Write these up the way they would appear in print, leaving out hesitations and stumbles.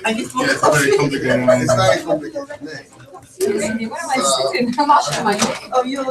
Yeah, it's very complicated. It's very complicated name. Oh, you.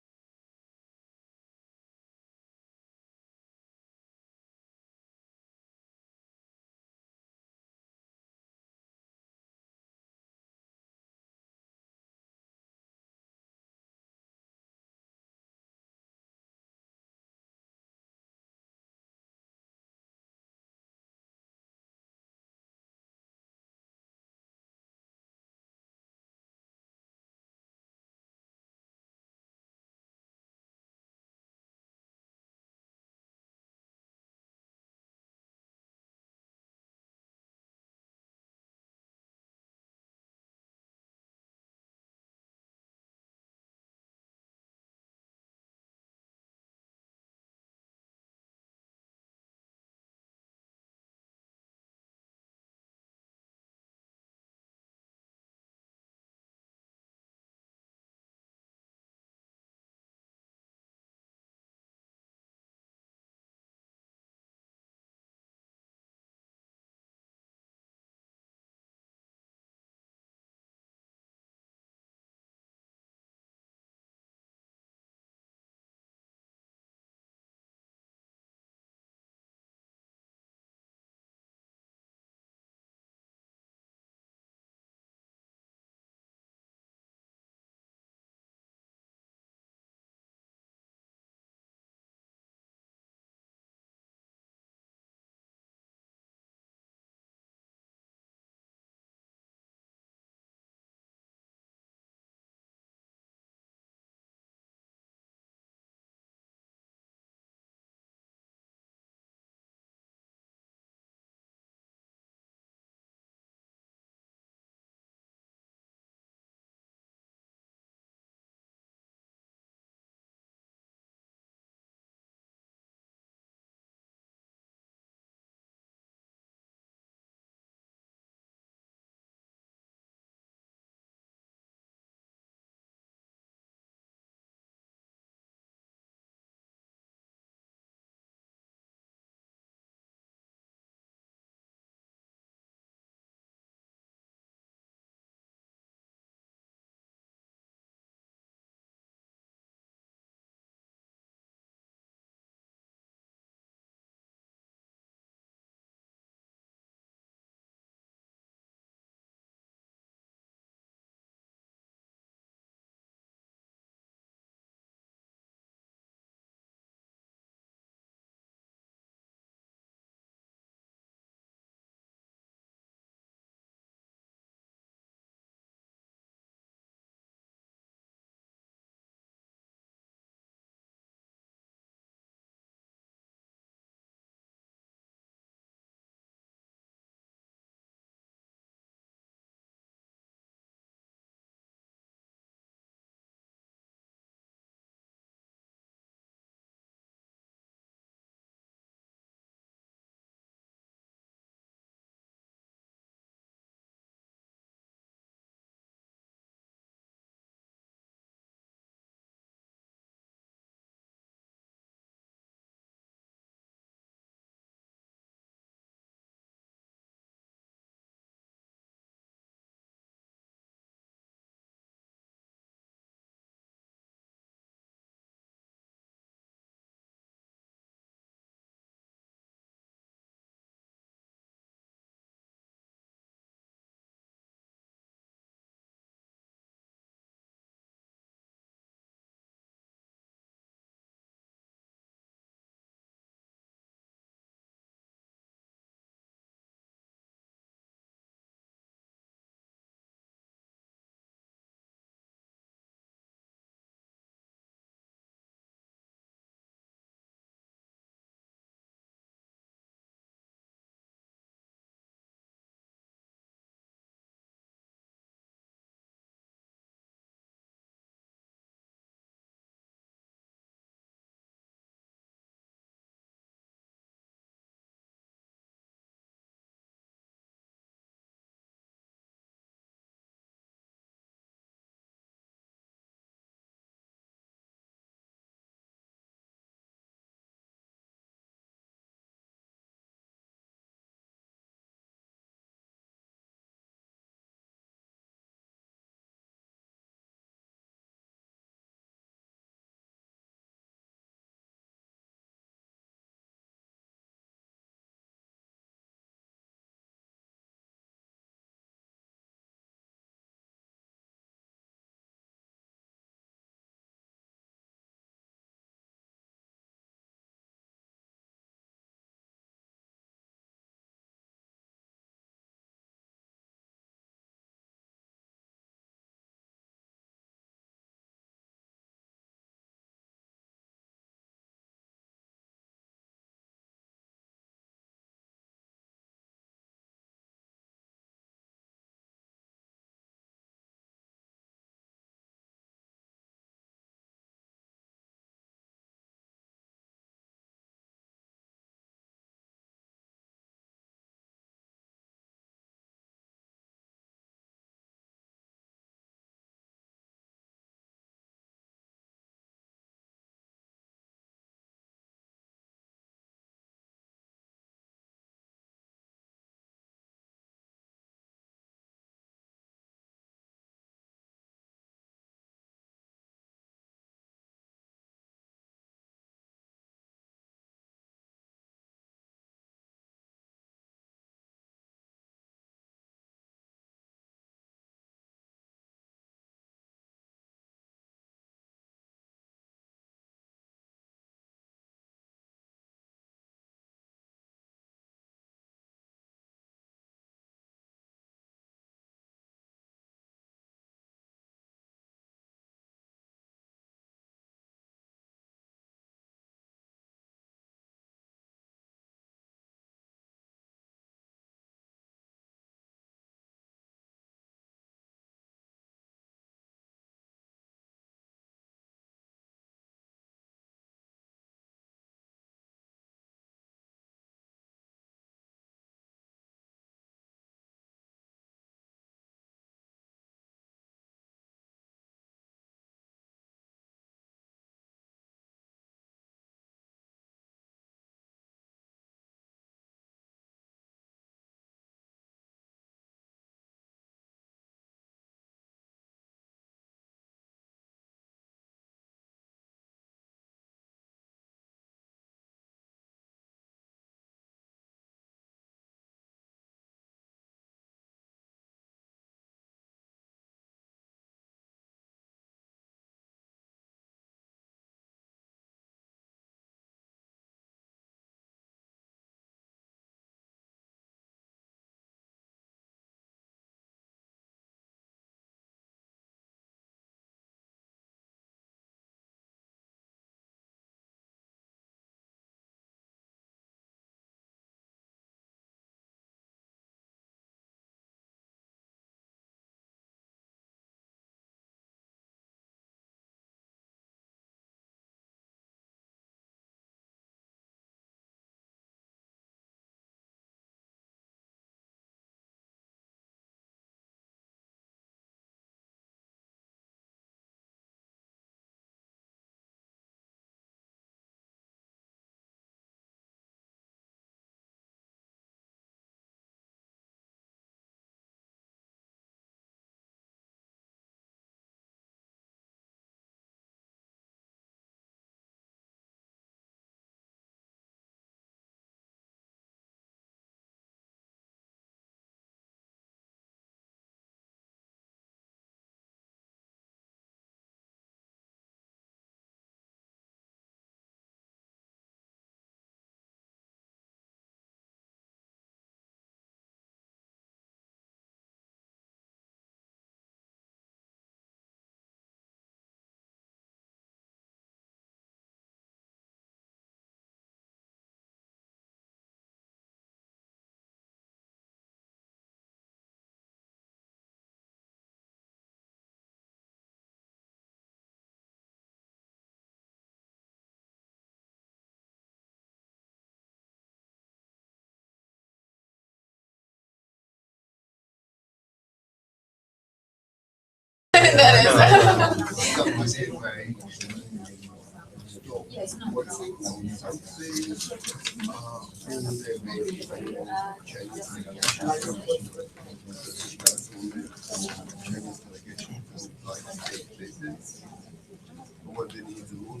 What they need to do,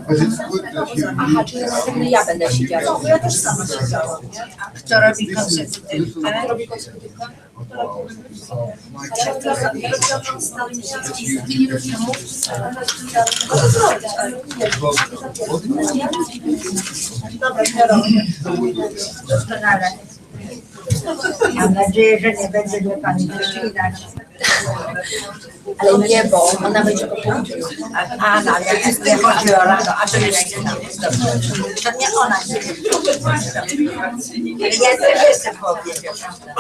but it's good that you Aha, czyli następny ja będę siedziała. Ja też sama siedziałam. Kto robi konstytucję? Robi konstytucję. Dobra, ja robię. Doskonale. Mam nadzieję, że nie będzie mnie pani prześwinać. Ale nie, bo ona będzie po południu. A, no, jak nie chodzi o rano, a to jest dobrze. To nie ona nie. Ale ja też jestem po obiedzie, prawda?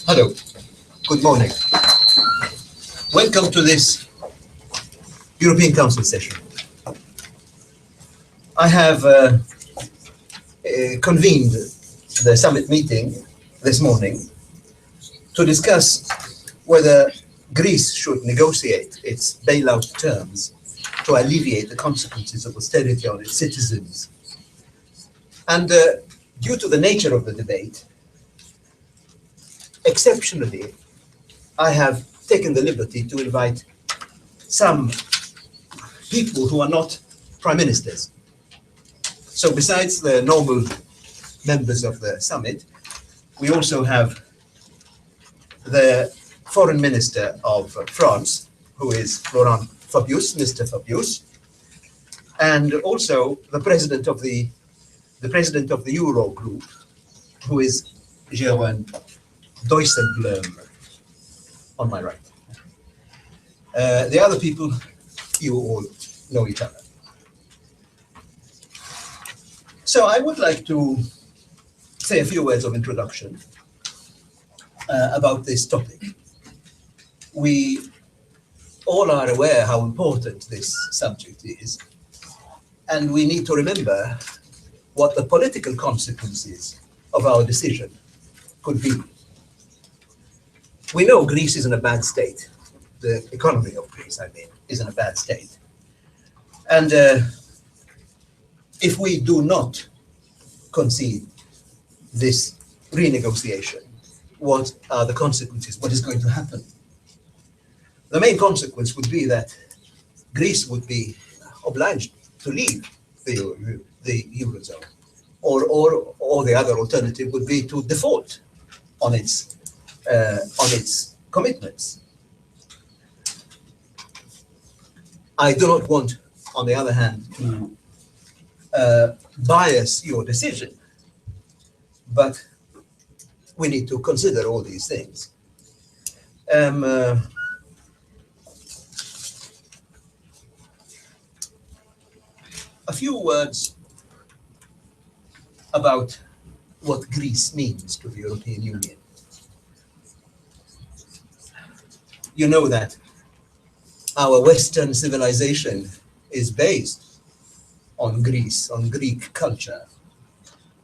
Hello, good morning. Welcome to this European Council session. I have convened the summit meeting this morning to discuss whether Greece should negotiate its bailout terms to alleviate the consequences of austerity on its citizens. And due to the nature of the debate, exceptionally, I have taken the liberty to invite some people who are not prime ministers. So besides the normal members of the summit, we also have the foreign minister of France, who is Laurent Fabius, Mr. Fabius, and also the president of the Eurogroup, who is Jérôme Dijsselbloem, on my right. The other people, you all know each other. So I would like to say a few words of introduction about this topic. We all are aware how important this subject is, and we need to remember what the political consequences of our decision could be. We know Greece is in a bad state. The economy of Greece, I mean, is in a bad state. And if we do not concede this renegotiation, what are the consequences? What is going to happen? The main consequence would be that Greece would be obliged to leave the Eurozone, or the other alternative would be to default on its commitments. I do not want, on the other hand, to bias your decision, but we need to consider all these things. A few words about what Greece means to the European Union. You know that our Western civilization is based on Greece, on Greek culture.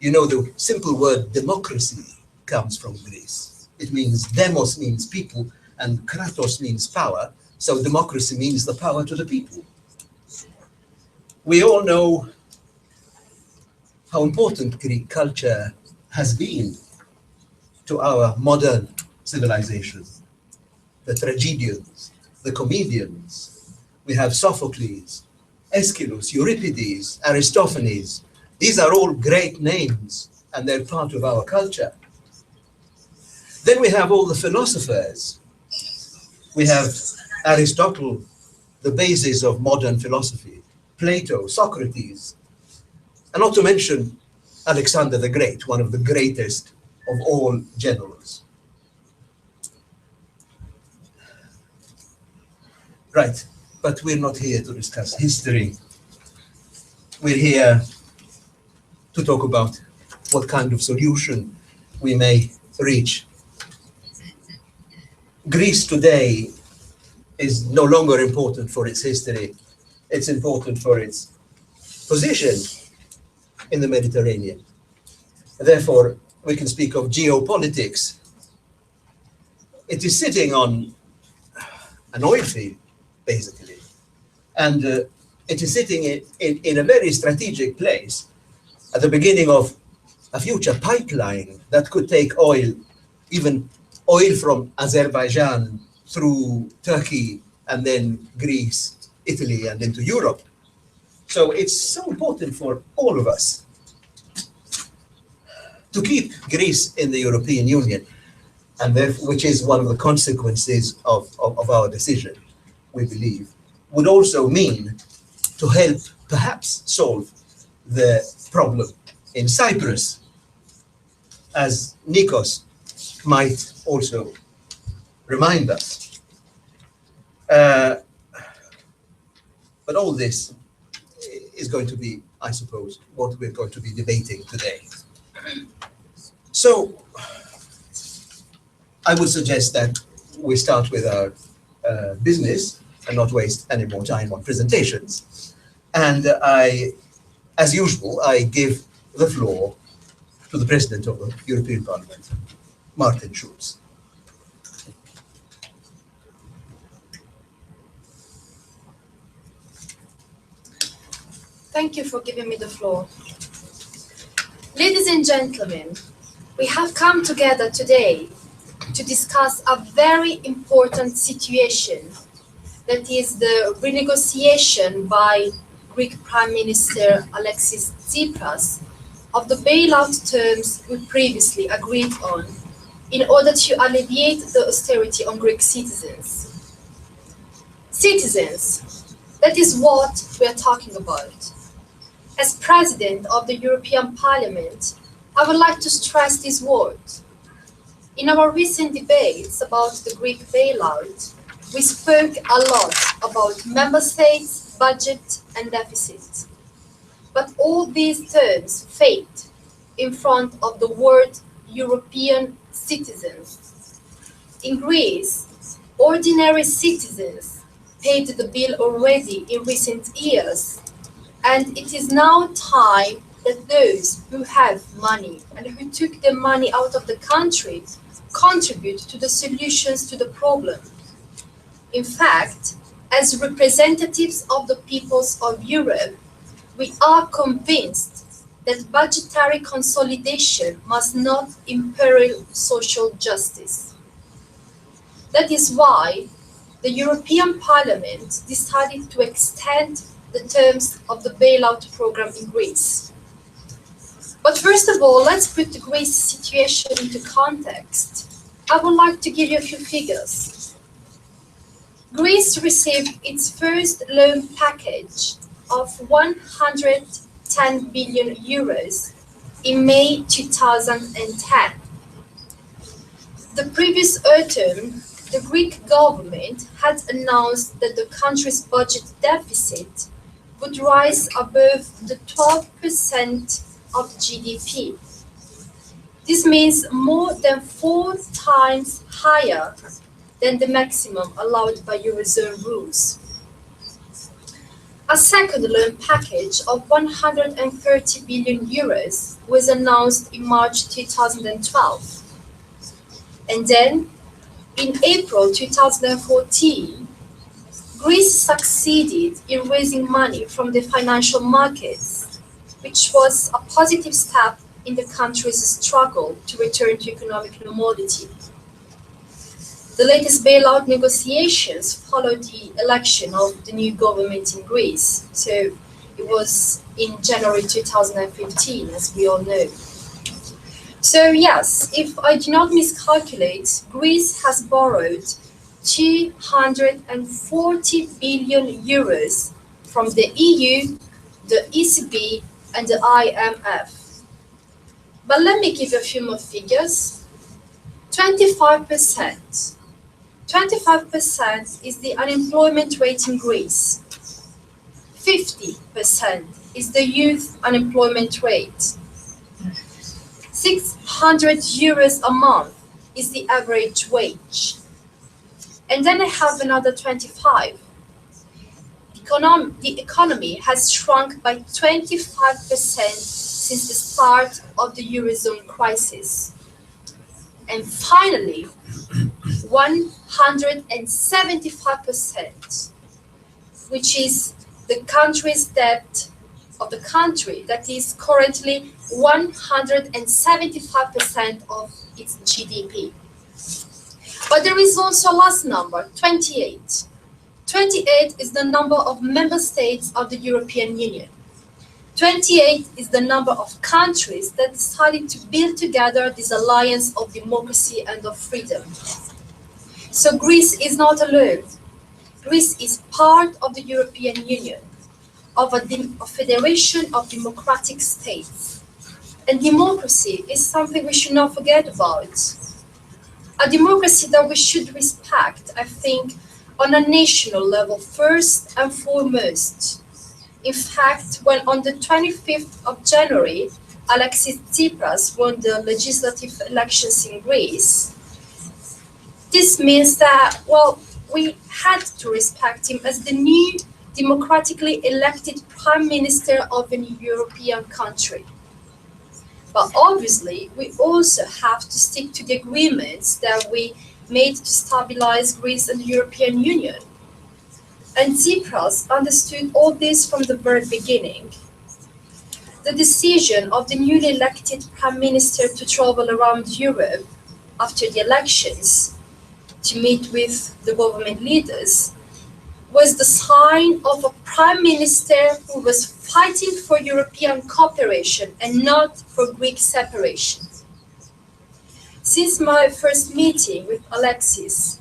You know, the simple word democracy comes from Greece. It means demos means people and kratos means power. So democracy means the power to the people. We all know how important Greek culture has been to our modern civilization. The tragedians, the comedians, we have Sophocles, Aeschylus, Euripides, Aristophanes. These are all great names and they're part of our culture. Then we have all the philosophers. We have Aristotle, the basis of modern philosophy, Plato, Socrates, and not to mention Alexander the Great, one of the greatest of all generals. Right, but we're not here to discuss history. We're here to talk about what kind of solution we may reach. Greece today is no longer important for its history. It's important for its position in the Mediterranean. Therefore, we can speak of geopolitics. It is sitting on an oil field, basically. And it is sitting in a very strategic place at the beginning of a future pipeline that could take oil, even oil from Azerbaijan through Turkey and then Greece, Italy, and into Europe. So it's so important for all of us to keep Greece in the European Union, and which is one of the consequences of our decision, we believe, would also mean to help perhaps solve the problem in Cyprus, as Nikos might also remind us. But all this is going to be, I suppose, what we're going to be debating today. So I would suggest that we start with our business and not waste any more time on presentations. And as usual, I give the floor to the President of the European Parliament, Martin Schulz. Thank you for giving me the floor. Ladies and gentlemen, we have come together today to discuss a very important situation, that is the renegotiation by Greek Prime Minister Alexis Tsipras of the bailout terms we previously agreed on in order to alleviate the austerity on Greek citizens. Citizens, that is what we are talking about. As President of the European Parliament, I would like to stress this word. In our recent debates about the Greek bailout, we spoke a lot about member states, budget, and deficit. But all these terms fade in front of the word European citizens. In Greece, ordinary citizens paid the bill already in recent years, and it is now time that those who have money and who took the money out of the country contribute to the solutions to the problem. In fact, as representatives of the peoples of Europe, we are convinced that budgetary consolidation must not imperil social justice. That is why the European Parliament decided to extend the terms of the bailout program in Greece. But first of all, let's put the Greece situation into context. I would like to give you a few figures. Greece received its first loan package of 110 billion euros in May 2010. The previous autumn, the Greek government had announced that the country's budget deficit would rise above the 12% of GDP. This means more than 4 times higher than the maximum allowed by Eurozone rules. A second loan package of 130 billion euros was announced in March 2012. And then, in April 2014, Greece succeeded in raising money from the financial markets which was a positive step in the country's struggle to return to economic normality. The latest bailout negotiations followed the election of the new government in Greece. So it was in January 2015, as we all know. So yes, if I do not miscalculate, Greece has borrowed 240 billion euros from the EU, the ECB, and the IMF. But let me give you a few more figures. 25%. 25% is the unemployment rate in Greece. 50% is the youth unemployment rate. 600 euros a month is the average wage. And then I have another 25. The economy has shrunk by 25% since the start of the Eurozone crisis. And finally, 175%, which is the country's debt of the country that is currently 175% of its GDP. But there is also a last number, 28. 28 is the number of member states of the European Union. 28 is the number of countries that decided to build together this alliance of democracy and of freedom. So Greece is not alone. Greece is part of the European Union, of a federation of democratic states. And democracy is something we should not forget about. A democracy that we should respect, I think, on a national level first and foremost. In fact, when on the 25th of January, Alexis Tsipras won the legislative elections in Greece, this means that, well, we had to respect him as the new democratically elected prime minister of a European country. But obviously, we also have to stick to the agreements that we made to stabilize Greece and the European Union. And Tsipras understood all this from the very beginning. The decision of the newly elected prime minister to travel around Europe after the elections to meet with the government leaders was the sign of a prime minister who was fighting for European cooperation and not for Greek separation. Since my first meeting with Alexis,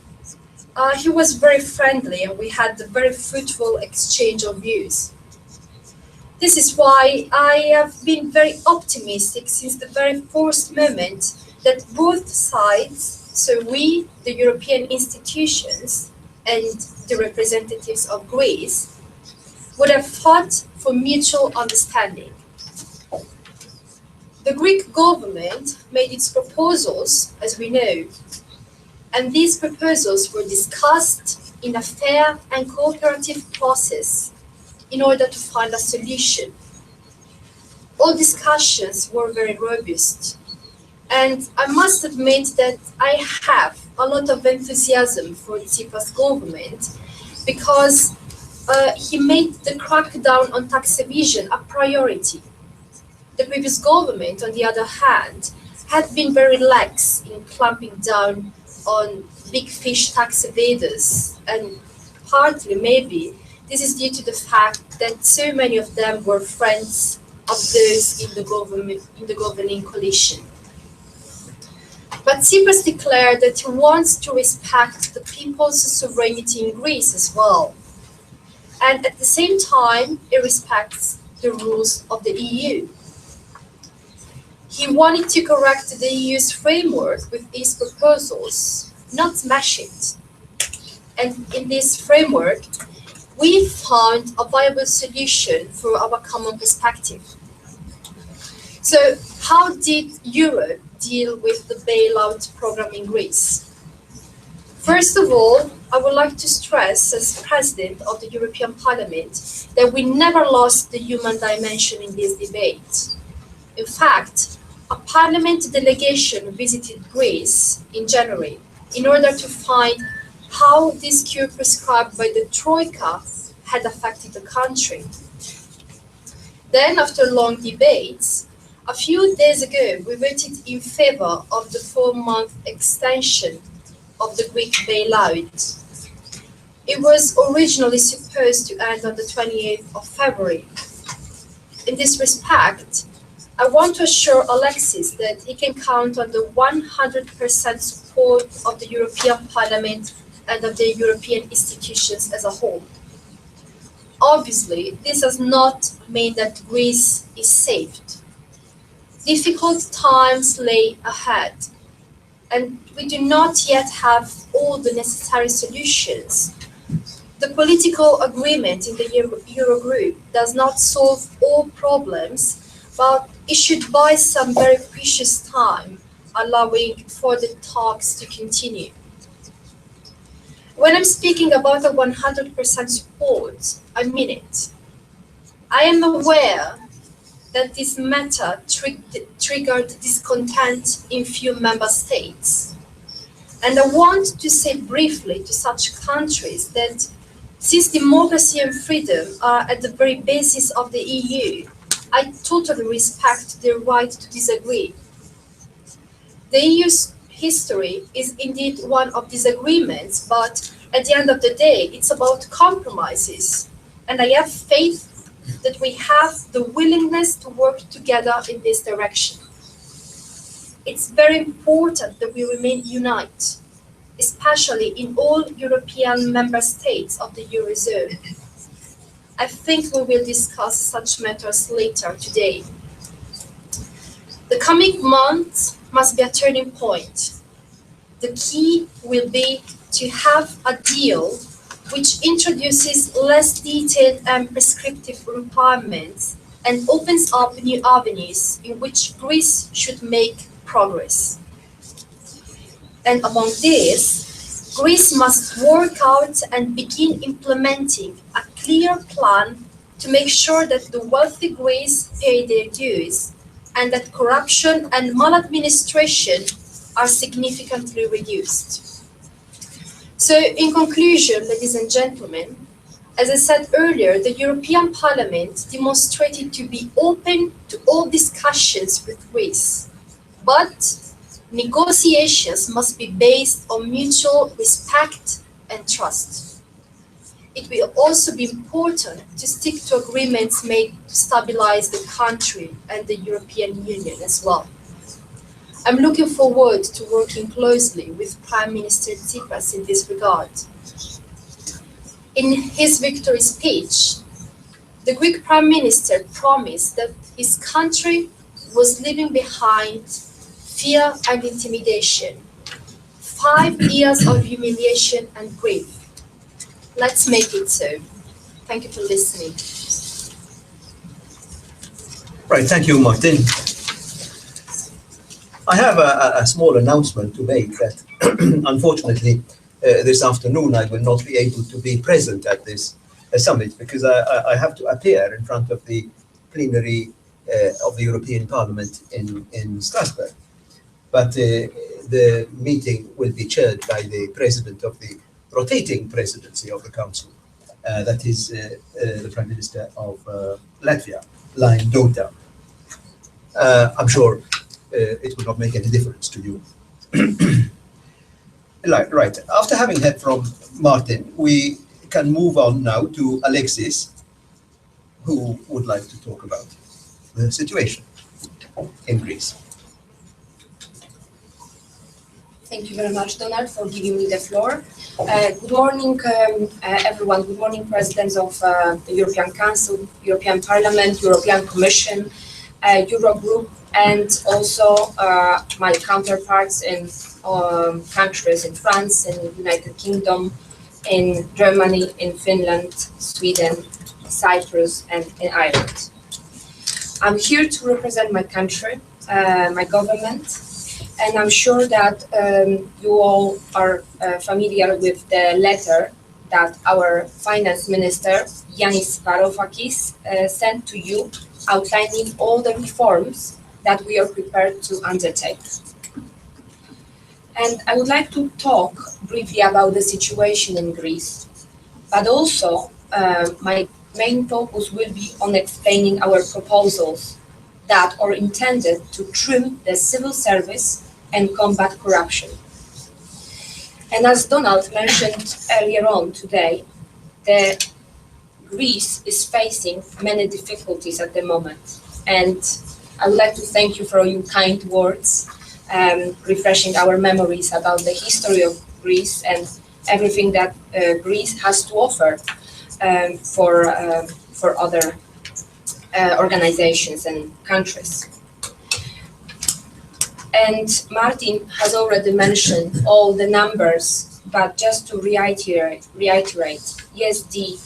he was very friendly and we had a very fruitful exchange of views. This is why I have been very optimistic since the very first moment that both sides, so we, the European institutions, and the representatives of Greece, would have fought for mutual understanding. The Greek government made its proposals, as we know, and these proposals were discussed in a fair and cooperative process in order to find a solution. All discussions were very robust, and I must admit that I have a lot of enthusiasm for Tsipras' government because he made the crackdown on tax evasion a priority. The previous government, on the other hand, had been very lax in clamping down on big fish tax evaders, and partly maybe this is due to the fact that so many of them were friends of those in the governing coalition. But Tsipras declared that he wants to respect the people's sovereignty in Greece as well. And at the same time, he respects the rules of the EU. He wanted to correct the EU's framework with his proposals, not smash it. And in this framework, we found a viable solution for our common perspective. So how did Europe deal with the bailout program in Greece? First of all, I would like to stress as President of the European Parliament that we never lost the human dimension in this debate. In fact, a Parliament delegation visited Greece in January in order to find how this cure prescribed by the Troika had affected the country. Then, after long debates, a few days ago, we voted in favor of the 4-month extension of the Greek bailout. It was originally supposed to end on the 28th of February. In this respect, I want to assure Alexis that he can count on the 100% support of the European Parliament and of the European institutions as a whole. Obviously, this does not mean that Greece is saved. Difficult times lay ahead, and we do not yet have all the necessary solutions. The political agreement in the Eurogroup does not solve all problems, but it should buy some very precious time, allowing for the talks to continue. When I'm speaking about a 100% support, I mean it. I am aware that this matter triggered discontent in few member states. And I want to say briefly to such countries that since democracy and freedom are at the very basis of the EU, I totally respect their right to disagree. The EU's history is indeed one of disagreements, but at the end of the day, it's about compromises. And I have faith that we have the willingness to work together in this direction. It's very important that we remain united, especially in all European member states of the Eurozone. I think we will discuss such matters later today. The coming months must be a turning point. The key will be to have a deal which introduces less detailed and prescriptive requirements and opens up new avenues in which Greece should make progress. And among these, Greece must work out and begin implementing a clear plan to make sure that the wealthy Greece pay their dues and that corruption and maladministration are significantly reduced. So, in conclusion, ladies and gentlemen, as I said earlier, the European Parliament demonstrated to be open to all discussions with Greece, but negotiations must be based on mutual respect and trust. It will also be important to stick to agreements made to stabilize the country and the European Union as well. I'm looking forward to working closely with Prime Minister Tsipras in this regard. In his victory speech, the Greek Prime Minister promised that his country was leaving behind fear and intimidation, 5 years of humiliation and grief. Let's make it so. Thank you for listening. Right, thank you, Martin. I have a small announcement to make that unfortunately this afternoon I will not be able to be present at this summit because I have to appear in front of the plenary of the European Parliament in Strasbourg. But the meeting will be chaired by the president of the rotating presidency of the Council, that is the Prime Minister of Latvia, Lain Dota. I'm sure it will not make any difference to you. Right, after having heard from Martin, we can move on now to Alexis, who would like to talk about the situation in Greece. Thank you very much, Donald, for giving me the floor. Good morning, everyone. Good morning, presidents of the European Council, European Parliament, European Commission, Eurogroup, and also my counterparts in countries in France, in United Kingdom, in Germany, in Finland, Sweden, Cyprus, and in Ireland. I'm here to represent my country, my government, and I'm sure that you all are familiar with the letter that our finance minister, Yanis Varoufakis, sent to you, outlining all the reforms that we are prepared to undertake. And I would like to talk briefly about the situation in Greece, but also my main focus will be on explaining our proposals that are intended to trim the civil service and combat corruption. And as Donald mentioned earlier on today, Greece is facing many difficulties at the moment. And I would like to thank you for your kind words, refreshing our memories about the history of Greece and everything that Greece has to offer for other organizations and countries. And Martin has already mentioned all the numbers, but just to reiterate, yes, the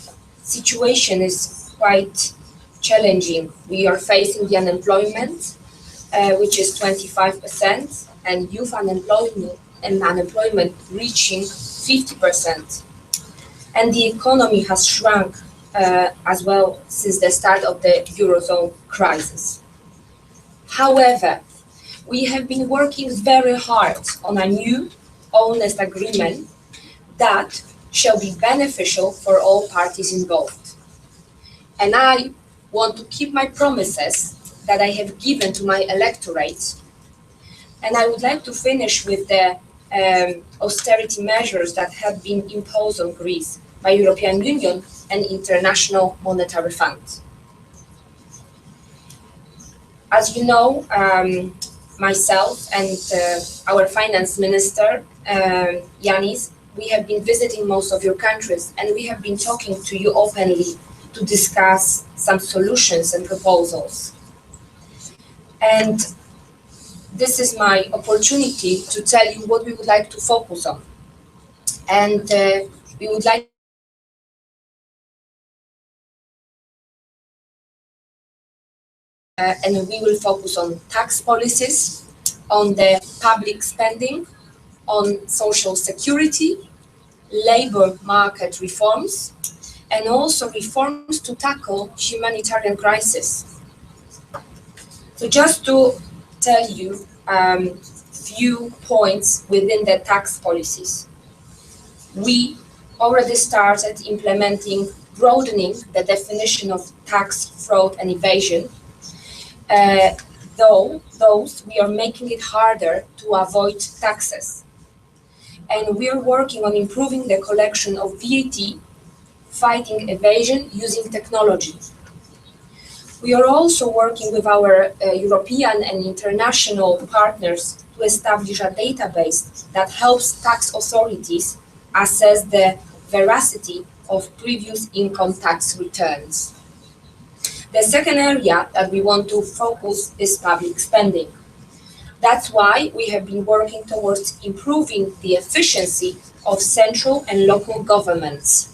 situation is quite challenging. We are facing the unemployment, which is 25%, and youth unemployment reaching 50%. And the economy has shrunk as well since the start of the Eurozone crisis. However, we have been working very hard on a new, honest agreement that shall be beneficial for all parties involved. And I want to keep my promises that I have given to my electorate. And I would like to finish with the austerity measures that have been imposed on Greece by European Union and International Monetary Fund. As you know, myself and our finance minister, Yanis, we have been visiting most of your countries, and we have been talking to you openly to discuss some solutions and proposals. And this is my opportunity to tell you what we would like to focus on. And we would like and we will focus on tax policies, on the public spending, on social security, labor market reforms, and also reforms to tackle humanitarian crisis. So just to tell you few points within the tax policies. We already started implementing, broadening the definition of tax fraud and evasion. Though we are making it harder to avoid taxes. And we are working on improving the collection of VAT, fighting evasion using technology. We are also working with our European and international partners to establish a database that helps tax authorities assess the veracity of previous income tax returns. The second area that we want to focus is public spending. That's why we have been working towards improving the efficiency of central and local governments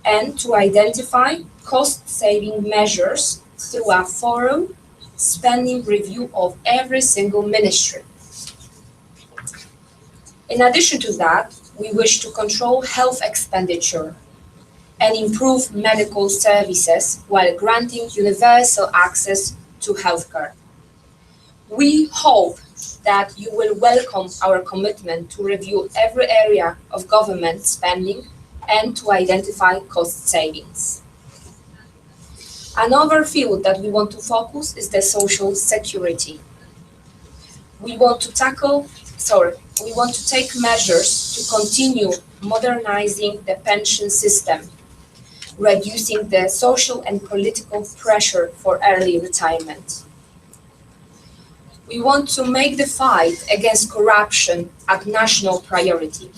and to identify cost-saving measures through a thorough spending review of every single ministry. In addition to that, we wish to control health expenditure and improve medical services while granting universal access to healthcare. We hope that you will welcome our commitment to review every area of government spending and to identify cost savings. Another field that we want to focus is the social security. We want to take measures to continue modernizing the pension system, reducing the social and political pressure for early retirement. We want to make the fight against corruption a national priority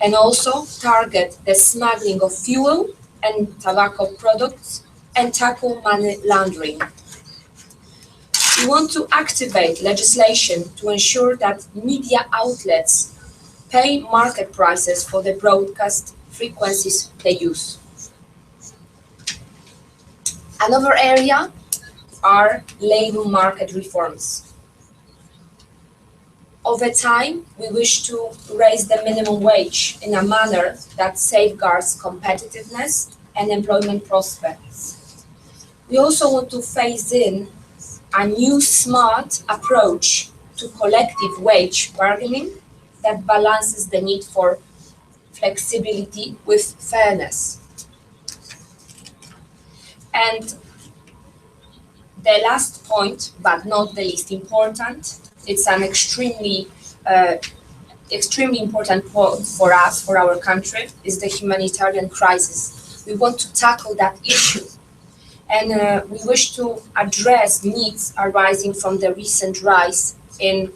and also target the smuggling of fuel and tobacco products and tackle money laundering. We want to activate legislation to ensure that media outlets pay market prices for the broadcast frequencies they use. Another area are labor market reforms. Over time, we wish to raise the minimum wage in a manner that safeguards competitiveness and employment prospects. We also want to phase in a new smart approach to collective wage bargaining that balances the need for flexibility with fairness. And the last point, but not the least important, it's an extremely important point for us, for our country, is the humanitarian crisis. We want to tackle that issue. And we wish to address needs arising from the recent rise in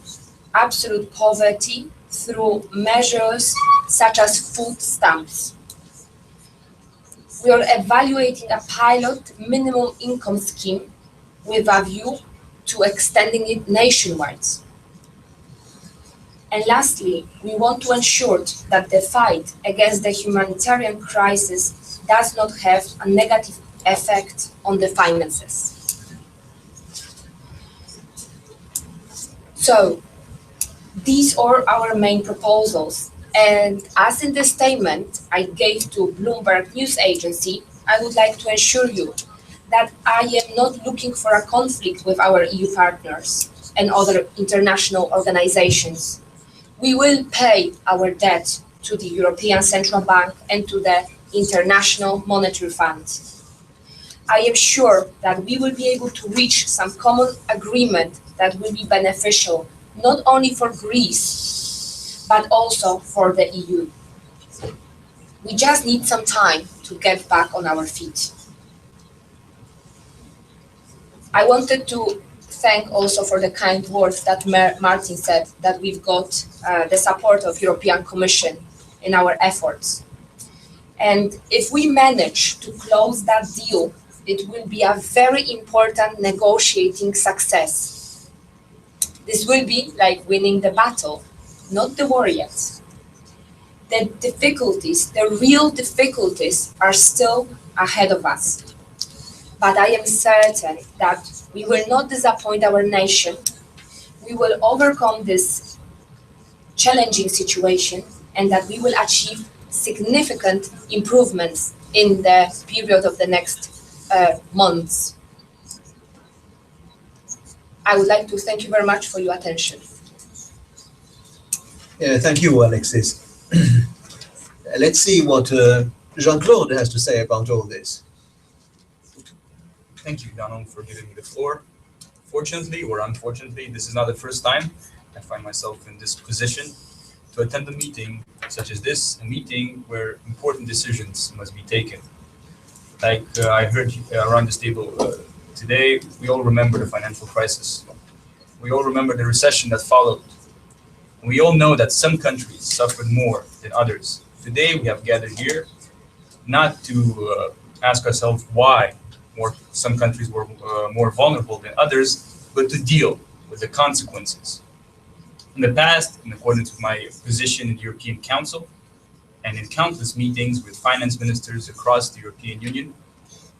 absolute poverty through measures such as food stamps. We are evaluating a pilot minimum income scheme with a view to extending it nationwide. And lastly, we want to ensure that the fight against the humanitarian crisis does not have a negative effect on the finances. So, these are our main proposals. And as in the statement I gave to Bloomberg News Agency, I would like to assure you that I am not looking for a conflict with our EU partners and other international organizations. We will pay our debt to the European Central Bank and to the International Monetary Fund. I am sure that we will be able to reach some common agreement that will be beneficial not only for Greece, but also for the EU. We just need some time to get back on our feet. I wanted to thank also for the kind words that Martin said, that we've got the support of European Commission in our efforts. And if we manage to close that deal, it will be a very important negotiating success. This will be like winning the battle, not the war yet. The difficulties, the real difficulties are still ahead of us. But I am certain that we will not disappoint our nation. We will overcome this challenging situation and that we will achieve significant improvements in the period of the next months. I would like to thank you very much for your attention. Thank you, Alexis. Let's see what Jean-Claude has to say about all this. Thank you, Donald, for giving me the floor. Fortunately or unfortunately, this is not the first time I find myself in this position to attend a meeting such as this, a meeting where important decisions must be taken. Like I heard around this table today, we all remember the financial crisis. We all remember the recession that followed. And we all know that some countries suffered more than others. Today, we have gathered here not to ask ourselves why some countries were more vulnerable than others, but to deal with the consequences. In the past, in accordance with my position in the European Council and in countless meetings with finance ministers across the European Union,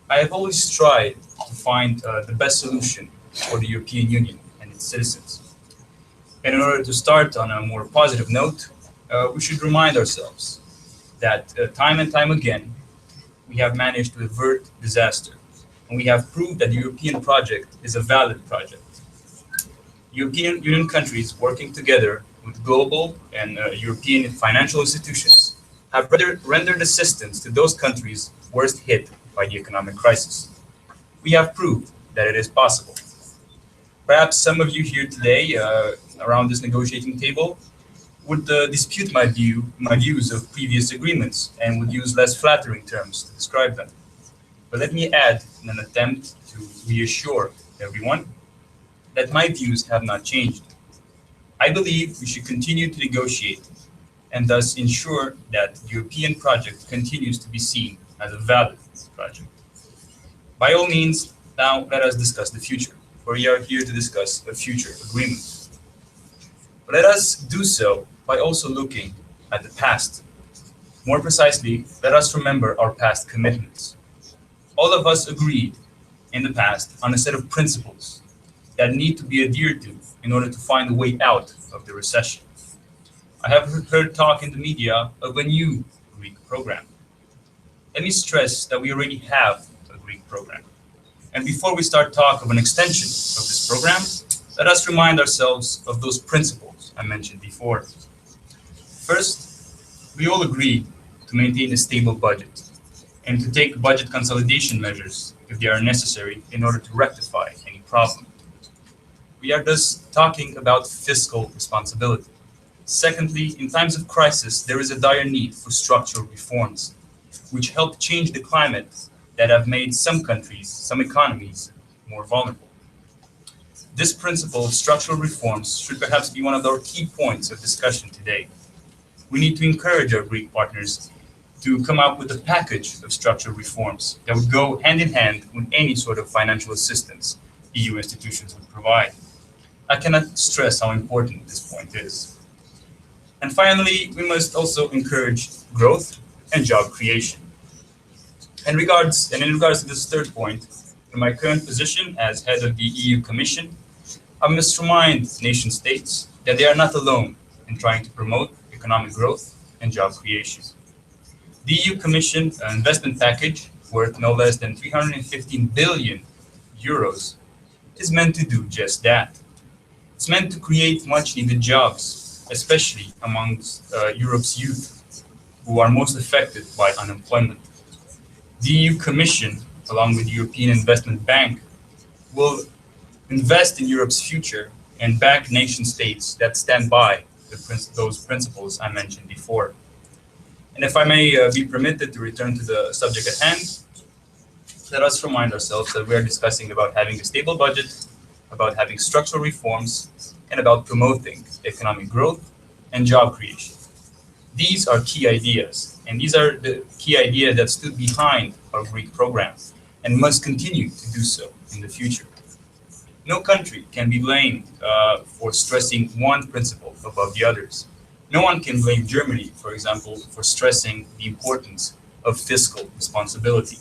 I have always tried to find the best solution for the European Union and its citizens. And in order to start on a more positive note, we should remind ourselves that time and time again, we have managed to avert disaster. And we have proved that the European project is a valid project. European Union countries working together with global and European financial institutions have rendered assistance to those countries worst hit by the economic crisis. We have proved that it is possible. Perhaps some of you here today around this negotiating table would dispute my views of previous agreements and would use less flattering terms to describe them. But let me add, in an attempt to reassure everyone, that my views have not changed. I believe we should continue to negotiate and thus ensure that the European project continues to be seen as a valid project. By all means, now let us discuss the future, for we are here to discuss a future agreement. But let us do so by also looking at the past. More precisely, let us remember our past commitments. All of us agreed in the past on a set of principles that need to be adhered to in order to find a way out of the recession. I have heard talk in the media of a new Greek program. Let me stress that we already have a Greek program. And before we start talk of an extension of this program, let us remind ourselves of those principles I mentioned before. First, we all agree to maintain a stable budget and to take budget consolidation measures if they are necessary in order to rectify any problem. We are thus talking about fiscal responsibility. Secondly, in times of crisis, there is a dire need for structural reforms, which help change the climate that have made some countries, some economies, more vulnerable. This principle of structural reforms should perhaps be one of our key points of discussion today. We need to encourage our Greek partners to come up with a package of structural reforms that would go hand in hand with any sort of financial assistance EU institutions would provide. I cannot stress how important this point is. And finally, we must also encourage growth and job creation. In regards to this third point, in my current position as head of the EU Commission, I must remind nation states that they are not alone in trying to promote economic growth and job creation. The EU Commission investment package, worth no less than 315 billion euros, is meant to do just that. It's meant to create much needed jobs, especially amongst Europe's youth, who are most affected by unemployment. The EU Commission, along with the European Investment Bank, will invest in Europe's future and back nation states that stand by those principles I mentioned before. And if I may be permitted to return to the subject at hand, let us remind ourselves that we are discussing about having a stable budget, about having structural reforms, and about promoting economic growth and job creation. These are key ideas, and these are the key ideas that stood behind our Greek program and must continue to do so in the future. No country can be blamed for stressing one principle above the others. No one can blame Germany, for example, for stressing the importance of fiscal responsibility.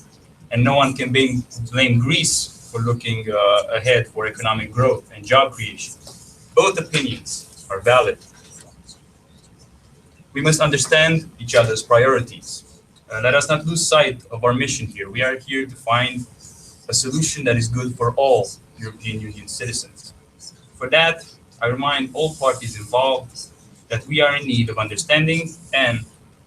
And no one can blame Greece for looking ahead for economic growth and job creation. Both opinions are valid. We must understand each other's priorities. Let us not lose sight of our mission here. We are here to find a solution that is good for all European Union citizens. For that, I remind all parties involved that we are in need of understanding and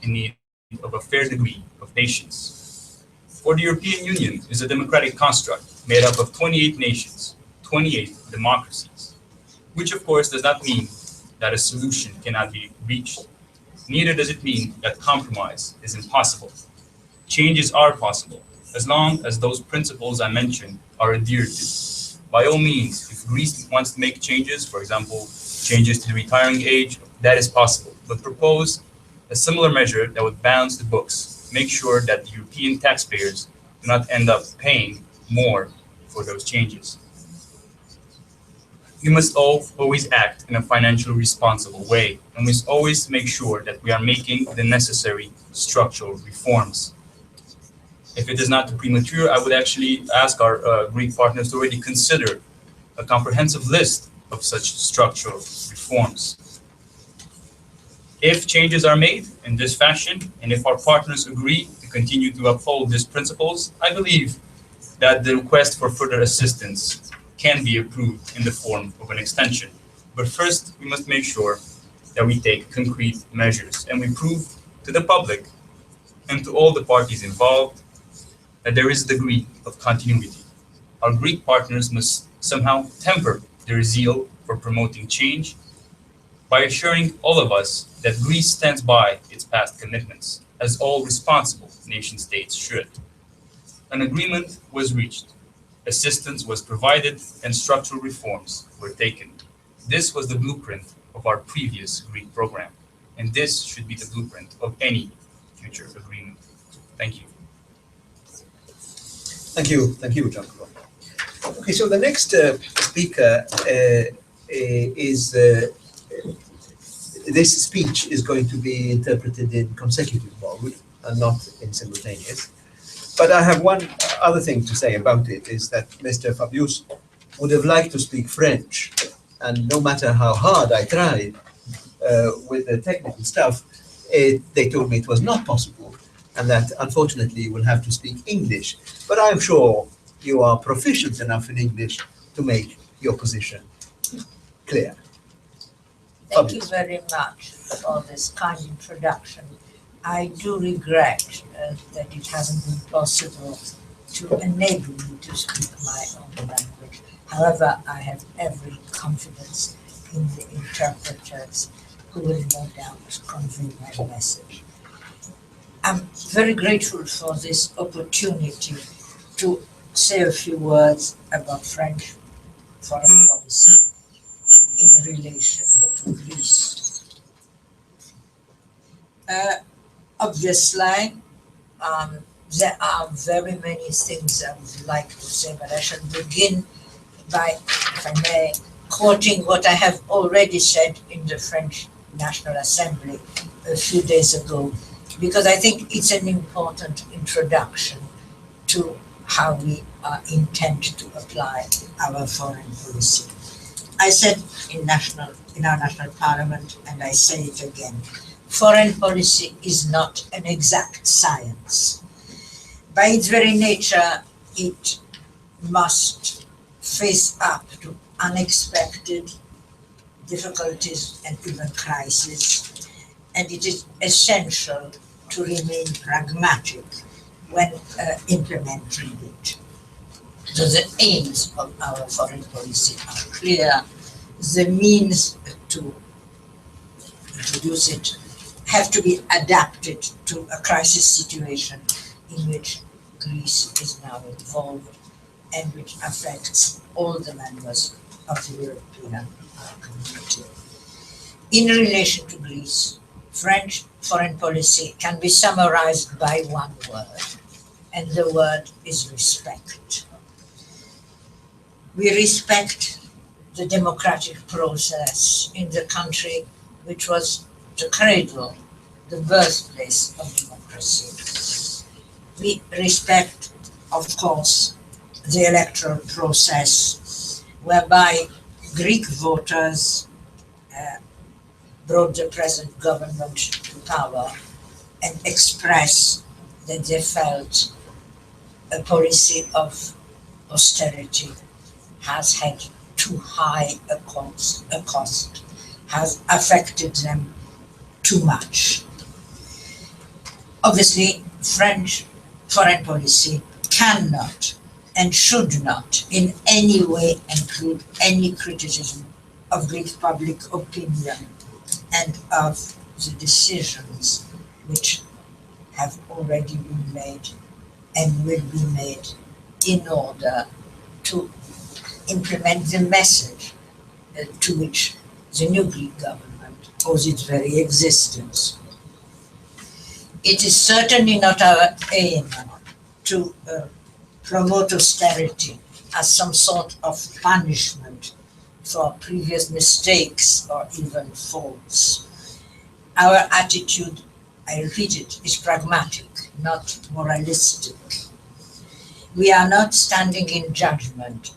in need of a fair degree of patience. For the European Union is a democratic construct made up of 28 nations, 28 democracies, which of course does not mean that a solution cannot be reached. Neither does it mean that compromise is impossible. Changes are possible, as long as those principles I mentioned are adhered to. By all means, if Greece wants to make changes, for example, changes to the retiring age, that is possible. But propose a similar measure that would balance the books, make sure that the European taxpayers do not end up paying more for those changes. We must always act in a financially responsible way, and we must always make sure that we are making the necessary structural reforms. If it is not too premature, I would actually ask our Greek partners to already consider a comprehensive list of such structural reforms. If changes are made in this fashion, and if our partners agree to continue to uphold these principles, I believe that the request for further assistance can be approved in the form of an extension. But first, we must make sure that we take concrete measures and we prove to the public and to all the parties involved that there is a degree of continuity. Our Greek partners must somehow temper their zeal for promoting change by assuring all of us that Greece stands by its past commitments, as all responsible nation states should. An agreement was reached, assistance was provided, and structural reforms were taken. This was the blueprint of our previous Greek program, and this should be the blueprint of any future agreement. Thank you. Thank you, John. Okay, so the next speaker is, this speech is going to be interpreted in consecutive mode and not in simultaneous. But I have one other thing to say about it, is that Mr. Fabius would have liked to speak French, and no matter how hard I tried with the technical stuff, they told me it was not possible, and that unfortunately you will have to speak English. But I'm sure you are proficient enough in English to make your position clear. Thank you very much for this kind introduction. I do regret that it hasn't been possible to enable me to speak my own language. However, I have every confidence in the interpreters who will no doubt convey my message. I'm very grateful for this opportunity to say a few words about French foreign policy in relation to Greece. Obviously, there are very many things I would like to say, but I shall begin by, if I may, quoting what I have already said in the French National Assembly a few days ago, because I think it's an important introduction to how we intend to apply our foreign policy. I said in our national parliament, and I say it again, foreign policy is not an exact science. By its very nature, it must face up to unexpected difficulties and even crises, and it is essential to remain pragmatic when implementing it. So the aims of our foreign policy are clear. The means to introduce it have to be adapted to a crisis situation in which Greece is now involved and which affects all the members of the European community. In relation to Greece, French foreign policy can be summarized by one word, and the word is respect. We respect the democratic process in the country which was the cradle, the birthplace of democracy. We respect, of course, the electoral process whereby Greek voters brought the present government to power and expressed that they felt a policy of austerity has had too high a cost, has affected them too much. Obviously, French foreign policy cannot and should not in any way include any criticism of Greek public opinion and of the decisions which have already been made and will be made in order to implement the message to which the new Greek government owes its very existence. It is certainly not our aim to promote austerity as some sort of punishment for previous mistakes or even faults. Our attitude, I repeat it, is pragmatic, not moralistic. We are not standing in judgment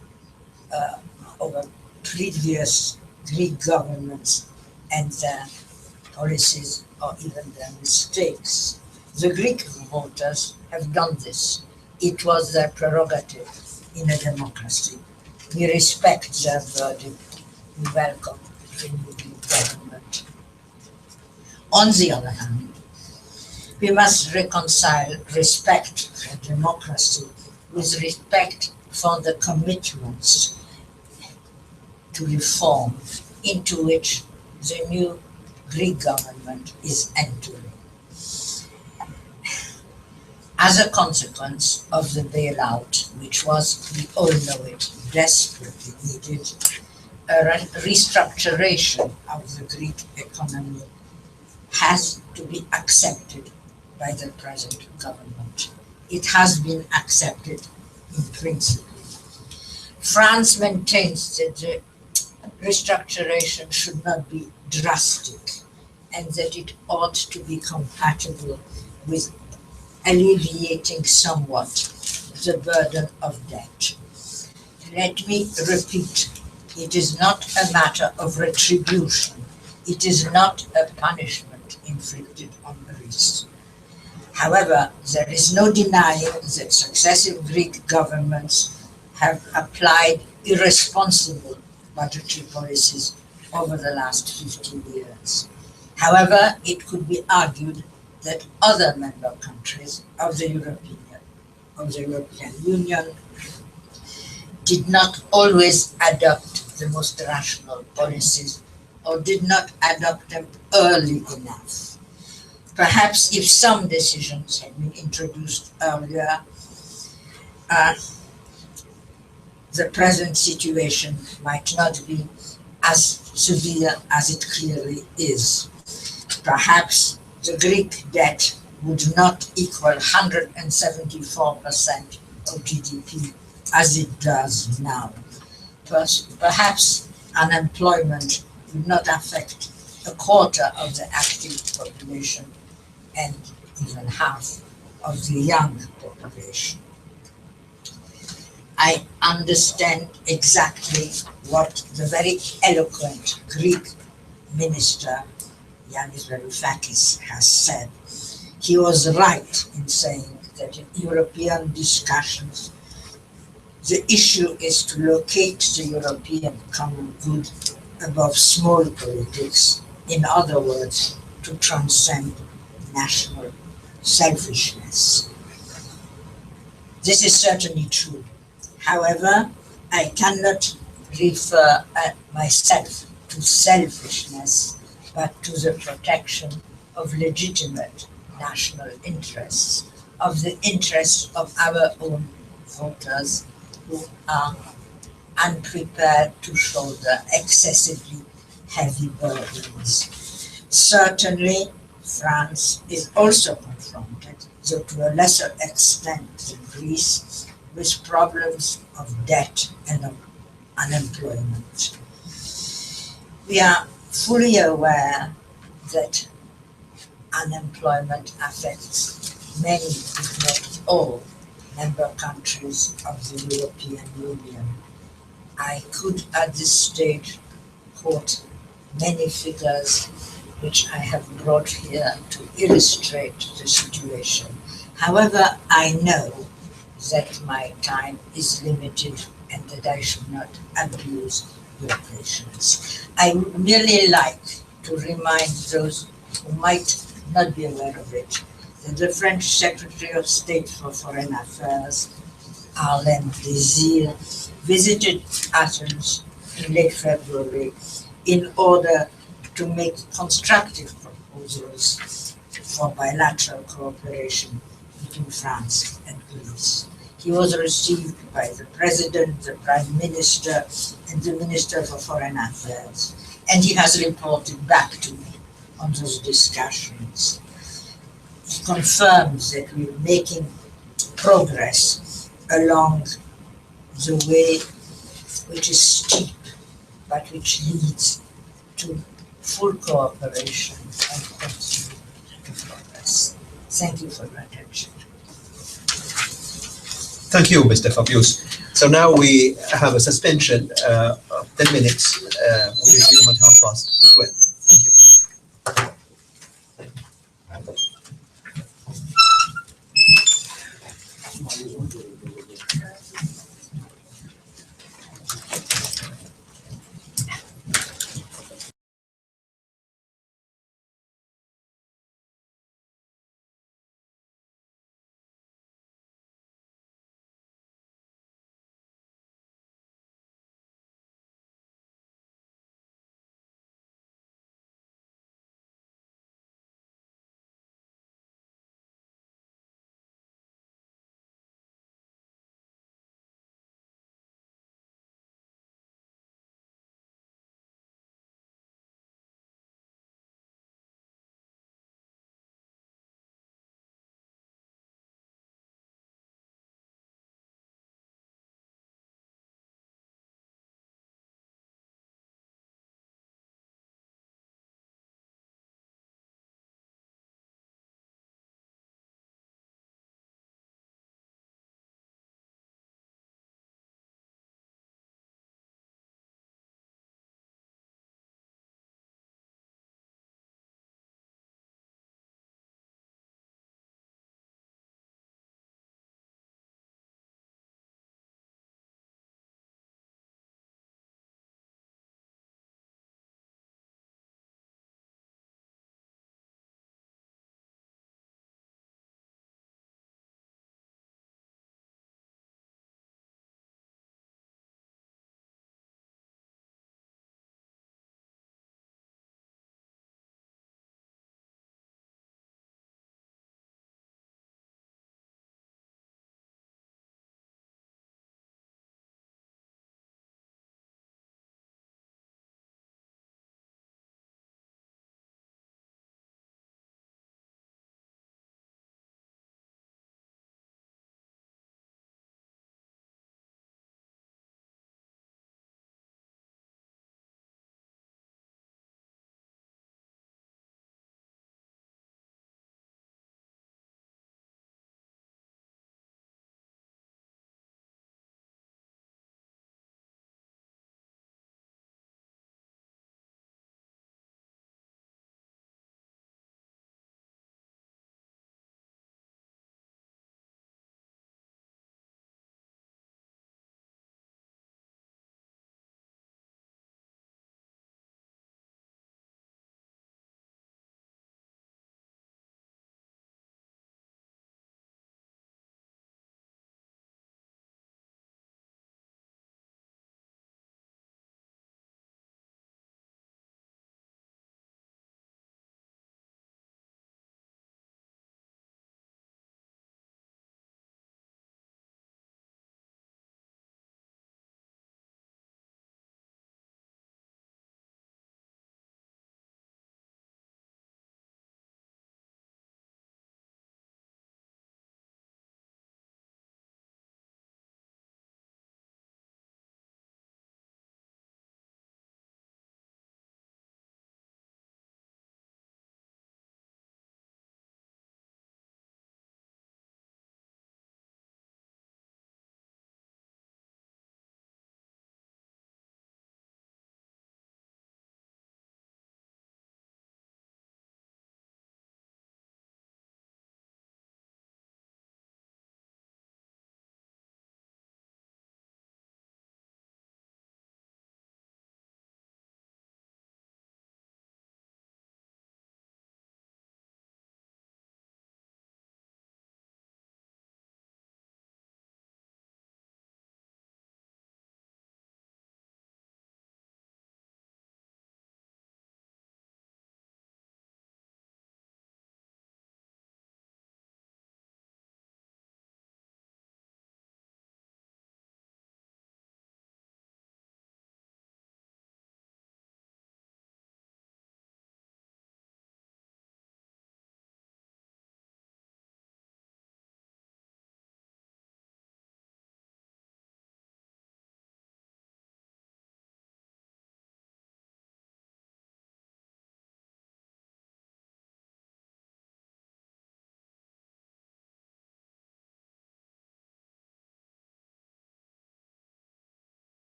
over previous Greek governments and their policies or even their mistakes. The Greek voters have done this. It was their prerogative in a democracy. We respect their verdict. We welcome the new Greek government. On the other hand, we must reconcile respect for democracy with respect for the commitments to reform into which the new Greek government is entering. As a consequence of the bailout, which was, we all know it, desperately needed, a restructuration of the Greek economy has to be accepted by the present government. It has been accepted in principle. France maintains that the restructuration should not be drastic and that it ought to be compatible with alleviating somewhat the burden of debt. Let me repeat, it is not a matter of retribution. It is not a punishment inflicted on Greece. However, there is no denying that successive Greek governments have applied irresponsible budgetary policies over the last 15 years. However, it could be argued that other member countries of the European of the European Union did not always adopt the most rational policies or did not adopt them early enough. Perhaps if some decisions had been introduced earlier, the present situation might not be as severe as it clearly is. Perhaps the Greek debt would not equal 174% of GDP as it does now. Perhaps unemployment would not affect a quarter of the active population and even half of the young population. I understand exactly what the very eloquent Greek minister, Yanis Varoufakis, has said. He was right in saying that in European discussions, the issue is to locate the European common good above small politics. In other words, to transcend national selfishness. This is certainly true. However, I cannot refer myself to selfishness, but to the protection of legitimate national interests, of the interests of our own voters who are unprepared to shoulder excessively heavy burdens. Certainly, France is also confronted, though to a lesser extent than Greece, with problems of debt and of unemployment. We are fully aware that unemployment affects many, if not all, member countries of the European Union. I could at this stage quote many figures which I have brought here to illustrate the situation. However, I know that my time is limited and that I should not abuse your patience. I would merely like to remind those who might not be aware of it that the French Secretary of State for Foreign Affairs, Arlène Désir, visited Athens in late February in order to make constructive proposals for bilateral cooperation between France and Greece. He was received by the President, the Prime Minister, and the Minister for Foreign Affairs, and he has reported back to me on those discussions. He confirms that we're making progress along the way which is steep, but which leads to full cooperation and continued progress. Thank you for your attention. Thank you, Mr. Fabius. So now we have a suspension of 10 minutes. We resume at 12:30. Thank you.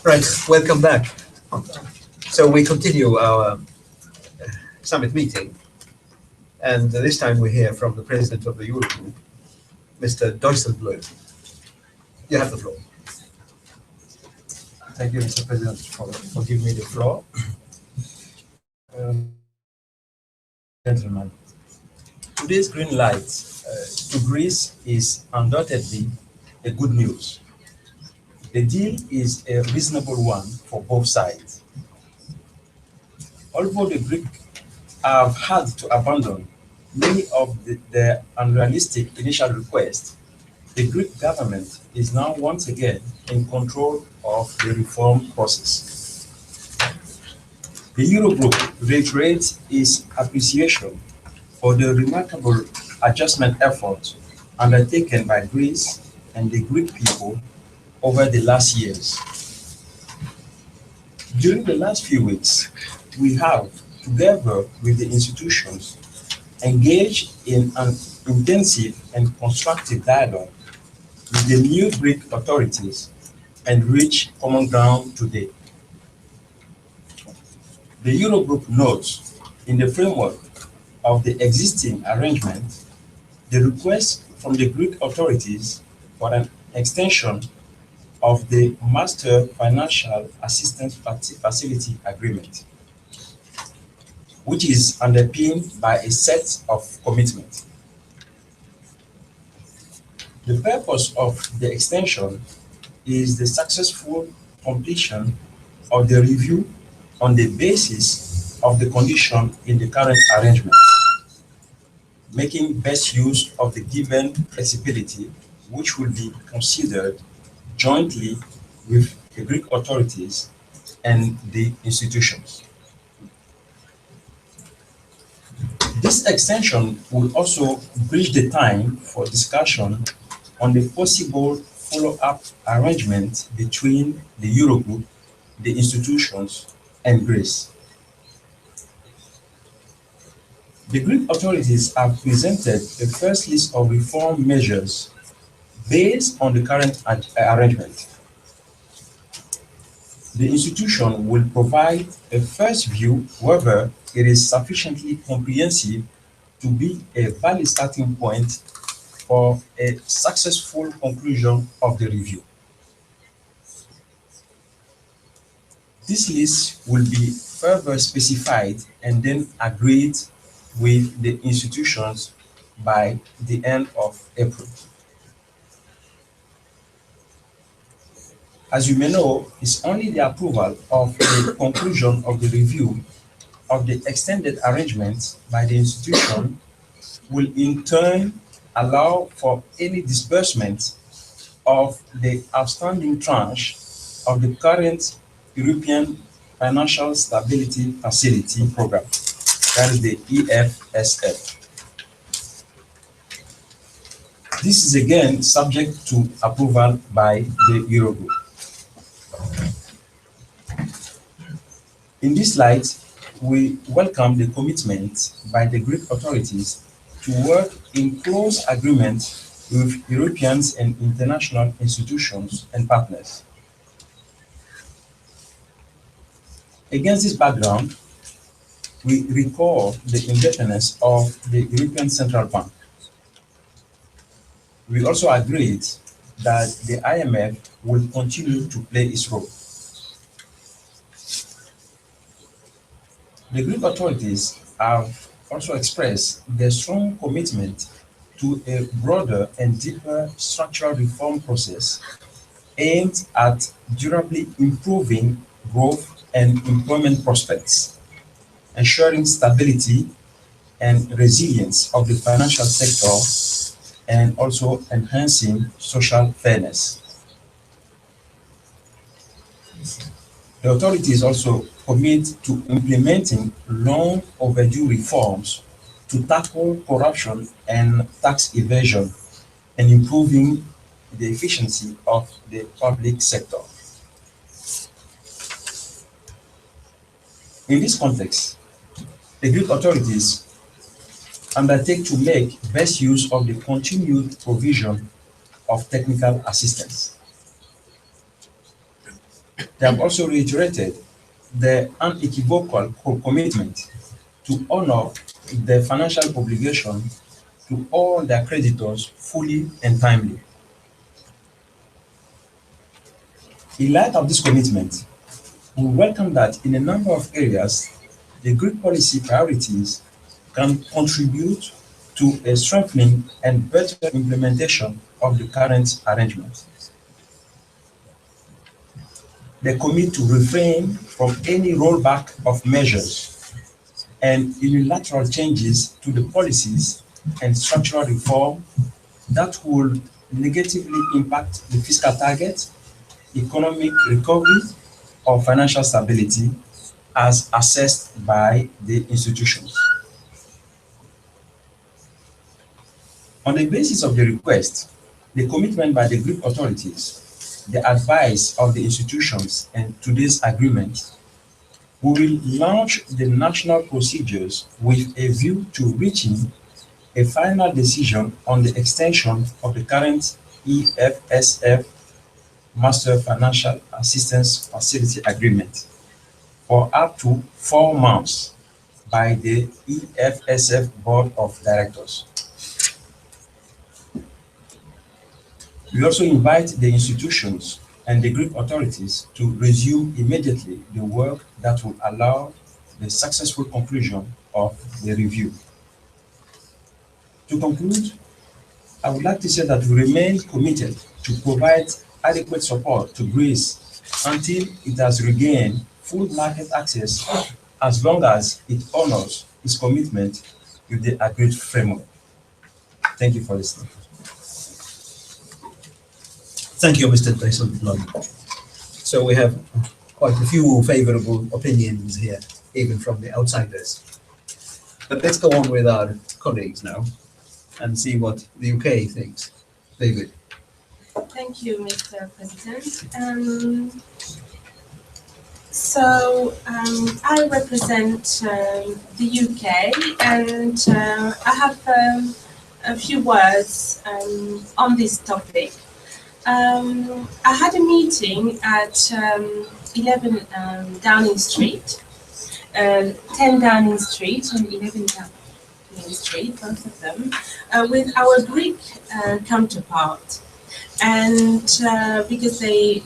Right, welcome back. So we continue our summit meeting, and this time we hear from the president of the Eurogroup, Mr. Dijsselbloem. You have the floor. Thank you, Mr. President, for giving me the floor. Gentlemen, today's green light to Greece is undoubtedly a good news. The deal is a reasonable one for both sides. Although the Greeks have had to abandon many of their unrealistic initial requests, the Greek government is now once again in control of the reform process. The Eurogroup reiterates its appreciation for the remarkable adjustment efforts undertaken by Greece and the Greek people over the last years. During the last few weeks, we have, together with the institutions, engaged in an intensive and constructive dialogue with the new Greek authorities and reached common ground today. The Eurogroup notes, in the framework of the existing arrangement, the request from the Greek authorities for an extension of the Master Financial Assistance Facility Agreement, which is underpinned by a set of commitments. The purpose of the extension is the successful completion of the review on the basis of the condition in the current arrangement, making best use of the given flexibility, which will be considered jointly with the Greek authorities and the institutions. This extension will also bridge the time for discussion on the possible follow-up arrangement between the Eurogroup, the institutions, and Greece. The Greek authorities have presented a first list of reform measures based on the current arrangement. The institution will provide a first view whether it is sufficiently comprehensive to be a valid starting point for a successful conclusion of the review. This list will be further specified and then agreed with the institutions by the end of April. As you may know, it's only the approval of the conclusion of the review of the extended arrangement by the institution will in turn allow for any disbursement of the outstanding tranche of the current European Financial Stability Facility Program, that is the EFSF. This is again subject to approval by the Eurogroup. In this light, we welcome the commitment by the Greek authorities to work in close agreement with European and international institutions and partners. Against this background, we recall the independence of the European Central Bank. We also agreed that the IMF will continue to play its role. The Greek authorities have also expressed their strong commitment to a broader and deeper structural reform process aimed at durably improving growth and employment prospects, ensuring stability and resilience of the financial sector, and also enhancing social fairness. The authorities also commit to implementing long overdue reforms to tackle corruption and tax evasion and improving the efficiency of the public sector. In this context, the Greek authorities undertake to make best use of the continued provision of technical assistance. They have also reiterated the unequivocal commitment to honor the financial obligation to all their creditors fully and timely. In light of this commitment, we welcome that in a number of areas, the Greek policy priorities can contribute to a strengthening and better implementation of the current arrangement. They commit to refrain from any rollback of measures and unilateral changes to the policies and structural reform that will negatively impact the fiscal target, economic recovery, or financial stability as assessed by the institutions. On the basis of the request, the commitment by the Greek authorities, the advice of the institutions, and today's agreement, we will launch the national procedures with a view to reaching a final decision on the extension of the current EFSF Master Financial Assistance Facility Agreement for up to 4 months by the EFSF Board of Directors. We also invite the institutions and the Greek authorities to resume immediately the work that will allow the successful conclusion of the review. To conclude, I would like to say that we remain committed to provide adequate support to Greece until it has regained full market access, as long as it honors its commitment with the agreed framework. Thank you for listening. Thank you, Mr. Dyson-Lund. So we have quite a few favorable opinions here, even from the outsiders. But let's go on with our colleagues now and see what the UK thinks. David. Thank you, Mr. President. I represent the UK, and I have a few words on this topic. I had a meeting at 11 Downing Street, 10 Downing Street and 11 Downing Street, both of them, with our Greek counterpart. And because they've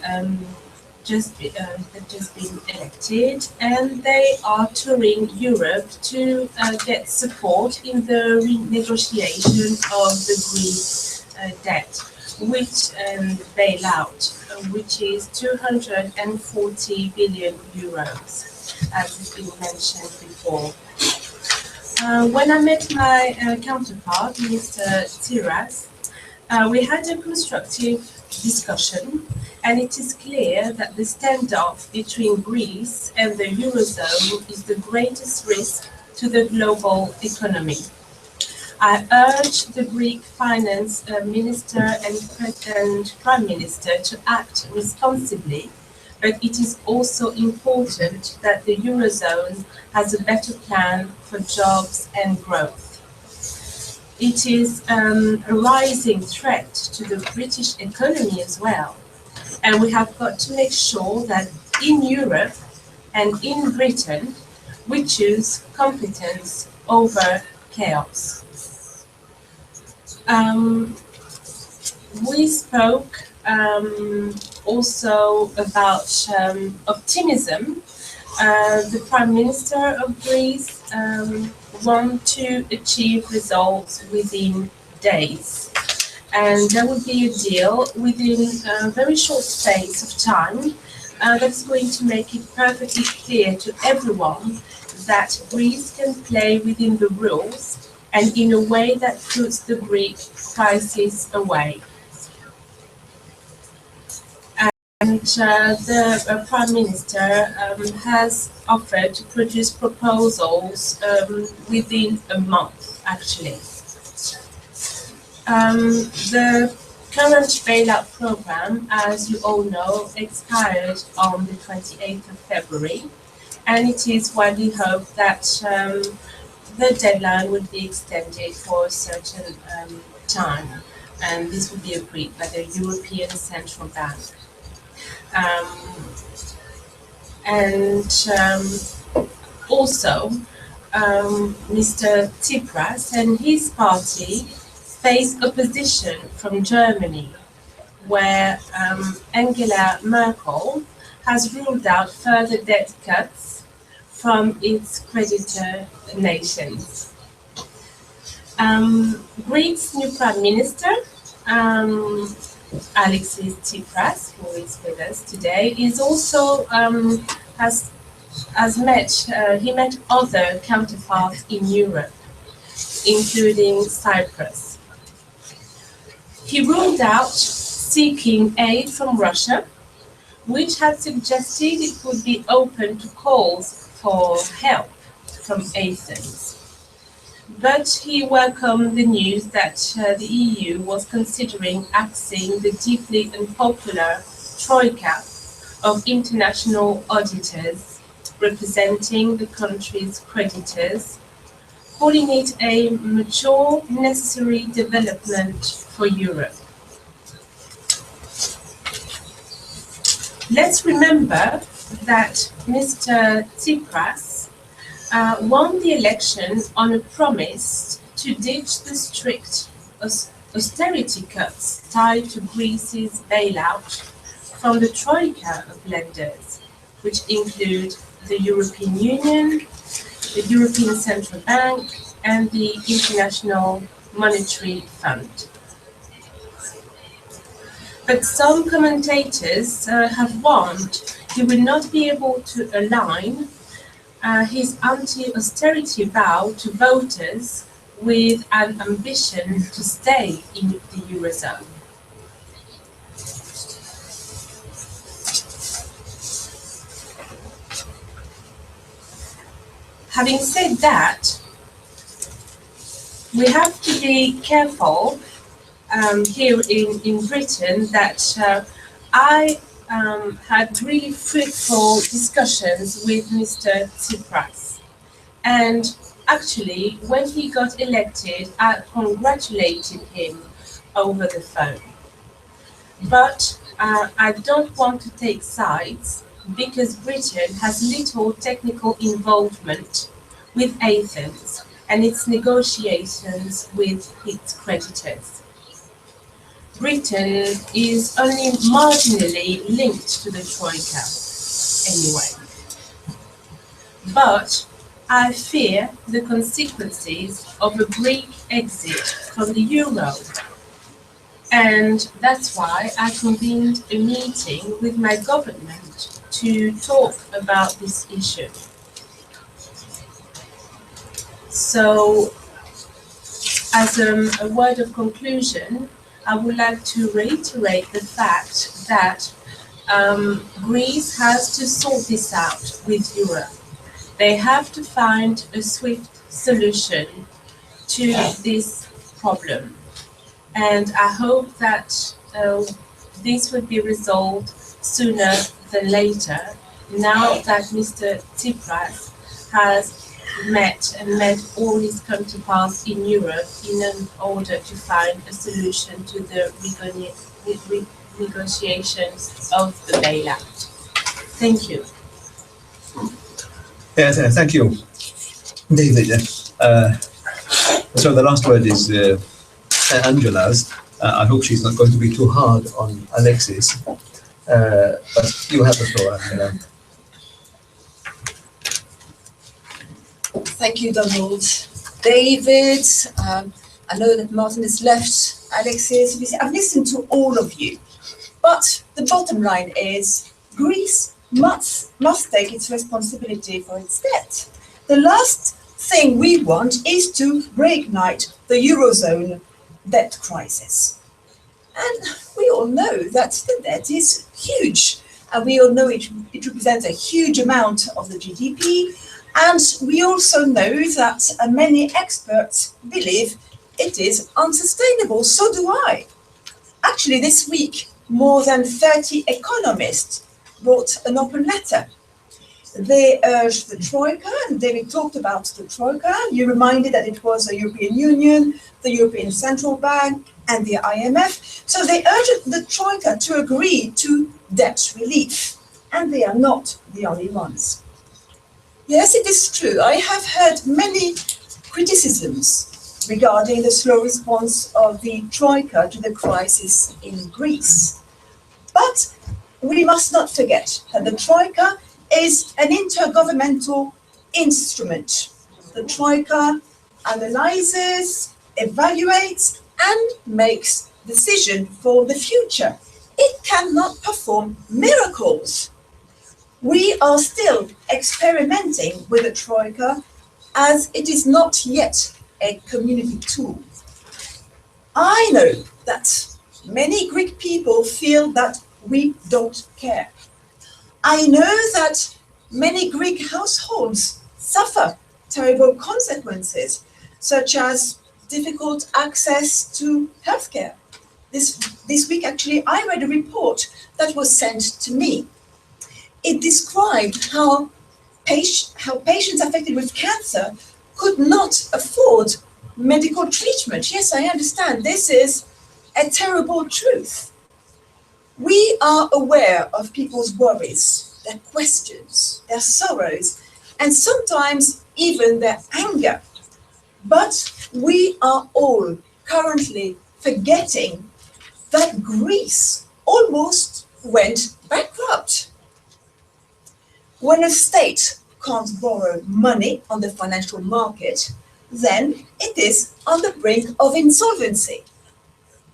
just been elected, and they are touring Europe to get support in the renegotiation of the Greek debt, which bailout, which is 240 billion euros, as has been mentioned before. When I met my counterpart, Mr. Tsipras, we had a constructive discussion, and it is clear that the standoff between Greece and the Eurozone is the greatest risk to the global economy. I urge the Greek finance minister and prime minister to act responsibly, but it is also important that the Eurozone has a better plan for jobs and growth. It is a rising threat to the British economy as well, and we have got to make sure that in Europe and in Britain, we choose competence over chaos. We spoke also about optimism. The Prime Minister of Greece wants to achieve results within days, and there will be a deal within a very short space of time that's going to make it perfectly clear to everyone that Greece can play within the rules and in a way that puts the Greek crisis away. And the Prime Minister has offered to produce proposals within a month, actually. The current bailout program, as you all know, expired on the 28th of February, and it is widely hoped that the deadline would be extended for a certain time. and this will be agreed by the European Central Bank. Also, Mr. Tsipras and his party face opposition from Germany, where Angela Merkel has ruled out further debt cuts from its creditor nations. Greece's new Prime Minister, Alexis Tsipras, who is with us today, is also he met other counterparts in Europe, including Cyprus. He ruled out seeking aid from Russia, which had suggested it would be open to calls for help from Athens. But he welcomed the news that the EU was considering axing the deeply unpopular troika of international auditors representing the country's creditors, calling it a mature, necessary development for Europe. Let's remember that Mr. Tsipras won the election on a promise to ditch the strict austerity cuts tied to Greece's bailout from the troika of lenders, which include the European Union, the European Central Bank, and the International Monetary Fund. But some commentators have warned he will not be able to align his anti-austerity vow to voters with an ambition to stay in the Eurozone. Having said that, we have to be careful here in Britain that I had really fruitful discussions with Mr. Tsipras. And actually, when he got elected, I congratulated him over the phone. But I don't want to take sides because Britain has little technical involvement with Athens and its negotiations with its creditors. Britain is only marginally linked to the Troika anyway. But I fear the consequences of a Greek exit from the Euro. And that's why I convened a meeting with my government to talk about this issue. So, as a word of conclusion, I would like to reiterate the fact that Greece has to sort this out with Europe. They have to find a swift solution to this problem. And I hope that this will be resolved sooner than later, now that Mr. Tsipras has met all his counterparts in Europe in order to find a solution to the negotiations of the bailout. Thank you. Yes, thank you, David. So the last word is Angela's. I hope she's not going to be too hard on Alexis. But you have the floor, Angela. Thank you, Donald. David, I know that Martin has left. Alexis, I've listened to all of you. But the bottom line is Greece must take its responsibility for its debt. The last thing we want is to reignite the Eurozone debt crisis. And we all know that the debt is huge. And we all know it represents a huge amount of the GDP. And we also know that many experts believe it is unsustainable. So do I. Actually, this week, more than 30 economists wrote an open letter. They urged the Troika, and David talked about the Troika. You reminded that it was the European Union, the European Central Bank, and the IMF. So they urged the Troika to agree to debt relief, and they are not the only ones. Yes, it is true. I have heard many criticisms regarding the slow response of the Troika to the crisis in Greece. But we must not forget that the Troika is an intergovernmental instrument. The Troika analyzes, evaluates, and makes decisions for the future. It cannot perform miracles. We are still experimenting with the Troika as it is not yet a community tool. I know that many Greek people feel that we don't care. I know that many Greek households suffer terrible consequences, such as difficult access to healthcare. This week, actually, I read a report that was sent to me. It described how patients affected with cancer could not afford medical treatment. Yes, I understand. This is a terrible truth. We are aware of people's worries, their questions, their sorrows, and sometimes even their anger. But we are all currently forgetting that Greece almost went bankrupt. When a state can't borrow money on the financial market, then it is on the brink of insolvency.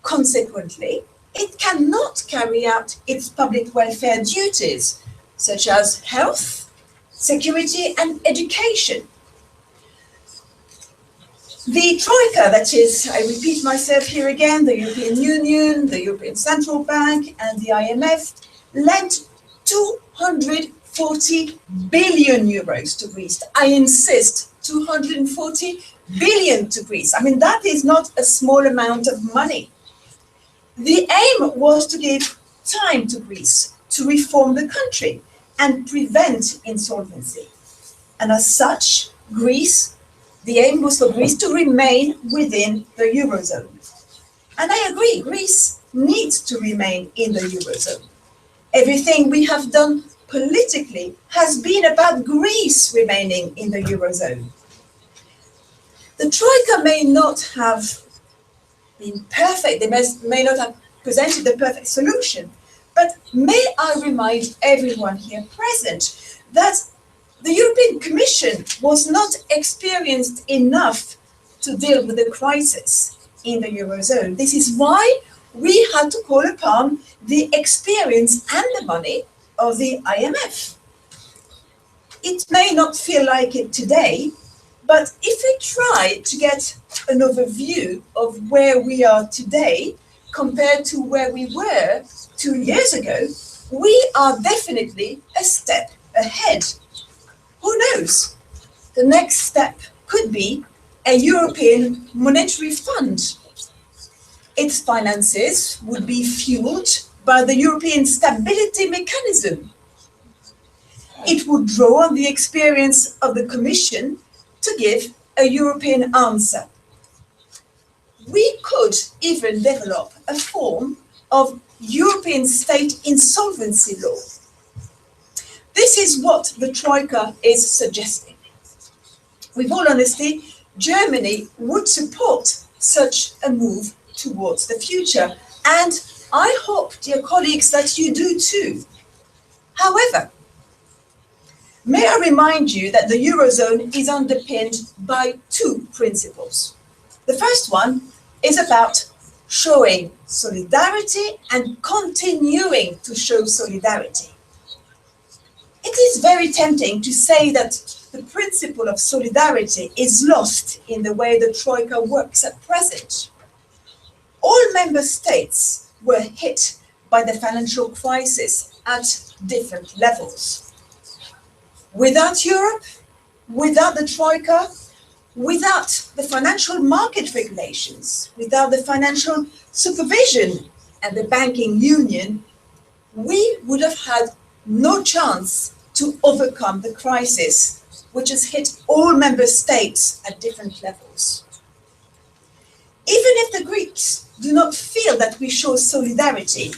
Consequently, it cannot carry out its public welfare duties, such as health, security, and education. The Troika, that is, I repeat myself here again, the European Union, the European Central Bank, and the IMF, lent 240 billion euros to Greece. I insist, 240 billion to Greece. I mean, that is not a small amount of money. The aim was to give time to Greece to reform the country and prevent insolvency. And as such, the aim was for Greece to remain within the Eurozone. And I agree, Greece needs to remain in the Eurozone. Everything we have done politically has been about Greece remaining in the Eurozone. The Troika may not have been perfect, they may not have presented the perfect solution, but may I remind everyone here present that the European Commission was not experienced enough to deal with the crisis in the Eurozone. This is why we had to call upon the experience and the money of the IMF. It may not feel like it today, but if we try to get an overview of where we are today compared to where we were 2 years ago, we are definitely a step ahead. Who knows? The next step could be a European Monetary Fund. Its finances would be fueled by the European Stability Mechanism. It would draw on the experience of the Commission to give a European answer. We could even develop a form of European state insolvency law. This is what the Troika is suggesting. With all honesty, Germany would support such a move towards the future, and I hope, dear colleagues, that you do too. However, may I remind you that the Eurozone is underpinned by two principles. The first one is about showing solidarity and continuing to show solidarity. It is very tempting to say that the principle of solidarity is lost in the way the Troika works at present. All member states were hit by the financial crisis at different levels. Without Europe, without the Troika, without the financial market regulations, without the financial supervision and the banking union, we would have had no chance to overcome the crisis, which has hit all member states at different levels. Even if the Greeks do not feel that we show solidarity,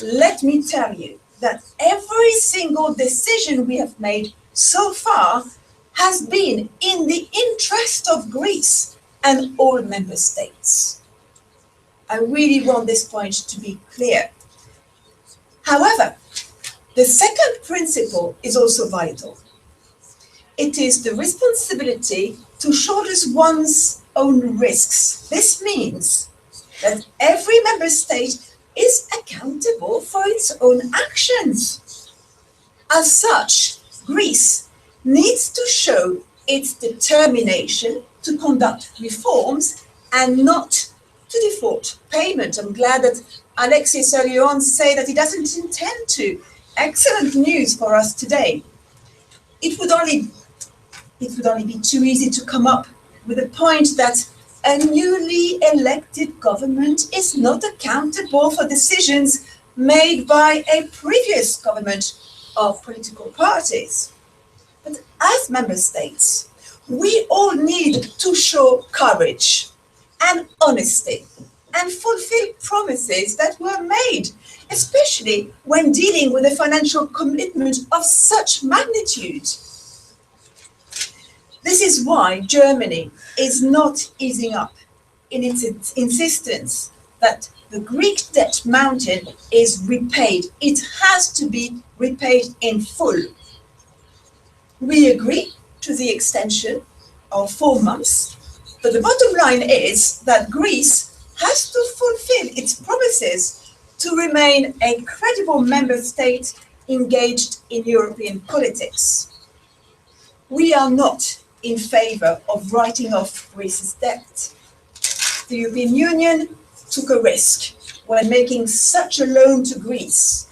let me tell you that every single decision we have made so far has been in the interest of Greece and all member states. I really want this point to be clear. However, the second principle is also vital. It is the responsibility to shoulder one's own risks. This means that every member state is accountable for its own actions. As such, Greece needs to show its determination to conduct reforms and not to default payment. I'm glad that Alexis earlier on said that he doesn't intend to. Excellent news for us today. It would only be too easy to come up with a point that a newly elected government is not accountable for decisions made by a previous government of political parties. But as member states, we all need to show courage and honesty and fulfill promises that were made, especially when dealing with a financial commitment of such magnitude. This is why Germany is not easing up in its insistence that the Greek debt mountain is repaid. It has to be repaid in full. We agree to the extension of 4 months, but the bottom line is that Greece has to fulfill its promises to remain a credible member state engaged in European politics. We are not in favor of writing off Greece's debt. The European Union took a risk when making such a loan to Greece.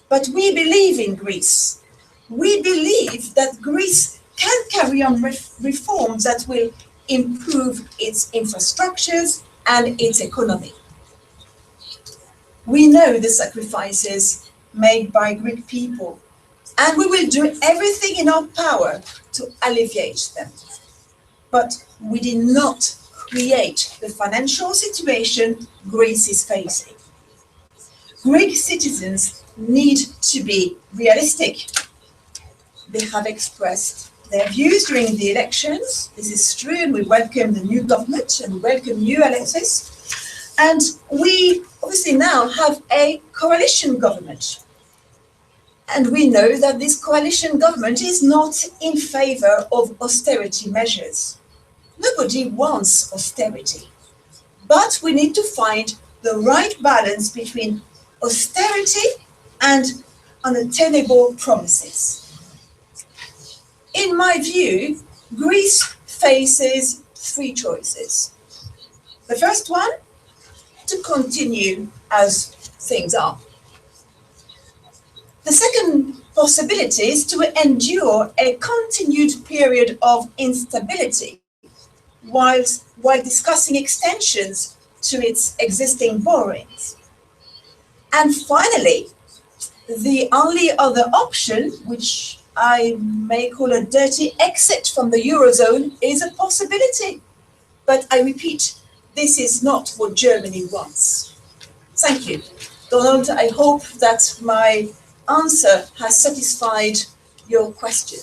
But we believe in Greece. We believe that Greece can carry on reforms that will improve its infrastructures and its economy. We know the sacrifices made by Greek people, and we will do everything in our power to alleviate them. But we did not create the financial situation Greece is facing. Greek citizens need to be realistic. They have expressed their views during the elections. This is true, and we welcome the new government, and we welcome you, Alexis. And we obviously now have a coalition government. And we know that this coalition government is not in favor of austerity measures. Nobody wants austerity. But we need to find the right balance between austerity and unattainable promises. In my view, Greece faces 3 choices. The first one, to continue as things are. The second possibility is to endure a continued period of instability while discussing extensions to its existing borrowings. And finally, the only other option, which I may call a dirty exit from the Eurozone, is a possibility. But I repeat, this is not what Germany wants. Thank you. Donald, I hope that my answer has satisfied your question.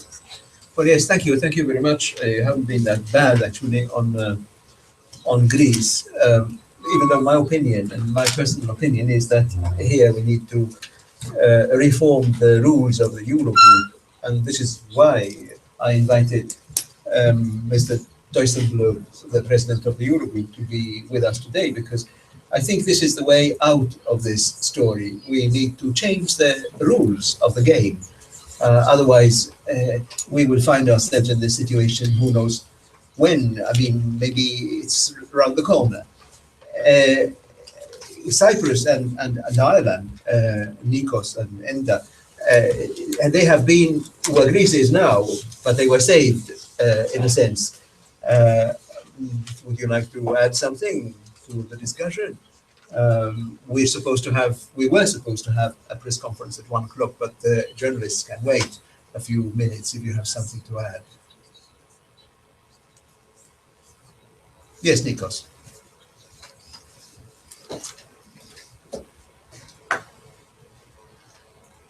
Well, yes, thank you. Thank you very much. You haven't been that bad, actually, on Greece. Even though my opinion, and my personal opinion, is that here we need to reform the rules of the Eurogroup. And this is why I invited Mr. Dijsselbloem, the president of the Eurogroup, to be with us today, because I think this is the way out of this story. We need to change the rules of the game. Otherwise, we will find ourselves in this situation, who knows when. I mean, maybe it's around the corner. Cyprus and Ireland, Nikos and Enda, and they have been where Greece is now, but they were saved in a sense. Would you like to add something to the discussion? We were supposed to have a press conference at 1 o'clock, but the journalists can wait. a few minutes if you have something to add. Yes, Nikos.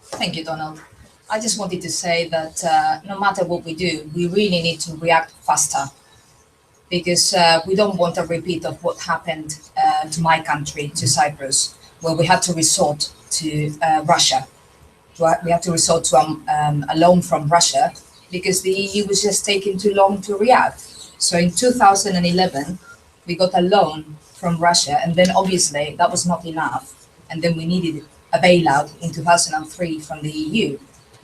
Thank you, Donald. I just wanted to say that no matter what we do, we really need to react faster because we don't want a repeat of what happened to my country, to Cyprus, where we had to resort to Russia. We had to resort to a loan from Russia because the EU was just taking too long to react. So in 2011, we got a loan from Russia, and then obviously that was not enough. And then we needed a bailout in 2003 from the EU.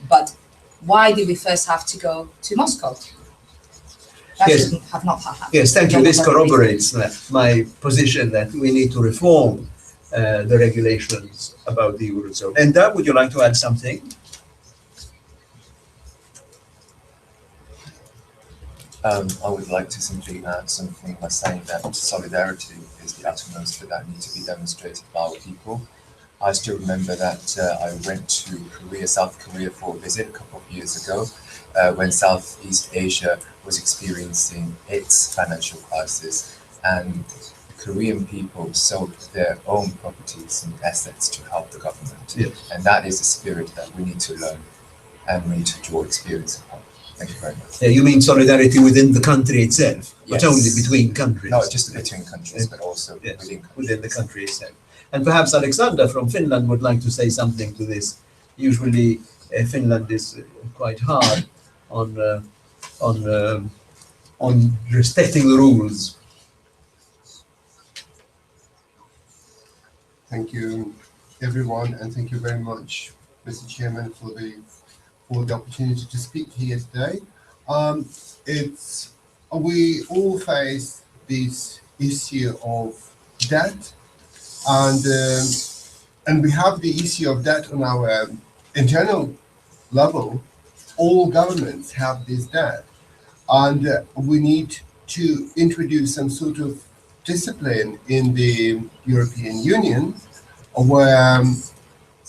But why did we first have to go to Moscow? That Yes. shouldn't have not happened. Yes, thank you. This corroborates my position that we need to reform the regulations about the Eurozone. And would you like to add something? I would like to simply add something by saying that solidarity is the utmost that needs to be demonstrated by our people. I still remember that I went to Korea, South Korea for a visit a couple of years ago when Southeast Asia was experiencing its financial crisis, and the Korean people sold their own properties and assets to help the government. Yes. And that is a spirit that we need to learn and we need to draw experience upon. Thank you very much. You mean solidarity within the country itself, Yes. not only between countries? Not just between countries, but also Yes, within the country itself. And perhaps Alexander from Finland would like to say something to this. Usually, Finland is quite hard on respecting the rules. Thank you, everyone, and thank you very much, Mr. Chairman, for the opportunity to speak here today. We all face this issue of debt, and we have the issue of debt on our internal level. All governments have this debt, and we need to introduce some sort of discipline in the European Union where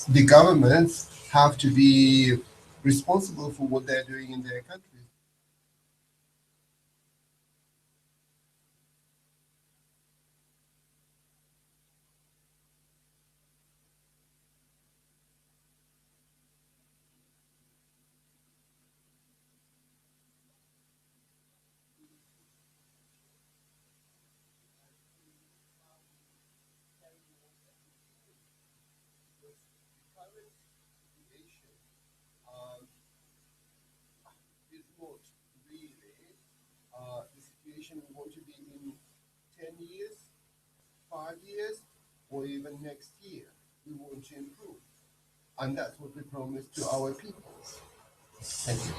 the governments have to be responsible for what they're doing in their countries. Is not really the situation we want to be in 10 years, 5 years, or even next year. We want to improve. And that's what we promise to our people. Thank you.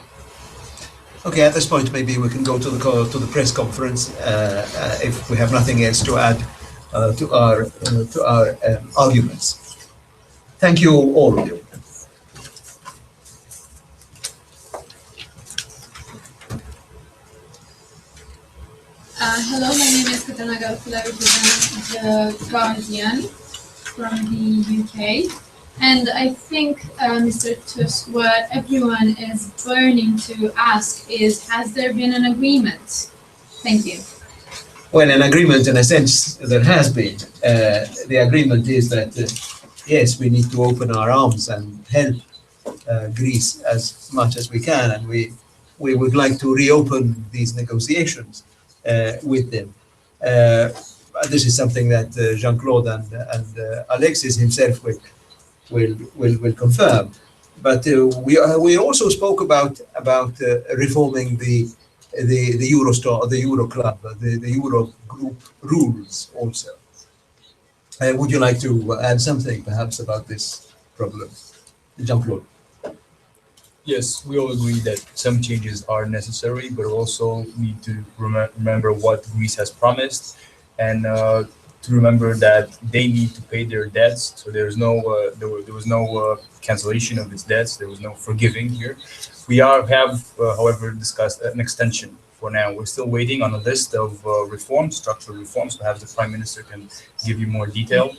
Okay, at this point, maybe we can go to the press conference if we have nothing else to add to our arguments. Thank you, all of you. Hello, my name is Katana Galfula. I represent the Guardian from the UK. And I think, Mr. Tusk, what everyone is burning to ask is, has there been an agreement? Thank you. Well, an agreement, in a sense, there has been. The agreement is that, yes, we need to open our arms and help Greece as much as we can, and we would like to reopen these negotiations with them. This is something that Jean-Claude and Alexis himself will confirm. But we also spoke about reforming the Eurostar, the Euro Club, the Eurogroup rules also. Would you like to add something perhaps about this problem, Jean-Claude? Yes, we all agree that some changes are necessary, but also need to remember what Greece has promised, and to remember that they need to pay their debts. So there was no cancellation of its debts. There was no forgiving here. We have, however, discussed an extension for now. We're still waiting on a list of reforms, structural reforms. Perhaps the Prime Minister can give you more details.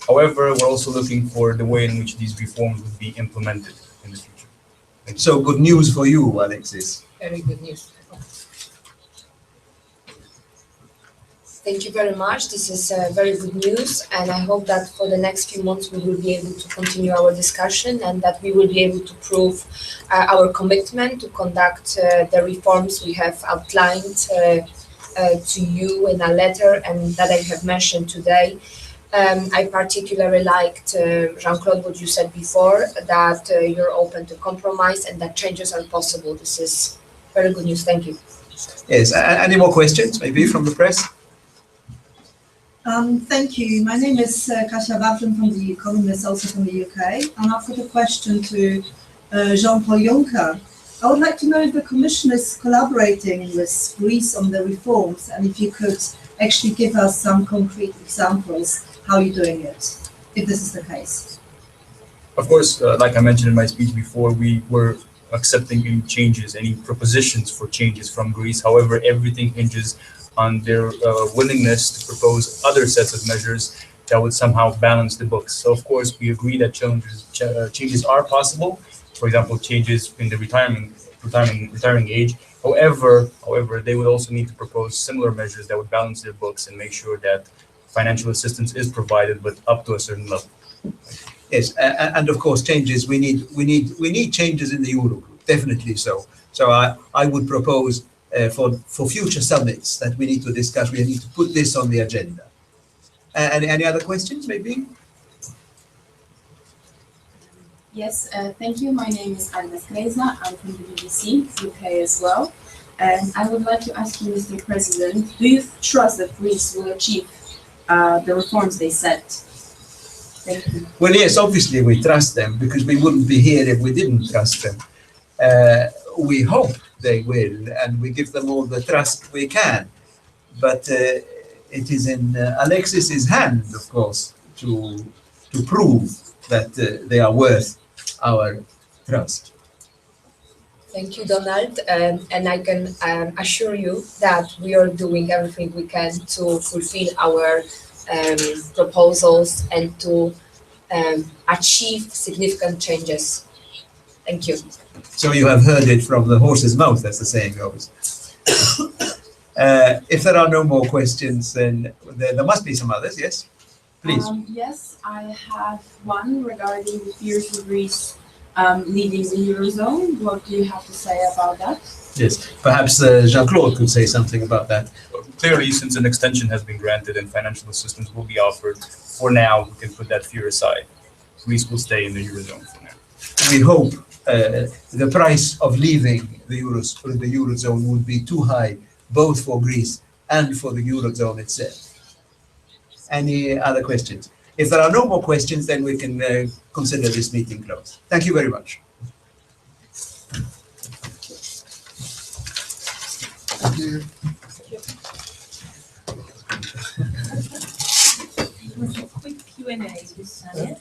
However, we're also looking for the way in which these reforms would be implemented in the future. So good news for you, Alexis. Very good news. Thank you very much. This is very good news, and I hope that for the next few months we will be able to continue our discussion and that we will be able to prove our commitment to conduct the reforms we have outlined to you in a letter and that I have mentioned today. I particularly liked, Jean-Claude, what you said before, that you're open to compromise and that changes are possible. This is very good news. Thank you. Yes, any more questions maybe from the press? Thank you. My name is Kasia Wawrzyn from The Economist, also from the UK, and I've got a question to Jean-Paul Juncker. I would like to know if the Commission is collaborating with Greece on the reforms, and if you could actually give us some concrete examples how you're doing it, if this is the case. Of course, like I mentioned in my speech before, we were accepting any changes, any propositions for changes from Greece. However, everything hinges on their willingness to propose other sets of measures that would somehow balance the books. So, of course, we agree that changes are possible. For example, changes in the retiring age. However, they would also need to propose similar measures that would balance their books and make sure that financial assistance is provided, but up to a certain level. Yes, and of course, changes. We need changes in the Eurogroup, definitely so. So I would propose for future summits that we need to discuss. We need to put this on the agenda. Any other questions, maybe? Yes, thank you. My name is Agnes Krejza. I'm from the BBC, UK as well. And I would like to ask you, Mr. President, do you trust that Greece will achieve the reforms they set? Thank you. Well, yes, obviously we trust them because we wouldn't be here if we didn't trust them. We hope they will, and we give them all the trust we can. But it is in Alexis's hand, of course, to prove that they are worth our trust. Thank you, Donald. And I can assure you that we are doing everything we can to fulfill our proposals and to achieve significant changes. Thank you. So you have heard it from the horse's mouth, as the saying goes. If there are no more questions, then there must be some others, yes? Please. Yes, I have one regarding the fears of Greece leaving the Eurozone. What do you have to say about that? Yes, perhaps Jean-Claude could say something about that. Clearly, since an extension has been granted and financial assistance will be offered, for now, we can put that fear aside. Greece will stay in the Eurozone for now. We hope the price of leaving the Eurozone would be too high, both for Greece and for the Eurozone itself. Any other questions? If there are no more questions, then we can consider this meeting closed. Thank you very much. Thank you. It was a quick Q&A with Sanya.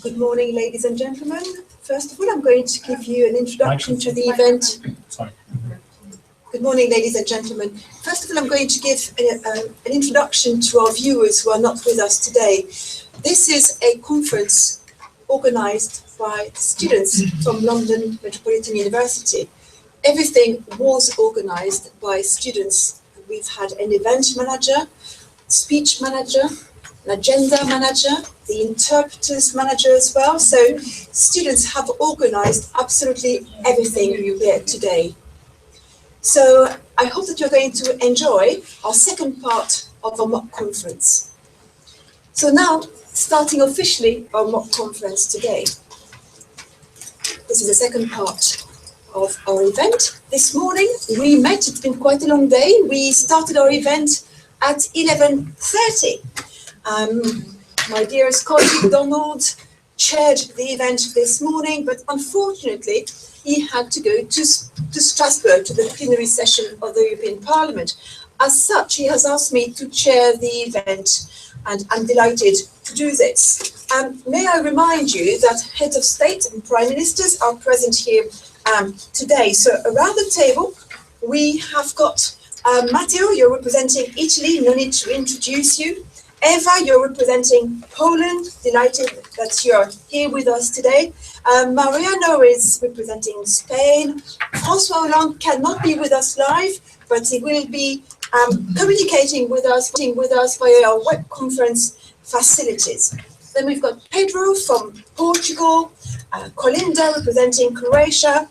Good morning, ladies and gentlemen. First of all, I'm going to give you an introduction to the event. Sorry. Good morning, ladies and gentlemen. First of all, I'm going to give an introduction to our viewers who are not with us today. This is a conference organised by students from London Metropolitan University. Everything was organised by students. We've had an event manager, speech manager, an agenda manager, the interpreters manager as well. So students have organised absolutely everything here today. So I hope that you're going to enjoy our second part of our mock conference. So now, starting officially our mock conference today. This is the second part of our event. This morning we met, it's been quite a long day. We started our event at 11:30. My dearest colleague Donald chaired the event this morning, but unfortunately he had to go to Strasbourg to the plenary session of the European Parliament. As such, he has asked me to chair the event, and I'm delighted to do this. May I remind you that heads of state and prime ministers are present here today. So around the table, we have got Matteo, you're representing Italy, no need to introduce you. Eva, you're representing Poland, delighted that you're here with us today. Mariano is representing Spain. François Hollande cannot be with us live, but he will be communicating with us via our web conference facilities. Then we've got Pedro from Portugal, Colinda representing Croatia,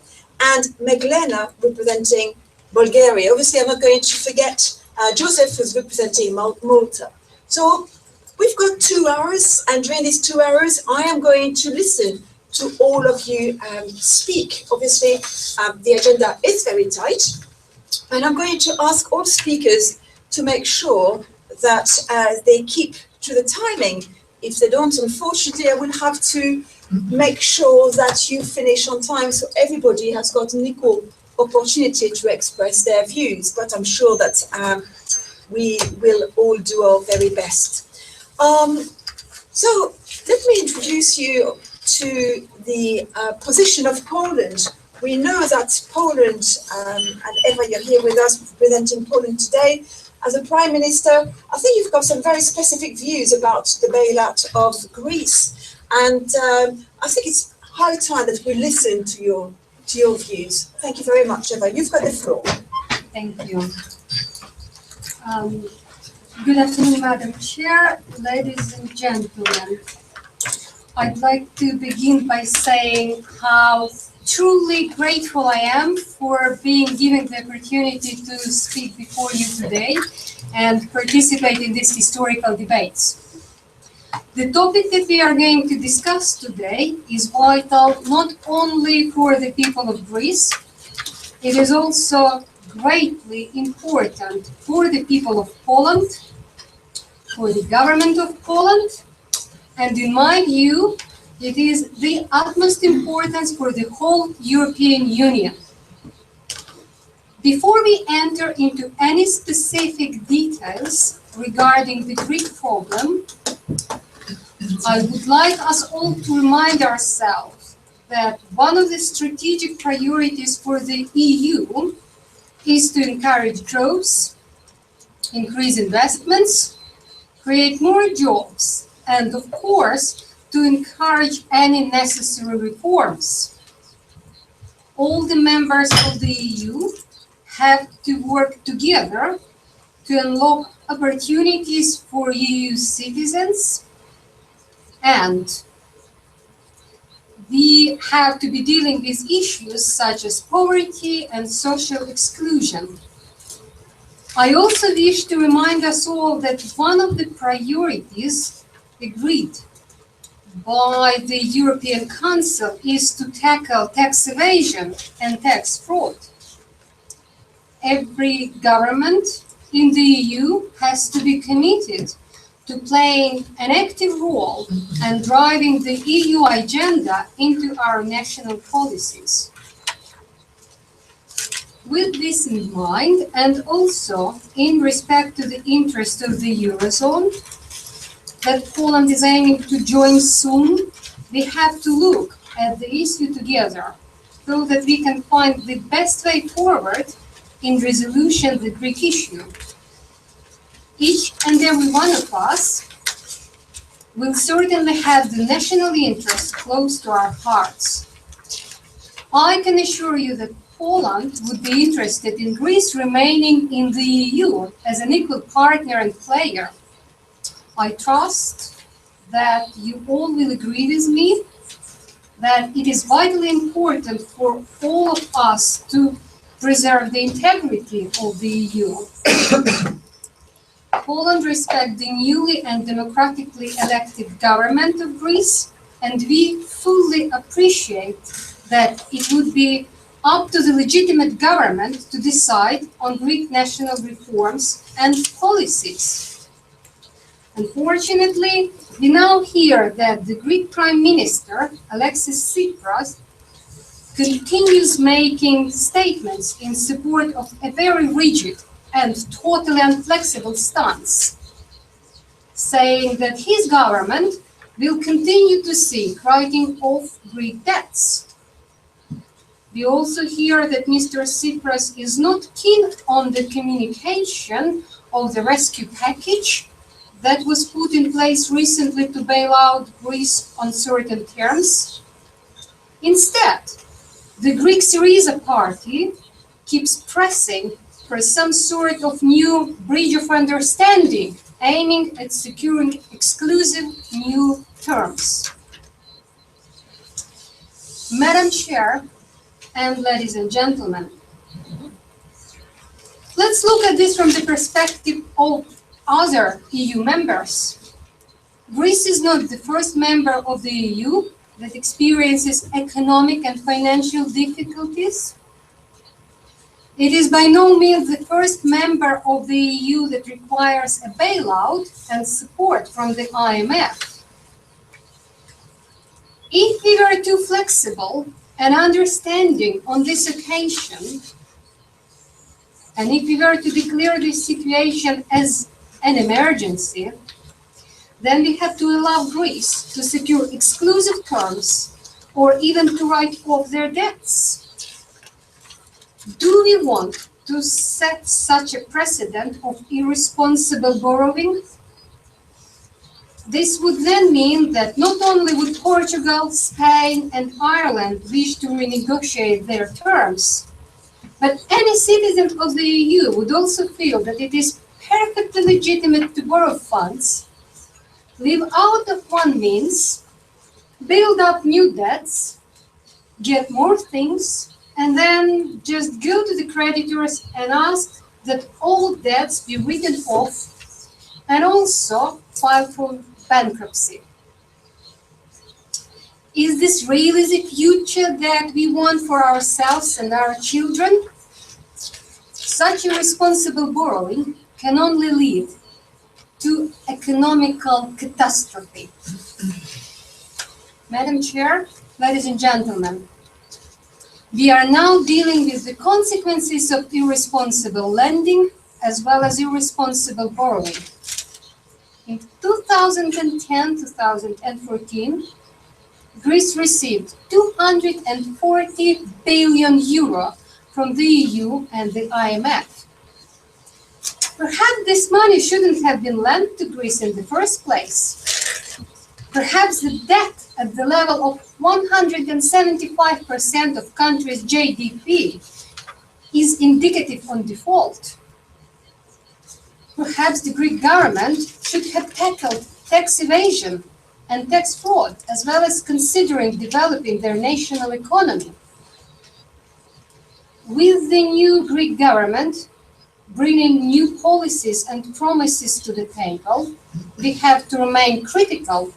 and Meglena representing Bulgaria. Obviously, I'm not going to forget Joseph, who's representing Malta. So we've got 2 hours, and during these 2 hours, I am going to listen to all of you speak. Obviously, the agenda is very tight, and I'm going to ask all speakers to make sure that they keep to the timing. If they don't, unfortunately, I will have to make sure that you finish on time, so everybody has got an equal opportunity to express their views, but I'm sure that we will all do our very best. So let me introduce you to the position of Poland. We know that Poland, and Eva, you're here with us representing Poland today. As a Prime Minister, I think you've got some very specific views about the bailout of Greece. And I think it's high time that we listen to your views. Thank you very much, Eva. You've got the floor. Thank you. Good afternoon, Madam Chair, ladies and gentlemen. I'd like to begin by saying how truly grateful I am for being given the opportunity to speak before you today and participate in these historical debates. The topic that we are going to discuss today is vital not only for the people of Greece, it is also greatly important for the people of Poland, for the government of Poland, and in my view, it is the utmost importance for the whole European Union. Before we enter into any specific details regarding the Greek problem, I would like us all to remind ourselves that one of the strategic priorities for the EU is to encourage growth, increase investments, create more jobs, and of course, to encourage any necessary reforms. All the members of the EU have to work together to unlock opportunities for EU citizens, and we have to be dealing with issues such as poverty and social exclusion. I also wish to remind us all that one of the priorities agreed by the European Council is to tackle tax evasion and tax fraud. Every government in the EU has to be committed to playing an active role and driving the EU agenda into our national policies. With this in mind, and also in respect to the interest of the Eurozone, that Poland is aiming to join soon, we have to look at the issue together so that we can find the best way forward in resolution of the Greek issue. Each and every one of us will certainly have the national interest close to our hearts. I can assure you that Poland would be interested in Greece remaining in the EU as an equal partner and player. I trust that you all will agree with me that it is vitally important for all of us to preserve the integrity of the EU. Poland respects the newly and democratically elected government of Greece, and we fully appreciate that it would be up to the legitimate government to decide on Greek national reforms and policies. Unfortunately, we now hear that the Greek Prime Minister, Alexis Tsipras, continues making statements in support of a very rigid and totally inflexible stance, saying that his government will continue to seek writing off Greek debts. We also hear that Mr. Tsipras is not keen on the communication of the rescue package that was put in place recently to bail out Greece on certain terms. Instead, the Greek Syriza party keeps pressing for some sort of new bridge of understanding, aiming at securing exclusive new terms. Madam Chair, and ladies and gentlemen, let's look at this from the perspective of other EU members. Greece is not the first member of the EU that experiences economic and financial difficulties. It is by no means the first member of the EU that requires a bailout and support from the IMF. If we were too flexible and understanding on this occasion, and if we were to declare this situation as an emergency, then we have to allow Greece to secure exclusive terms or even to write off their debts. Do we want to set such a precedent of irresponsible borrowing? This would then mean that not only would Portugal, Spain, and Ireland wish to renegotiate their terms, but any citizen of the EU would also feel that it is perfectly legitimate to borrow funds, live out of one means, build up new debts, get more things, and then just go to the creditors and ask that all debts be written off and also file for bankruptcy. Is this really the future that we want for ourselves and our children? Such irresponsible borrowing can only lead to economical catastrophe. Madam Chair, ladies and gentlemen, we are now dealing with the consequences of irresponsible lending as well as irresponsible borrowing. In 2010-2014, Greece received 240 billion euro from the EU and the IMF. Perhaps this money shouldn't have been lent to Greece in the first place. Perhaps the debt at the level of 175% of country's GDP is indicative on default. Perhaps the Greek government should have tackled tax evasion and tax fraud, as well as considering developing their national economy. With the new Greek government bringing new policies and promises to the table, we have to remain critical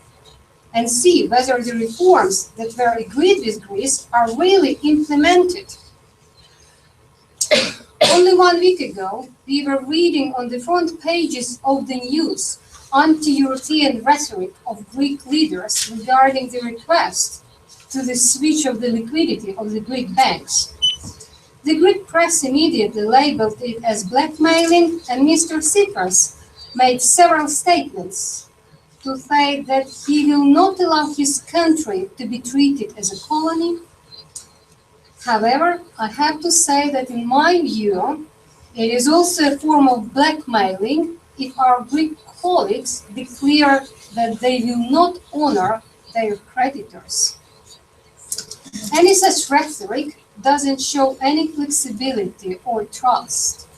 and see whether the reforms that were agreed with Greece are really implemented. Only 1 week ago, we were reading on the front pages of the news anti-European rhetoric of Greek leaders regarding the request to the switch of the liquidity of the Greek banks. The Greek press immediately labeled it as blackmailing, and Mr. Tsipras made several statements to say that he will not allow his country to be treated as a colony. However, I have to say that in my view, it is also a form of blackmailing if our Greek colleagues declare that they will not honor their creditors. Any such rhetoric doesn't show any flexibility or trust.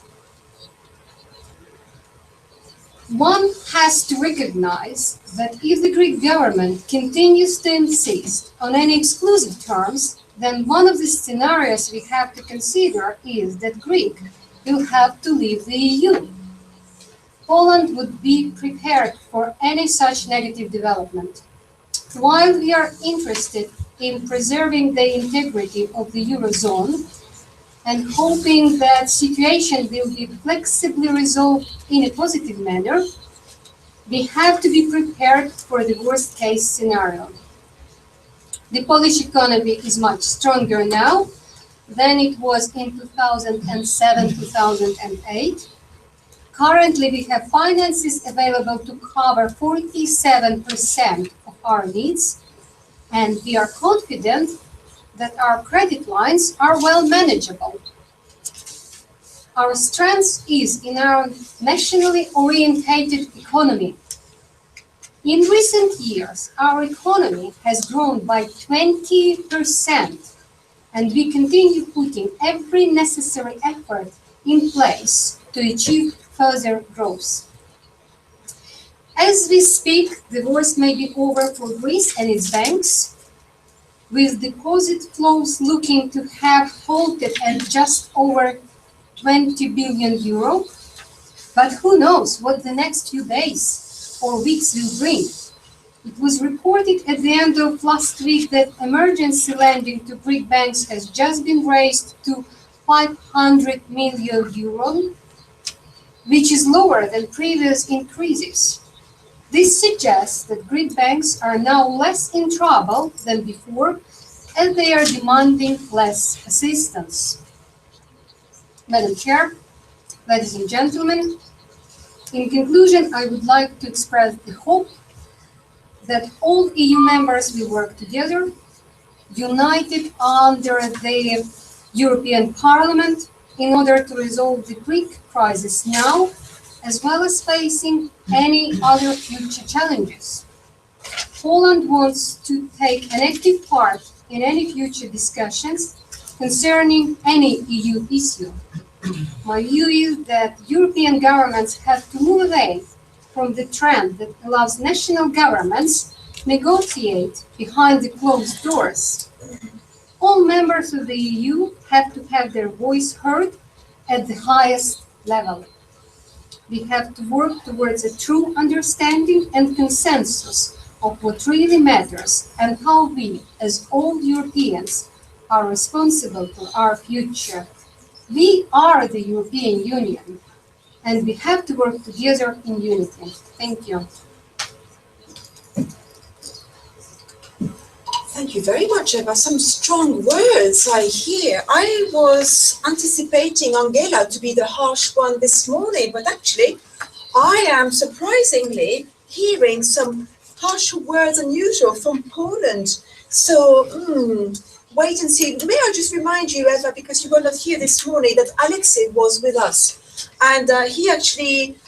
One has to recognize that if the Greek government continues to insist on any exclusive terms, then one of the scenarios we have to consider is that Greece will have to leave the EU. Poland would be prepared for any such negative development. While we are interested in preserving the integrity of the Eurozone and hoping that situation will be flexibly resolved in a positive manner, we have to be prepared for the worst case scenario. The Polish economy is much stronger now than it was in 2007-2008. Currently, we have finances available to cover 47% of our needs, and we are confident that our credit lines are well manageable. Our strength is in our nationally orientated economy. In recent years, our economy has grown by 20%, and we continue putting every necessary effort in place to achieve further growth. As we speak, the worst may be over for Greece and its banks, with deposit flows looking to have halted at just over 20 billion euro. But who knows what the next few days or weeks will bring. It was reported at the end of last week that emergency lending to Greek banks has just been raised to 500 million euro, which is lower than previous increases. This suggests that Greek banks are now less in trouble than before, and they are demanding less assistance. Madam Chair, ladies and gentlemen, in conclusion, I would like to express the hope that all EU members will work together, united under the European Parliament, in order to resolve the Greek crisis now, as well as facing any other future challenges. Poland wants to take an active part in any future discussions concerning any EU issue. My view is that European governments have to move away from the trend that allows national governments to negotiate behind the closed doors. All members of the EU have to have their voice heard at the highest level. We have to work towards a true understanding and consensus of what really matters and how we, as all Europeans, are responsible for our future. We are the European Union, and we have to work together in unity. Thank you. Thank you very much, Eva. Some strong words I hear. I was anticipating Angela to be the harsh one this morning, but actually I am surprisingly hearing some harsher words than usual from Poland. So, wait and see. May I just remind you, Eva, because you were not here this morning, that Alexei was with us. And he actually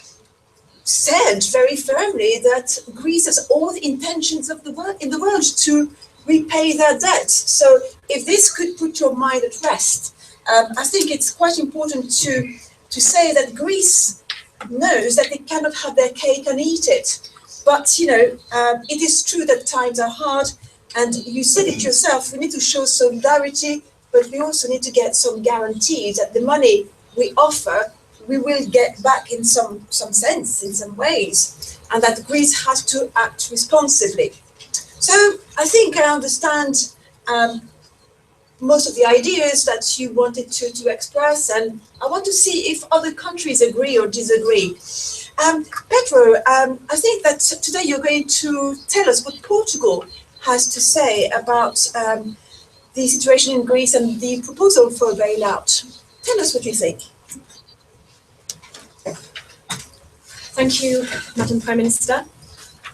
said very firmly that Greece has all the intentions of the world in the world to repay their debt. So if this could put your mind at rest, I think it's quite important to say that Greece knows that they cannot have their cake and eat it. But, it is true that times are hard. And you said it yourself, we need to show solidarity, but we also need to get some guarantees that the money we offer, we will get back in some sense, in some ways, and that Greece has to act responsibly. So I think I understand most of the ideas that you wanted to express, and I want to see if other countries agree or disagree. Pedro, I think that today you're going to tell us what Portugal has to say about the situation in Greece and the proposal for a bailout. Tell us what you think. Thank you, Madam Prime Minister.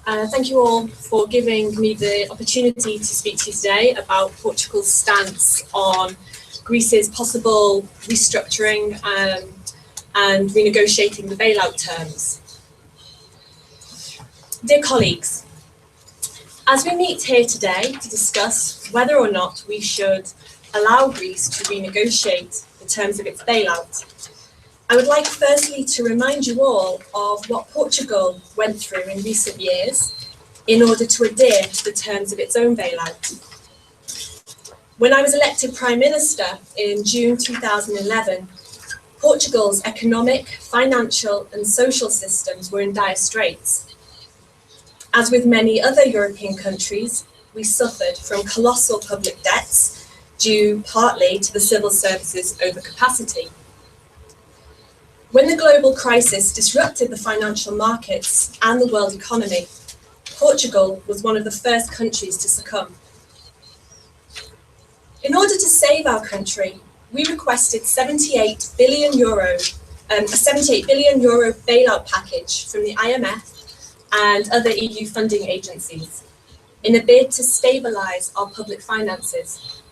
Thank you all for giving me the opportunity to speak to you today about Portugal's stance on Greece's possible restructuring and renegotiating the bailout terms. Dear colleagues, as we meet here today to discuss whether or not we should allow Greece to renegotiate the terms of its bailout, I would like firstly to remind you all of what Portugal went through in recent years in order to adhere to the terms of its own bailout. When I was elected Prime Minister in June 2011, Portugal's economic, financial and social systems were in dire straits. As with many other European countries, we suffered from colossal public debts due partly to the civil services overcapacity. When the global crisis disrupted the financial markets and the world economy, Portugal was one of the first countries to succumb. In order to save our country, we requested a 78 billion euro bailout package from the IMF and other EU funding agencies in a bid to stabilise our public finances.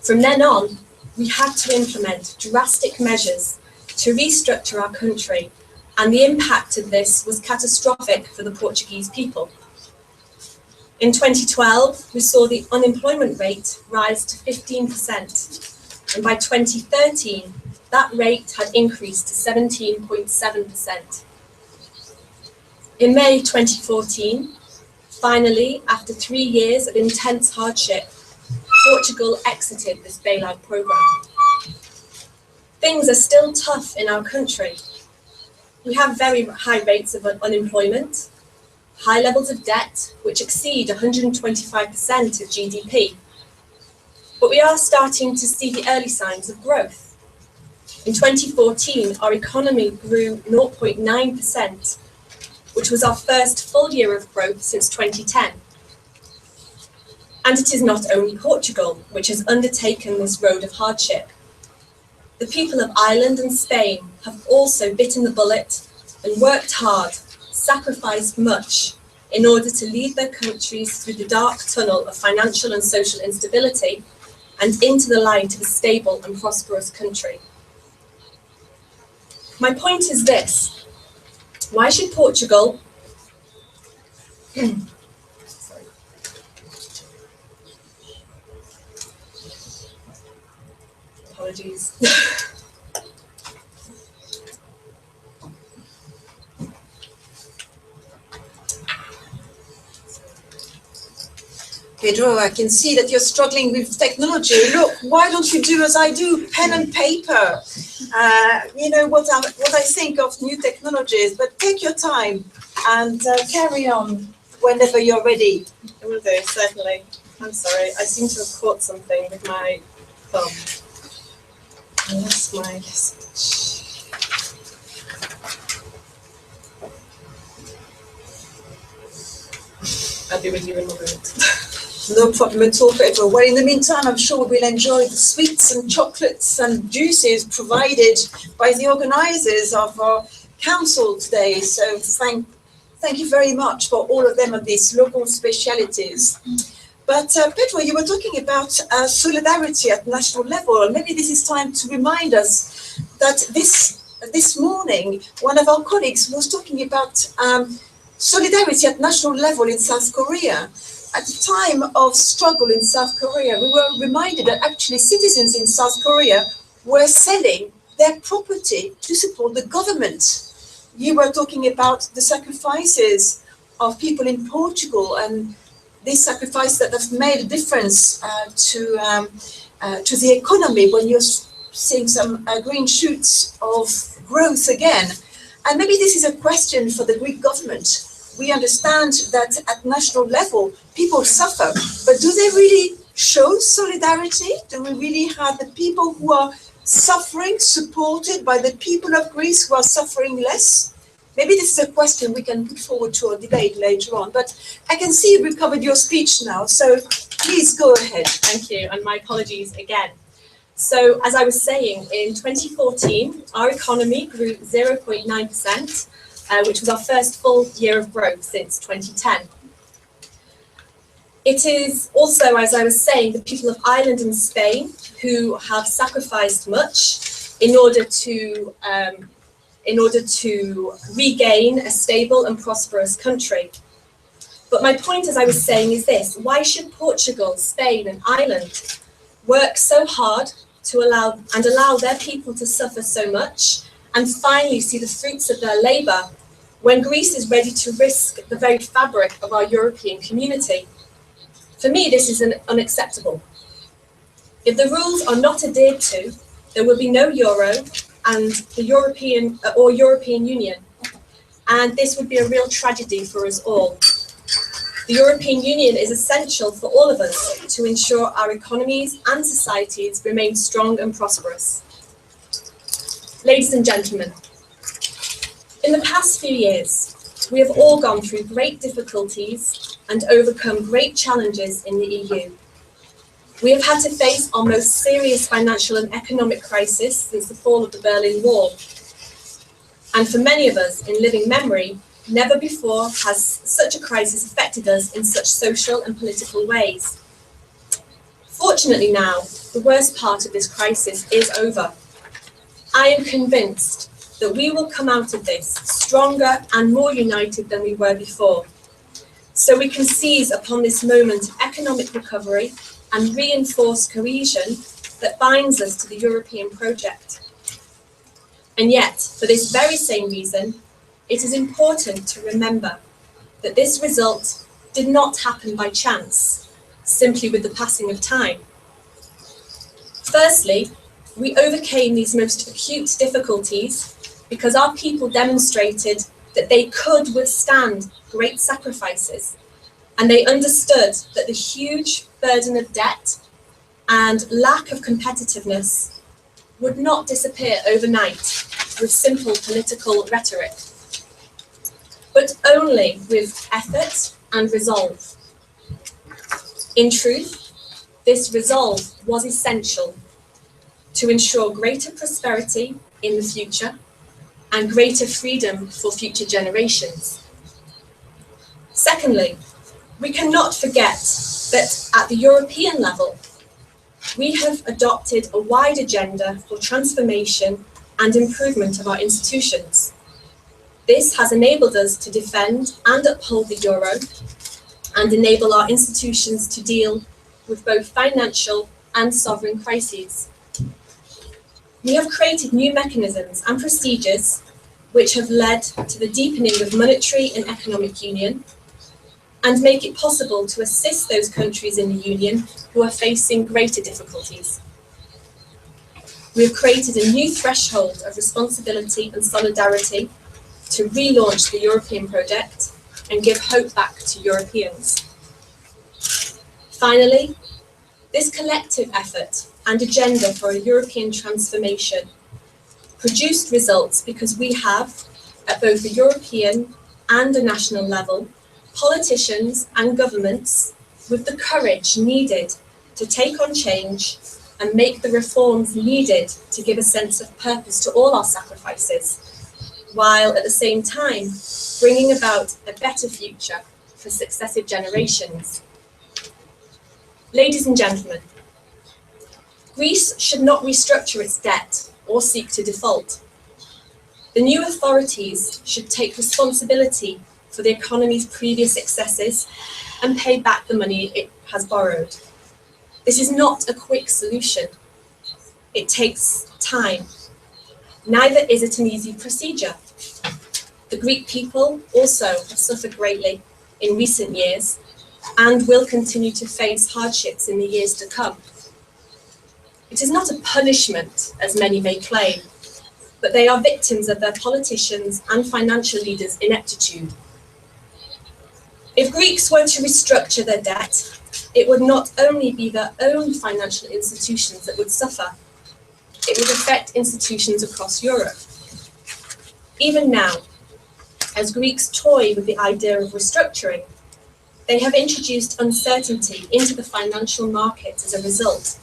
From then on, we had to implement drastic measures to restructure our country, and the impact of this was catastrophic for the Portuguese people. In 2012, we saw the unemployment rate rise to 15%, and by 2013, that rate had increased to 17.7%. In May 2014, finally, after 3 years of intense hardship, Portugal exited this bailout programme. Things are still tough in our country. We have very high rates of unemployment, high levels of debt, which exceed 125% of GDP. But we are starting to see the early signs of growth. In 2014, our economy grew 0.9%, which was our first full year of growth since 2010. And it is not only Portugal which has undertaken this road of hardship. The people of Ireland and Spain have also bitten the bullet and worked hard, sacrificed much in order to lead their countries through the dark tunnel of financial and social instability and into the light of a stable and prosperous country. My point is this: why should Portugal apologies. Pedro, I can see that you're struggling with technology. Look, why don't you do as I do, pen and paper? You know what I think of new technologies, but take your time and carry on whenever you're ready. I will do, certainly. I'm sorry, I seem to have caught something with my thumb. I lost my message. I'll be with you in a moment. No problem at all, Pedro. Well, in the meantime, I'm sure we'll enjoy the sweets and chocolates and juices provided by the organisers of our council today. So thank you very much for all of them of these local specialities. But Pedro, you were talking about solidarity at national level. Maybe this is time to remind us that this morning, one of our colleagues was talking about solidarity at national level in South Korea. At the time of struggle in South Korea, we were reminded that actually citizens in South Korea were selling their property to support the government. You were talking about the sacrifices of people in Portugal and these sacrifices that have made a difference to the economy when you're seeing some green shoots of growth again. And maybe this is a question for the Greek government. We understand that at national level, people suffer, but do they really show solidarity? Do we really have the people who are suffering supported by the people of Greece who are suffering less? Maybe this is a question we can put forward to a debate later on, but I can see you've recovered your speech now, so please go ahead. Thank you, and my apologies again. So, as I was saying, in 2014, our economy grew 0.9%, which was our first full year of growth since 2010. It is also, as I was saying, the people of Ireland and Spain who have sacrificed much in order to regain a stable and prosperous country. But my point, as I was saying, is this: why should Portugal, Spain, and Ireland work so hard to allow their people to suffer so much and finally see the fruits of their labour when Greece is ready to risk the very fabric of our European community? For me, this is unacceptable. If the rules are not adhered to, there will be no euro and the European Union, and this would be a real tragedy for us all. The European Union is essential for all of us to ensure our economies and societies remain strong and prosperous. Ladies and gentlemen, in the past few years, we have all gone through great difficulties and overcome great challenges in the EU. We have had to face our most serious financial and economic crisis since the fall of the Berlin Wall. And for many of us in living memory, never before has such a crisis affected us in such social and political ways. Fortunately now, the worst part of this crisis is over. I am convinced that we will come out of this stronger and more united than we were before, so we can seize upon this moment of economic recovery and reinforce cohesion that binds us to the European project. And yet, for this very same reason, it is important to remember that this result did not happen by chance, simply with the passing of time. Firstly, we overcame these most acute difficulties because our people demonstrated that they could withstand great sacrifices, and they understood that the huge burden of debt and lack of competitiveness would not disappear overnight with simple political rhetoric, but only with effort and resolve. In truth, this resolve was essential to ensure greater prosperity in the future and greater freedom for future generations. Secondly, we cannot forget that at the European level, we have adopted a wide agenda for transformation and improvement of our institutions. This has enabled us to defend and uphold the euro and enable our institutions to deal with both financial and sovereign crises. We have created new mechanisms and procedures which have led to the deepening of monetary and economic union and make it possible to assist those countries in the Union who are facing greater difficulties. We have created a new threshold of responsibility and solidarity to relaunch the European project and give hope back to Europeans. Finally, this collective effort and agenda for a European transformation produced results because we have, at both the European and a national level, politicians and governments with the courage needed to take on change and make the reforms needed to give a sense of purpose to all our sacrifices, while at the same time bringing about a better future for successive generations. Ladies and gentlemen, Greece should not restructure its debt or seek to default. The new authorities should take responsibility for the economy's previous excesses and pay back the money it has borrowed. This is not a quick solution. It takes time. Neither is it an easy procedure. The Greek people also have suffered greatly in recent years and will continue to face hardships in the years to come. It is not a punishment, as many may claim, but they are victims of their politicians and financial leaders' ineptitude. If Greeks were to restructure their debt, it would not only be their own financial institutions that would suffer, it would affect institutions across Europe. Even now, as Greeks toy with the idea of restructuring, they have introduced uncertainty into the financial markets as a result,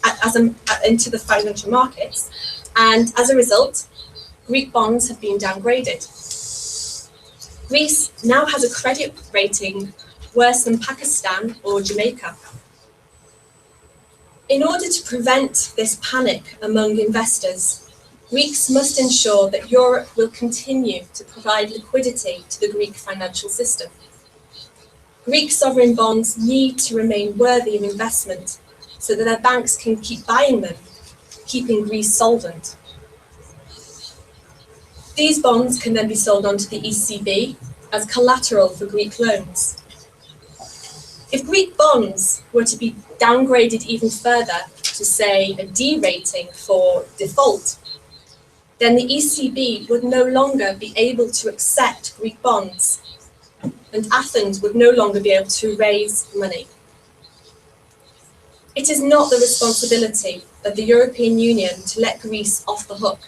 into the financial markets, and as a result, Greek bonds have been downgraded. Greece now has a credit rating worse than Pakistan or Jamaica. In order to prevent this panic among investors, Greeks must ensure that Europe will continue to provide liquidity to the Greek financial system. Greek sovereign bonds need to remain worthy of investment so that their banks can keep buying them, keeping Greece solvent. These bonds can then be sold on to the ECB as collateral for Greek loans. If Greek bonds were to be downgraded even further to, say, a D rating for default, then the ECB would no longer be able to accept Greek bonds, and Athens would no longer be able to raise money. It is not the responsibility of the European Union to let Greece off the hook.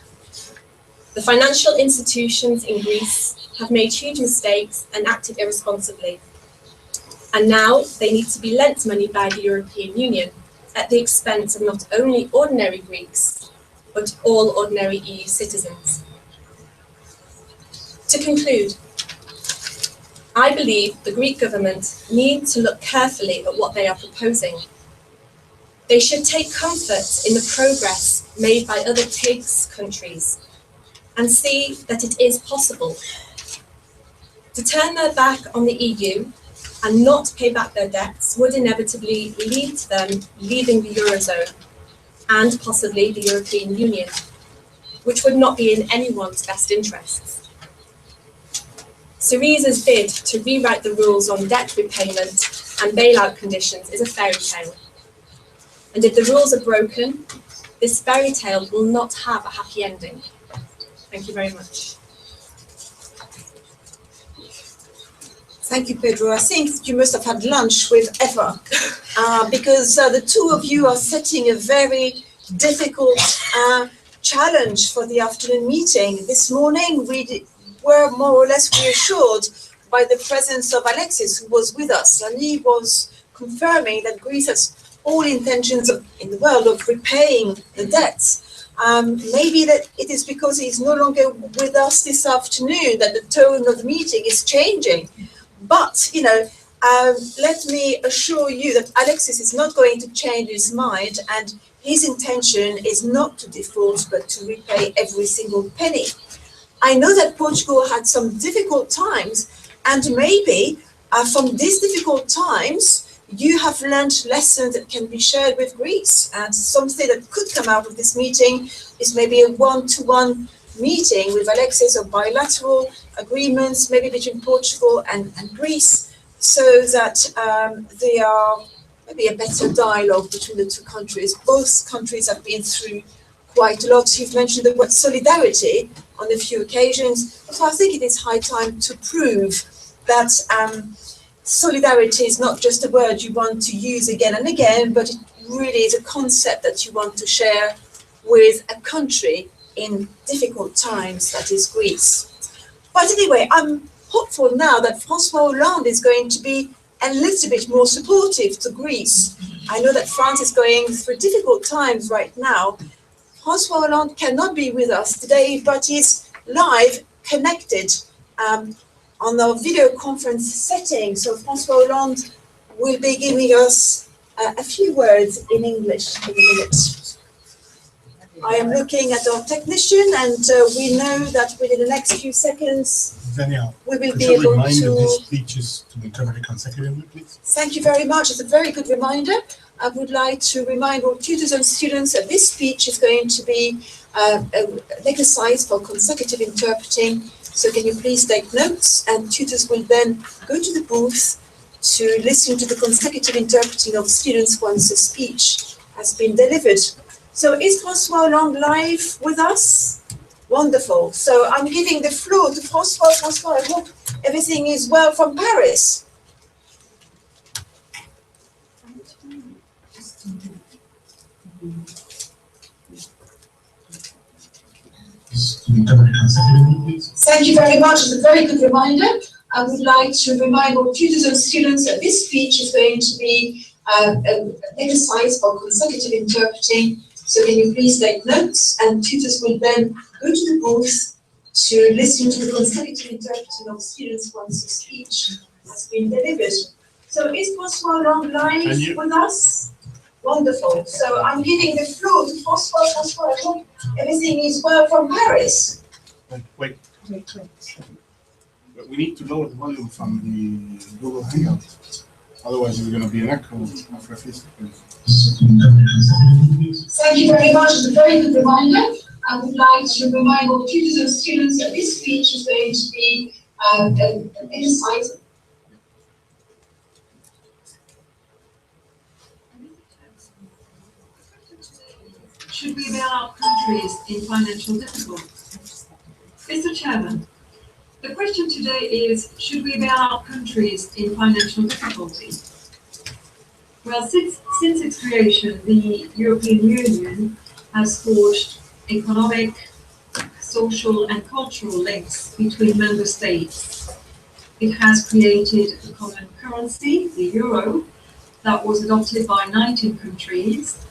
The financial institutions in Greece have made huge mistakes and acted irresponsibly. And now they need to be lent money by the European Union at the expense of not only ordinary Greeks, but all ordinary EU citizens. To conclude, I believe the Greek government needs to look carefully at what they are proposing. They should take comfort in the progress made by other TIGS countries and see that it is possible. To turn their back on the EU and not pay back their debts would inevitably lead to them leaving the Eurozone and possibly the European Union, which would not be in anyone's best interests. Syriza's bid to rewrite the rules on debt repayment and bailout conditions is a fairy tale. And if the rules are broken, this fairy tale will not have a happy ending. Thank you very much. Thank you, Pedro. I think you must have had lunch with Eva, because the two of you are setting a very difficult challenge for the afternoon meeting. This morning, we were more or less reassured by the presence of Alexis, who was with us, and he was confirming that Greece has all intentions in the world of repaying the debts. Maybe that it is because he's no longer with us this afternoon that the tone of the meeting is changing. But, let me assure you that Alexis is not going to change his mind, and his intention is not to default, but to repay every single penny. I know that Portugal had some difficult times, and maybe from these difficult times, you have learned lessons that can be shared with Greece. And something that could come out of this meeting is maybe a one-to-one meeting with Alexis, or bilateral agreements, maybe between Portugal and Greece, so that there are maybe a better dialogue between the two countries. Both countries have been through quite a lot. You've mentioned the word solidarity on a few occasions. So I think it is high time to prove that solidarity is not just a word you want to use again and again, but it really is a concept that you want to share with a country in difficult times, that is Greece. But anyway, I'm hopeful now that François Hollande is going to be a little bit more supportive to Greece. I know that France is going through difficult times right now. François Hollande cannot be with us today, but he's live connected on our video conference setting. So François Hollande will be giving us a few words in English in a minute. I am looking at our technician, and we know that within the next few seconds, Danielle, we will could be you able remind to... these speeches to be interpreted consecutively, please? Thank you very much. It's a very good reminder. I would like to remind all tutors and students that this speech is going to be an exercise for consecutive interpreting. So can you please take notes, and tutors will then go to the booth to listen to the consecutive interpreting of students once the speech has been delivered. So is François Hollande live with us? Wonderful. So I'm giving the floor to François. François, I hope everything is well from Paris. Thank you very much. It's a very good reminder. I would like to remind all tutors and students that this speech is going to be an exercise for consecutive interpreting. So can you please take notes, and tutors will then go to the booth to listen to the consecutive interpreting of students once the speech has been delivered. So is François online with us? Wonderful. So I'm giving the floor to François. François, I hope everything is well from Paris. Wait. But we need to lower the volume from the Google Hangout. Otherwise, there's going to be an echo after a few seconds. Thank you very much. It's a very good reminder. I would like to remind all tutors and students that this speech is going to be an insight. Should we bail out countries in financial difficulty? Mr. Chairman, the question today is, should we bail out countries in financial difficulty? Well, since its creation, the European Union has forged economic, social and cultural links between member states. It has created a common currency, the euro, that was adopted by 19 countries.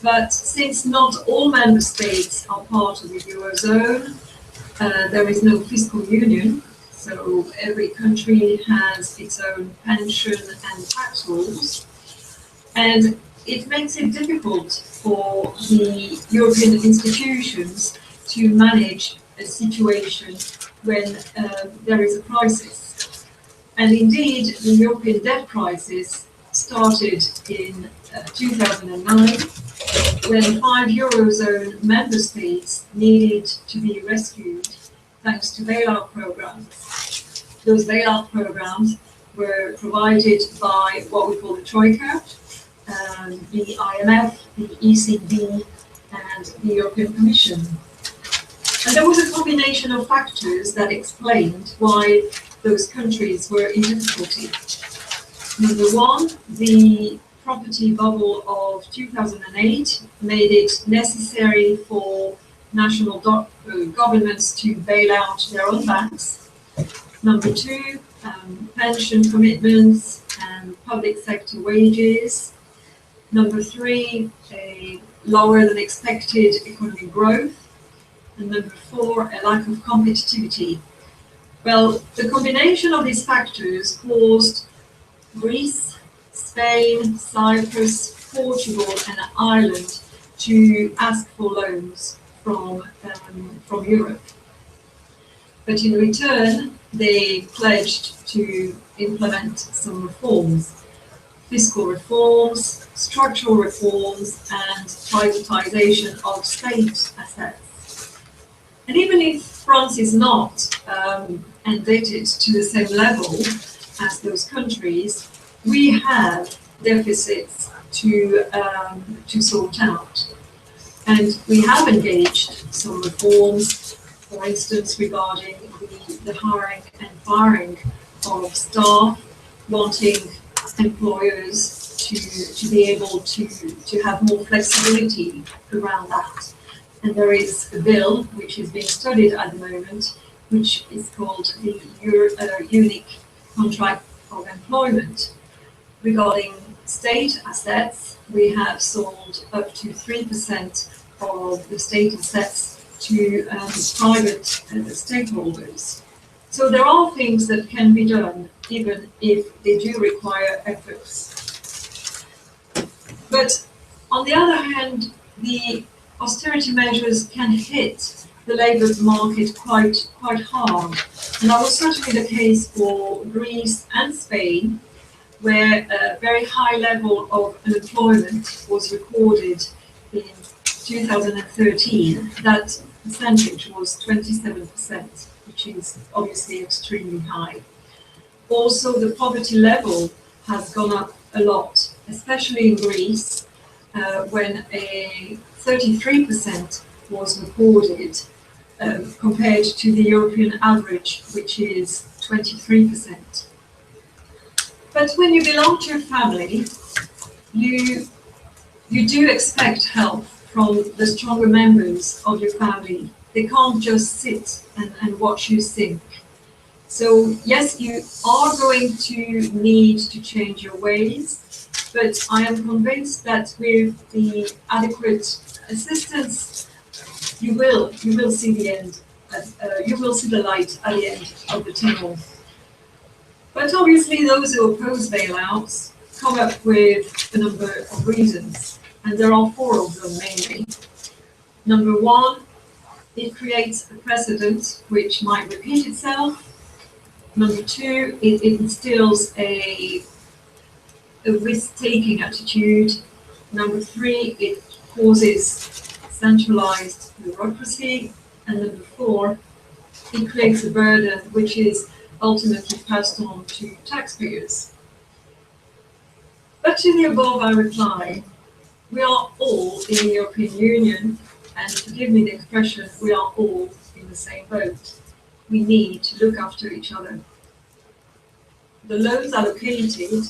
But since not all member states are part of the Eurozone, there is no fiscal union, so every country has its own pension and tax rules. And it makes it difficult for the European institutions to manage a situation when there is a crisis. And indeed, the European debt crisis started in 2009, when 5 Eurozone member states needed to be rescued thanks to bailout programs. Those bailout programs were provided by what we call the Troika, the IMF, the ECB, and the European Commission. And there was a combination of factors that explained why those countries were in difficulty. Number one, the property bubble of 2008 made it necessary for national governments to bail out their own banks. Number two, pension commitments and public sector wages. Number three, a lower than expected economic growth. And number four, a lack of competitivity. Well, the combination of these factors caused Greece, Spain, Cyprus, Portugal, and Ireland to ask for loans from Europe. But in return, they pledged to implement some reforms, fiscal reforms, structural reforms, and privatization of state assets. And even if France is not indebted to the same level as those countries, we have deficits to sort out. And we have engaged some reforms, for instance, regarding the hiring and firing of staff, wanting employers to be able to have more flexibility around that. And there is a bill which is being studied at the moment, which is called the Unique Contract of Employment. Regarding state assets, we have sold up to 3% of the state assets to private stakeholders. So there are things that can be done, even if they do require efforts. But on the other hand, the austerity measures can hit the labour market quite hard. And that was certainly the case for Greece and Spain, where a very high level of unemployment was recorded in 2013. That percentage was 27%, which is obviously extremely high. Also, the poverty level has gone up a lot, especially in Greece, when a 33% was recorded compared to the European average, which is 23%. But when you belong to a family, you do expect help from the stronger members of your family. They can't just sit and watch you sink. So yes, you are going to need to change your ways, but I am convinced that with the adequate assistance, you will see the end you will see the light at the end of the tunnel. But obviously those who oppose bailouts come up with a number of reasons, and there are four of them mainly. Number one, it creates a precedent which might repeat itself. Number two, it instills a risk-taking attitude. Number three, it causes centralized bureaucracy. And number four, it creates a burden which is ultimately passed on to taxpayers. But to the above I reply, we are all in the European Union, and forgive me the expression, we are all in the same boat. We need to look after each other. The loans allocated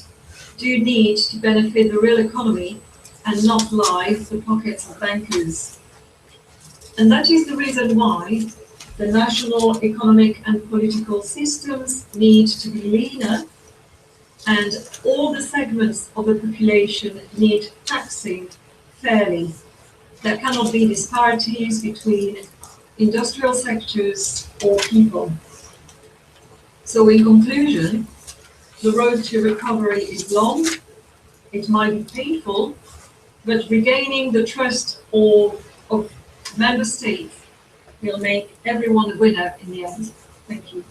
do need to benefit the real economy and not line the pockets of bankers. And that is the reason why the national economic and political systems need to be leaner, and all the segments of the population need taxing fairly. There cannot be disparities between industrial sectors or people. So in conclusion, the road to recovery is long, it might be painful, but regaining the trust of member states will make everyone a winner in the end. Thank you.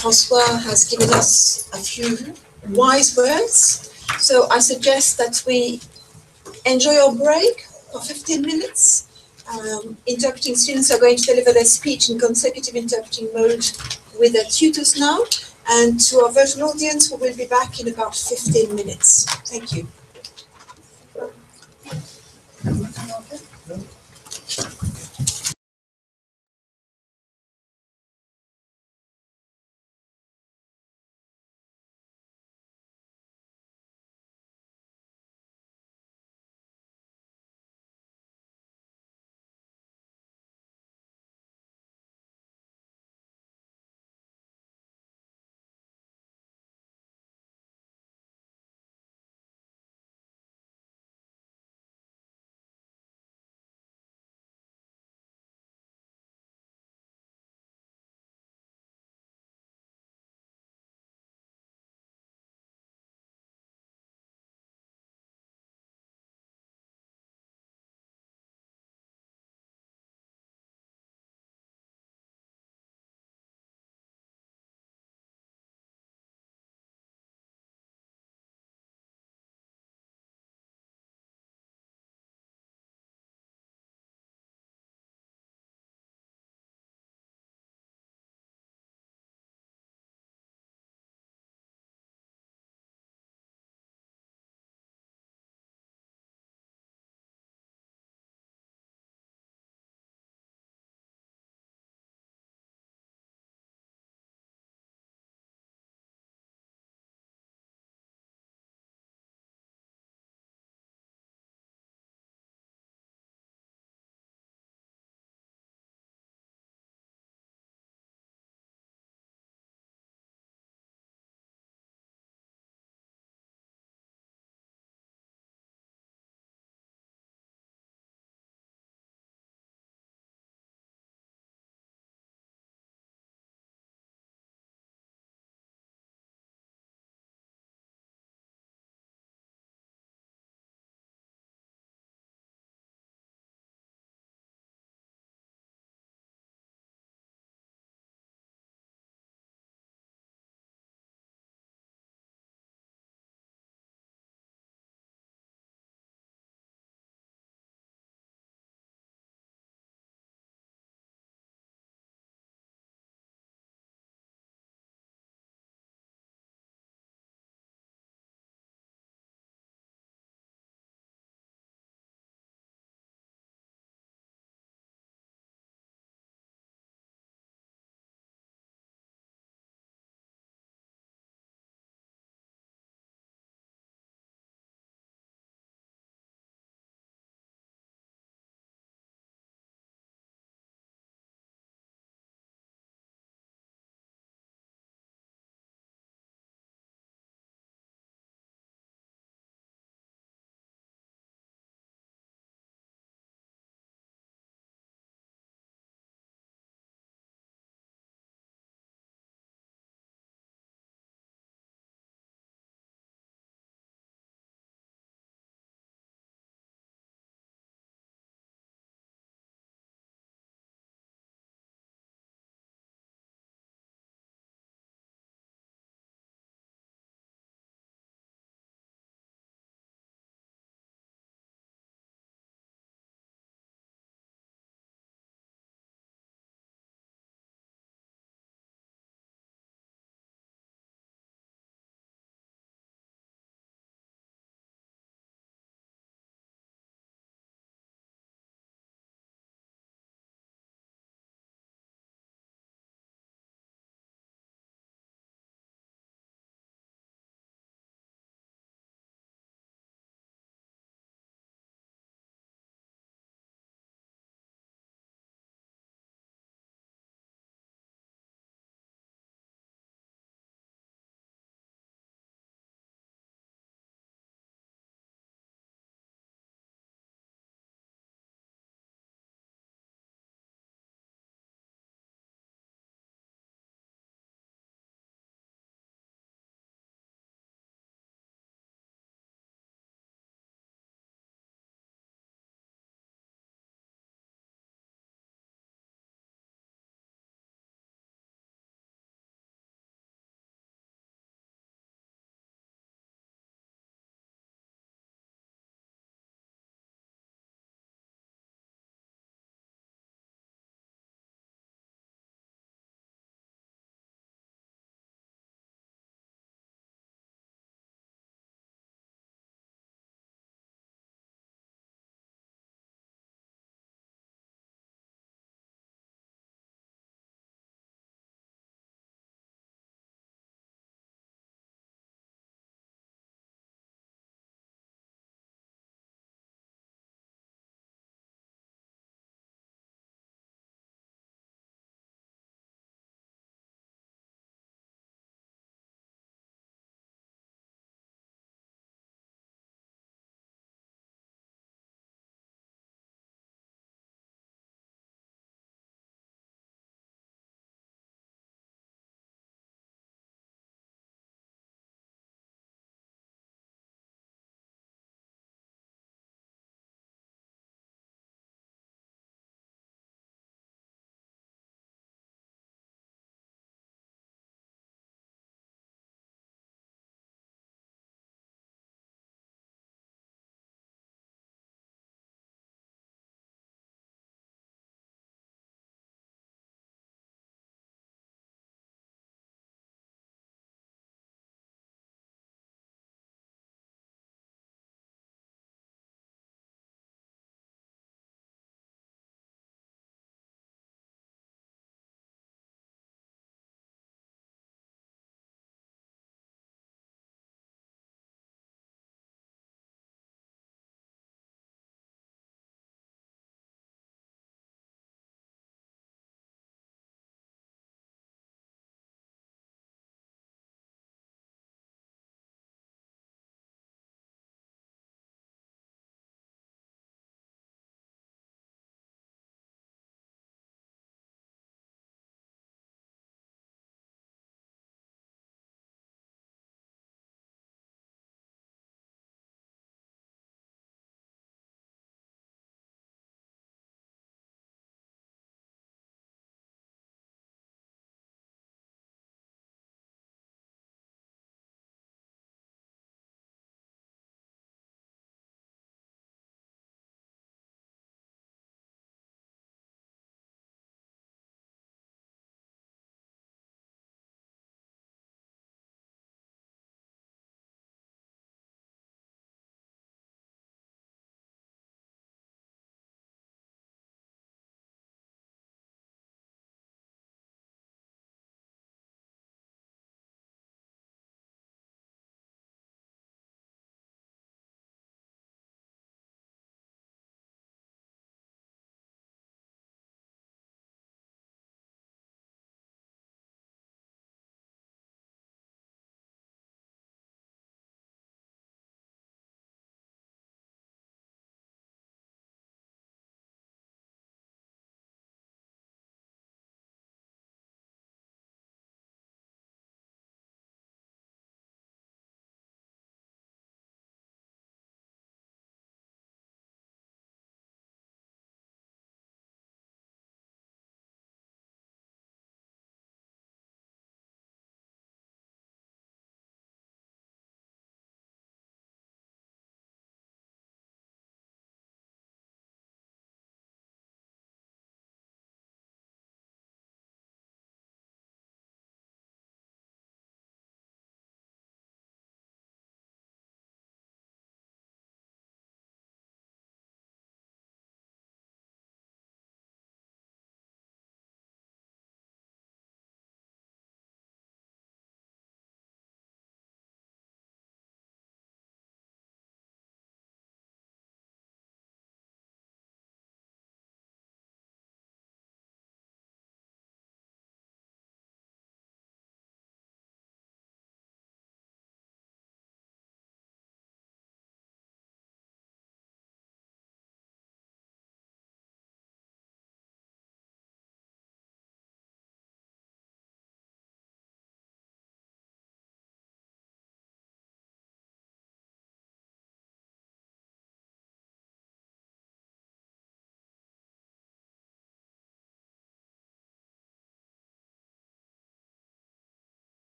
François has given us a few wise words. So I suggest that we enjoy our break for 15 minutes. Interpreting students are going to deliver their speech in consecutive interpreting mode with their tutors now. And to our virtual audience, we will be back in about 15 minutes. Thank you.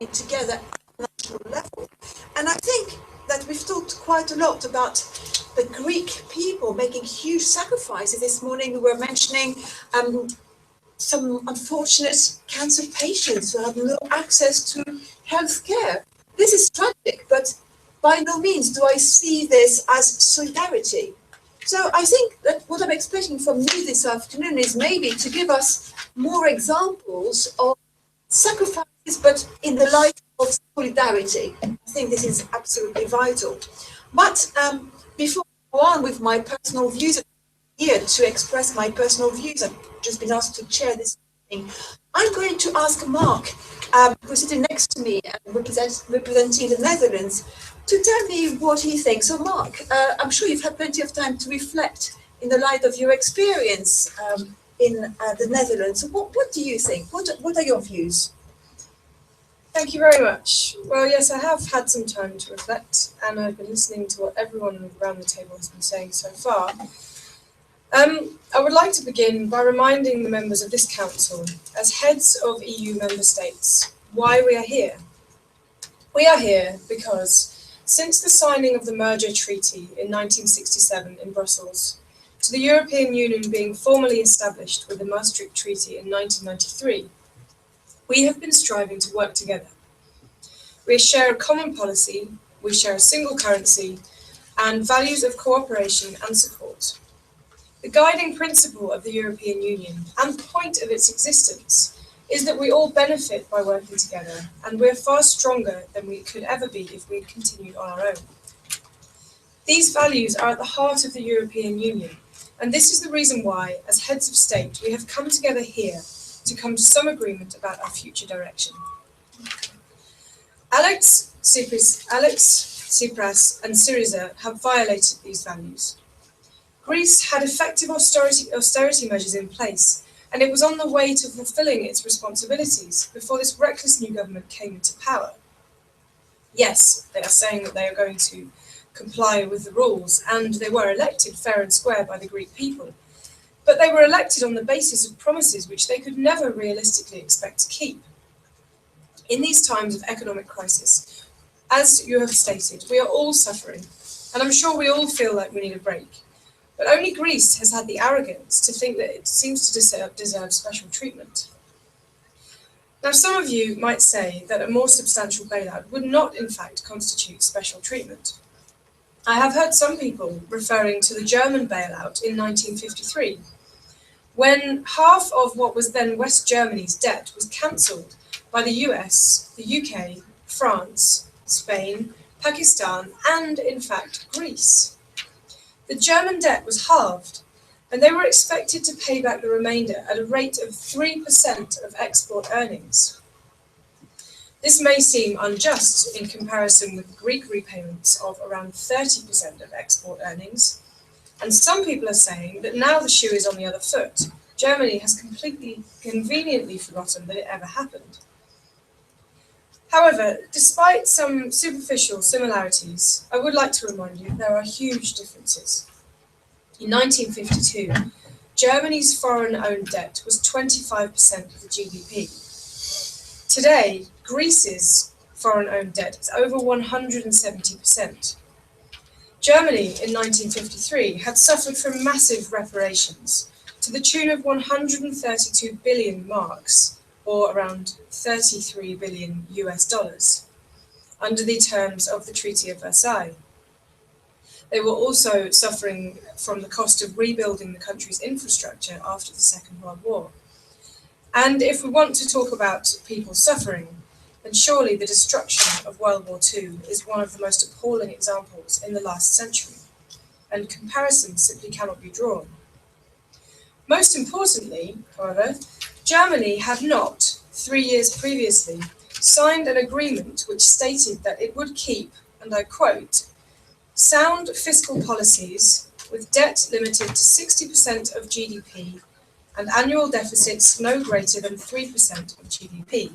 together at the national level. And I think that we've talked quite a lot about the Greek people making huge sacrifices. This morning we were mentioning some unfortunate cancer patients who have no access to health care. This is tragic, but by no means do I see this as solidarity. So I think that what I'm expecting from you this afternoon is maybe to give us more examples of sacrifices, but in the light of solidarity. I think this is absolutely vital. But before I go on with my personal views, here to express my personal views, I've just been asked to chair this meeting. I'm going to ask Mark, who's sitting next to me, representing the Netherlands, to tell me what he thinks. So Mark, I'm sure you've had plenty of time to reflect in the light of your experience in the Netherlands. What do you think? What are your views? Thank you very much. Well, yes, I have had some time to reflect, and I've been listening to what everyone around the table has been saying so far. I would like to begin by reminding the members of this council, as heads of EU member states, why we are here. We are here because since the signing of the merger treaty in 1967 in Brussels, to the European Union being formally established with the Maastricht Treaty in 1993, we have been striving to work together. We share a common policy, we share a single currency, and values of cooperation and support. The guiding principle of the European Union and point of its existence is that we all benefit by working together, and we're far stronger than we could ever be if we continued on our own. These values are at the heart of the European Union, and this is the reason why, as heads of state, we have come together here to come to some agreement about our future direction. Alex Tsipras and Syriza have violated these values. Greece had effective austerity measures in place, and it was on the way to fulfilling its responsibilities before this reckless new government came into power. Yes, they are saying that they are going to comply with the rules, and they were elected fair and square by the Greek people. But they were elected on the basis of promises which they could never realistically expect to keep. In these times of economic crisis, as you have stated, we are all suffering, and I'm sure we all feel like we need a break. But only Greece has had the arrogance to think that it seems to deserve special treatment. Now, some of you might say that a more substantial bailout would not, in fact, constitute special treatment. I have heard some people referring to the German bailout in 1953, when half of what was then West Germany's debt was cancelled by the US, the UK, France, Spain, Pakistan, and in fact Greece. The German debt was halved, and they were expected to pay back the remainder at a rate of 3% of export earnings. This may seem unjust in comparison with Greek repayments of around 30% of export earnings, and some people are saying that now the shoe is on the other foot, Germany has completely conveniently forgotten that it ever happened. However, despite some superficial similarities, I would like to remind you there are huge differences. In 1952, Germany's foreign-owned debt was 25% of the GDP. Today, Greece's foreign-owned debt is over 170%. Germany in 1953 had suffered from massive reparations to the tune of 132 billion marks, or around 33 billion US dollars, under the terms of the Treaty of Versailles. They were also suffering from the cost of rebuilding the country's infrastructure after the Second World War. And if we want to talk about people suffering, then surely the destruction of World War II is one of the most appalling examples in the last century, and comparisons simply cannot be drawn. Most importantly, however, Germany had not, 3 years previously, signed an agreement which stated that it would keep, and I quote, sound fiscal policies with debt limited to 60% of GDP and annual deficits no greater than 3% of GDP.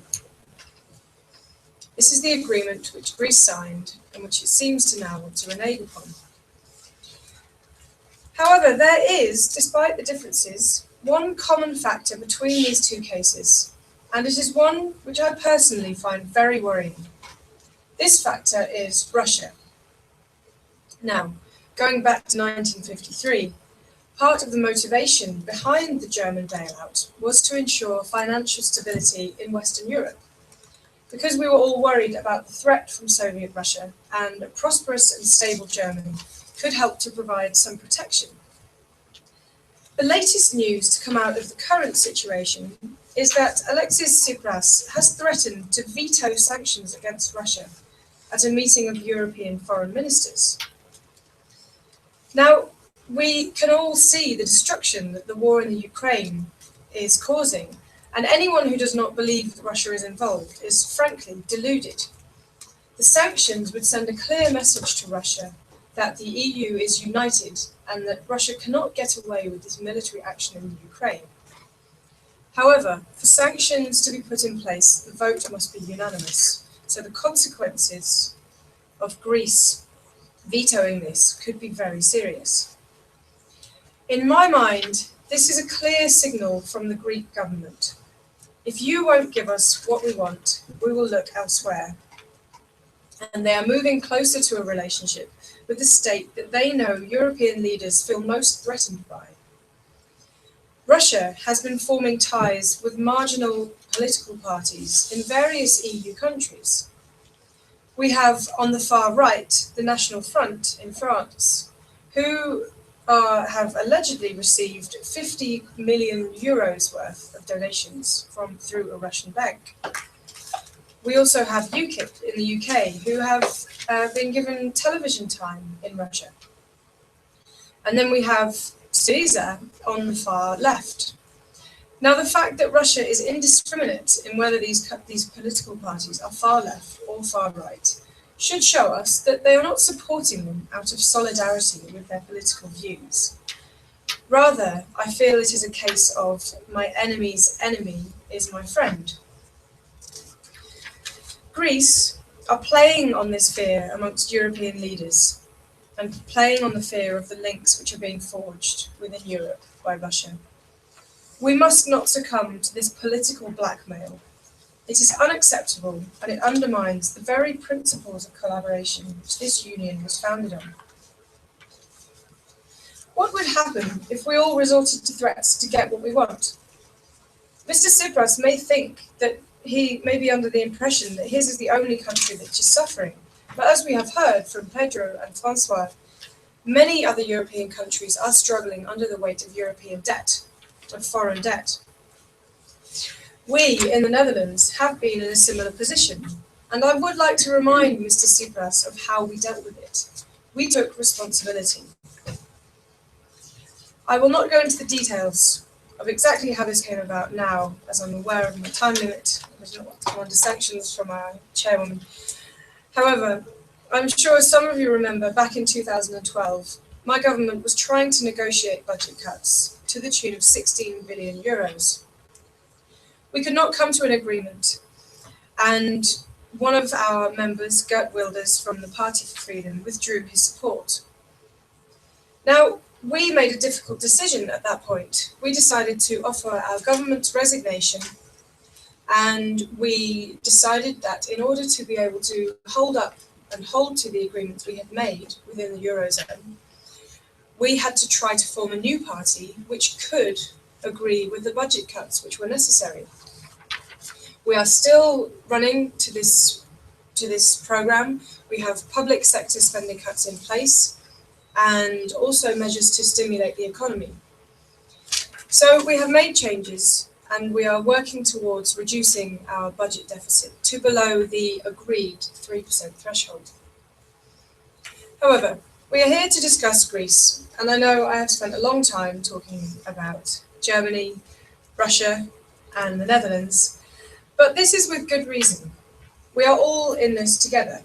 This is the agreement which Greece signed and which it seems to now want to renege upon. However, there is, despite the differences, one common factor between these two cases, and it is one which I personally find very worrying. This factor is Russia. Now, going back to 1953, part of the motivation behind the German bailout was to ensure financial stability in Western Europe, because we were all worried about the threat from Soviet Russia, and a prosperous and stable Germany could help to provide some protection. The latest news to come out of the current situation is that Alexis Tsipras has threatened to veto sanctions against Russia at a meeting of European foreign ministers. Now, we can all see the destruction that the war in the Ukraine is causing, and anyone who does not believe that Russia is involved is frankly deluded. The sanctions would send a clear message to Russia that the EU is united and that Russia cannot get away with this military action in the Ukraine. However, for sanctions to be put in place, the vote must be unanimous. So the consequences of Greece vetoing this could be very serious. In my mind, this is a clear signal from the Greek government. If you won't give us what we want, we will look elsewhere. And they are moving closer to a relationship with the state that they know European leaders feel most threatened by. Russia has been forming ties with marginal political parties in various EU countries. We have on the far right the National Front in France, who have allegedly received 50 million euros worth of donations through a Russian bank. We also have UKIP in the UK, who have been given television time in Russia. And then we have Syriza on the far left. Now, the fact that Russia is indiscriminate in whether these political parties are far left or far right should show us that they are not supporting them out of solidarity with their political views. Rather, I feel it is a case of my enemy's enemy is my friend. Greece are playing on this fear amongst European leaders and playing on the fear of the links which are being forged within Europe by Russia. We must not succumb to this political blackmail. It is unacceptable and it undermines the very principles of collaboration which this union was founded on. What would happen if we all resorted to threats to get what we want? Mr. Tsipras may think that he may be under the impression that his is the only country that is suffering. But as we have heard from Pedro and Francois, many other European countries are struggling under the weight of European debt, of foreign debt. We in the Netherlands have been in a similar position, and I would like to remind Mr. Tsipras of how we dealt with it. We took responsibility. I will not go into the details of exactly how this came about now, as I'm aware of my time limit. I do not want to come under sanctions from our chairwoman. However, I'm sure some of you remember back in 2012, my government was trying to negotiate budget cuts to the tune of 16 billion euros. We could not come to an agreement, and one of our members, Gert Wilders from the Party for Freedom, withdrew his support. Now, we made a difficult decision at that point. We decided to offer our government's resignation, and we decided that in order to be able to hold up and hold to the agreements we had made within the Eurozone, we had to try to form a new party which could agree with the budget cuts which were necessary. We are still running to this program. We have public sector spending cuts in place, and also measures to stimulate the economy. So we have made changes, and we are working towards reducing our budget deficit to below the agreed 3% threshold. However, we are here to discuss Greece, and I know I have spent a long time talking about Germany, Russia, and the Netherlands, but this is with good reason. We are all in this together.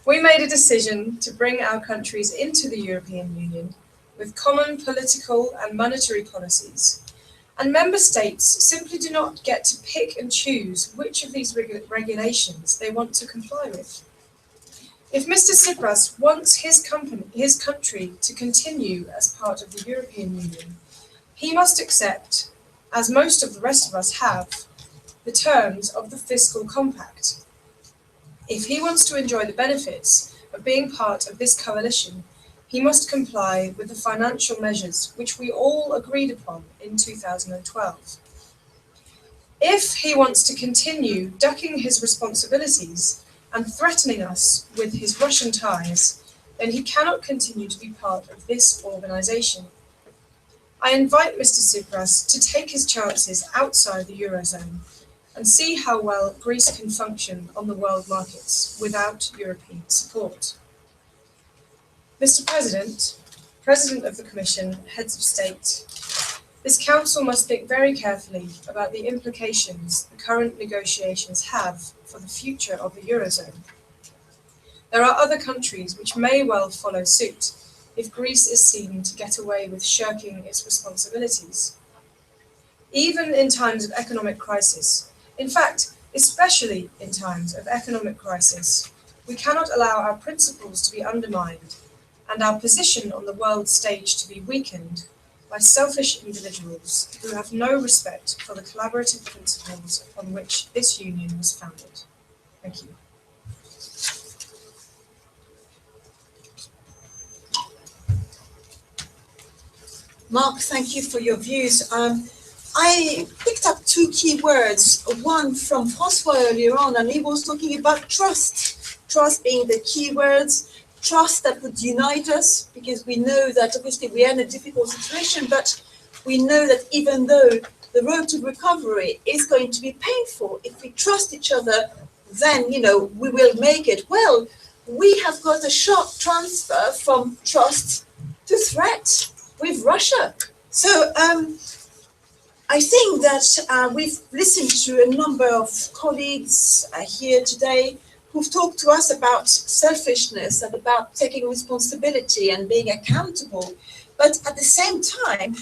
We made a decision to bring our countries into the European Union with common political and monetary policies, and member states simply do not get to pick and choose which of these regulations they want to comply with. If Mr. Tsipras wants his country to continue as part of the European Union, he must accept as most of the rest of us have, the terms of the fiscal compact. If he wants to enjoy the benefits of being part of this coalition, he must comply with the financial measures which we all agreed upon in 2012. If he wants to continue ducking his responsibilities and threatening us with his Russian ties, then he cannot continue to be part of this organisation. I invite Mr. Tsipras to take his chances outside the Eurozone and see how well Greece can function on the world markets without European support. Mr. President, President of the Commission, Heads of State, this Council must think very carefully about the implications the current negotiations have for the future of the Eurozone. There are other countries which may well follow suit if Greece is seen to get away with shirking its responsibilities. Even in times of economic crisis, in fact, especially in times of economic crisis, we cannot allow our principles to be undermined and our position on the world stage to be weakened by selfish individuals who have no respect for the collaborative principles upon which this union was founded. Thank you. Mark, thank you for your views. I picked up two key words, one from François earlier on, and he was talking about trust. Trust being the key words, trust that would unite us, because we know that obviously we are in a difficult situation, but we know that even though the road to recovery is going to be painful, if we trust each other, then, we will make it. Well, we have got a sharp transfer from trust to threat with Russia. So I think that we've listened to a number of colleagues here today who've talked to us about selfishness and about taking responsibility and being accountable. But at the same time,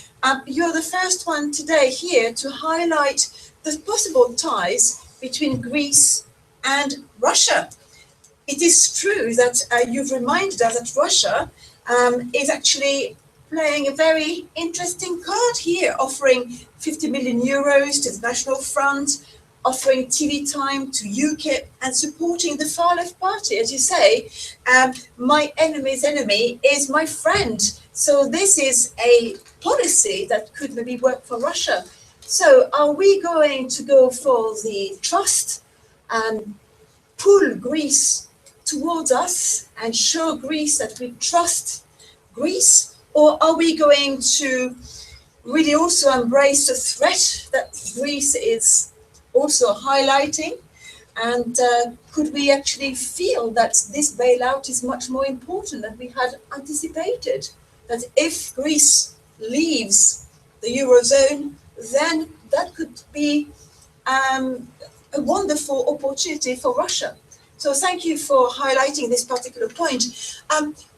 you're the first one today here to highlight the possible ties between Greece and Russia. It is true that you've reminded us that Russia is actually playing a very interesting card here, offering 50 million euros to the National Front, offering TV time to UKIP and supporting the far left party. As you say, my enemy's enemy is my friend. So this is a policy that could maybe work for Russia. So are we going to go for the trust and pull Greece towards us and show Greece that we trust Greece? Or are we going to really also embrace the threat that Greece is also highlighting? And could we actually feel that this bailout is much more important than we had anticipated? That if Greece leaves the Eurozone, then that could be a wonderful opportunity for Russia. So thank you for highlighting this particular point.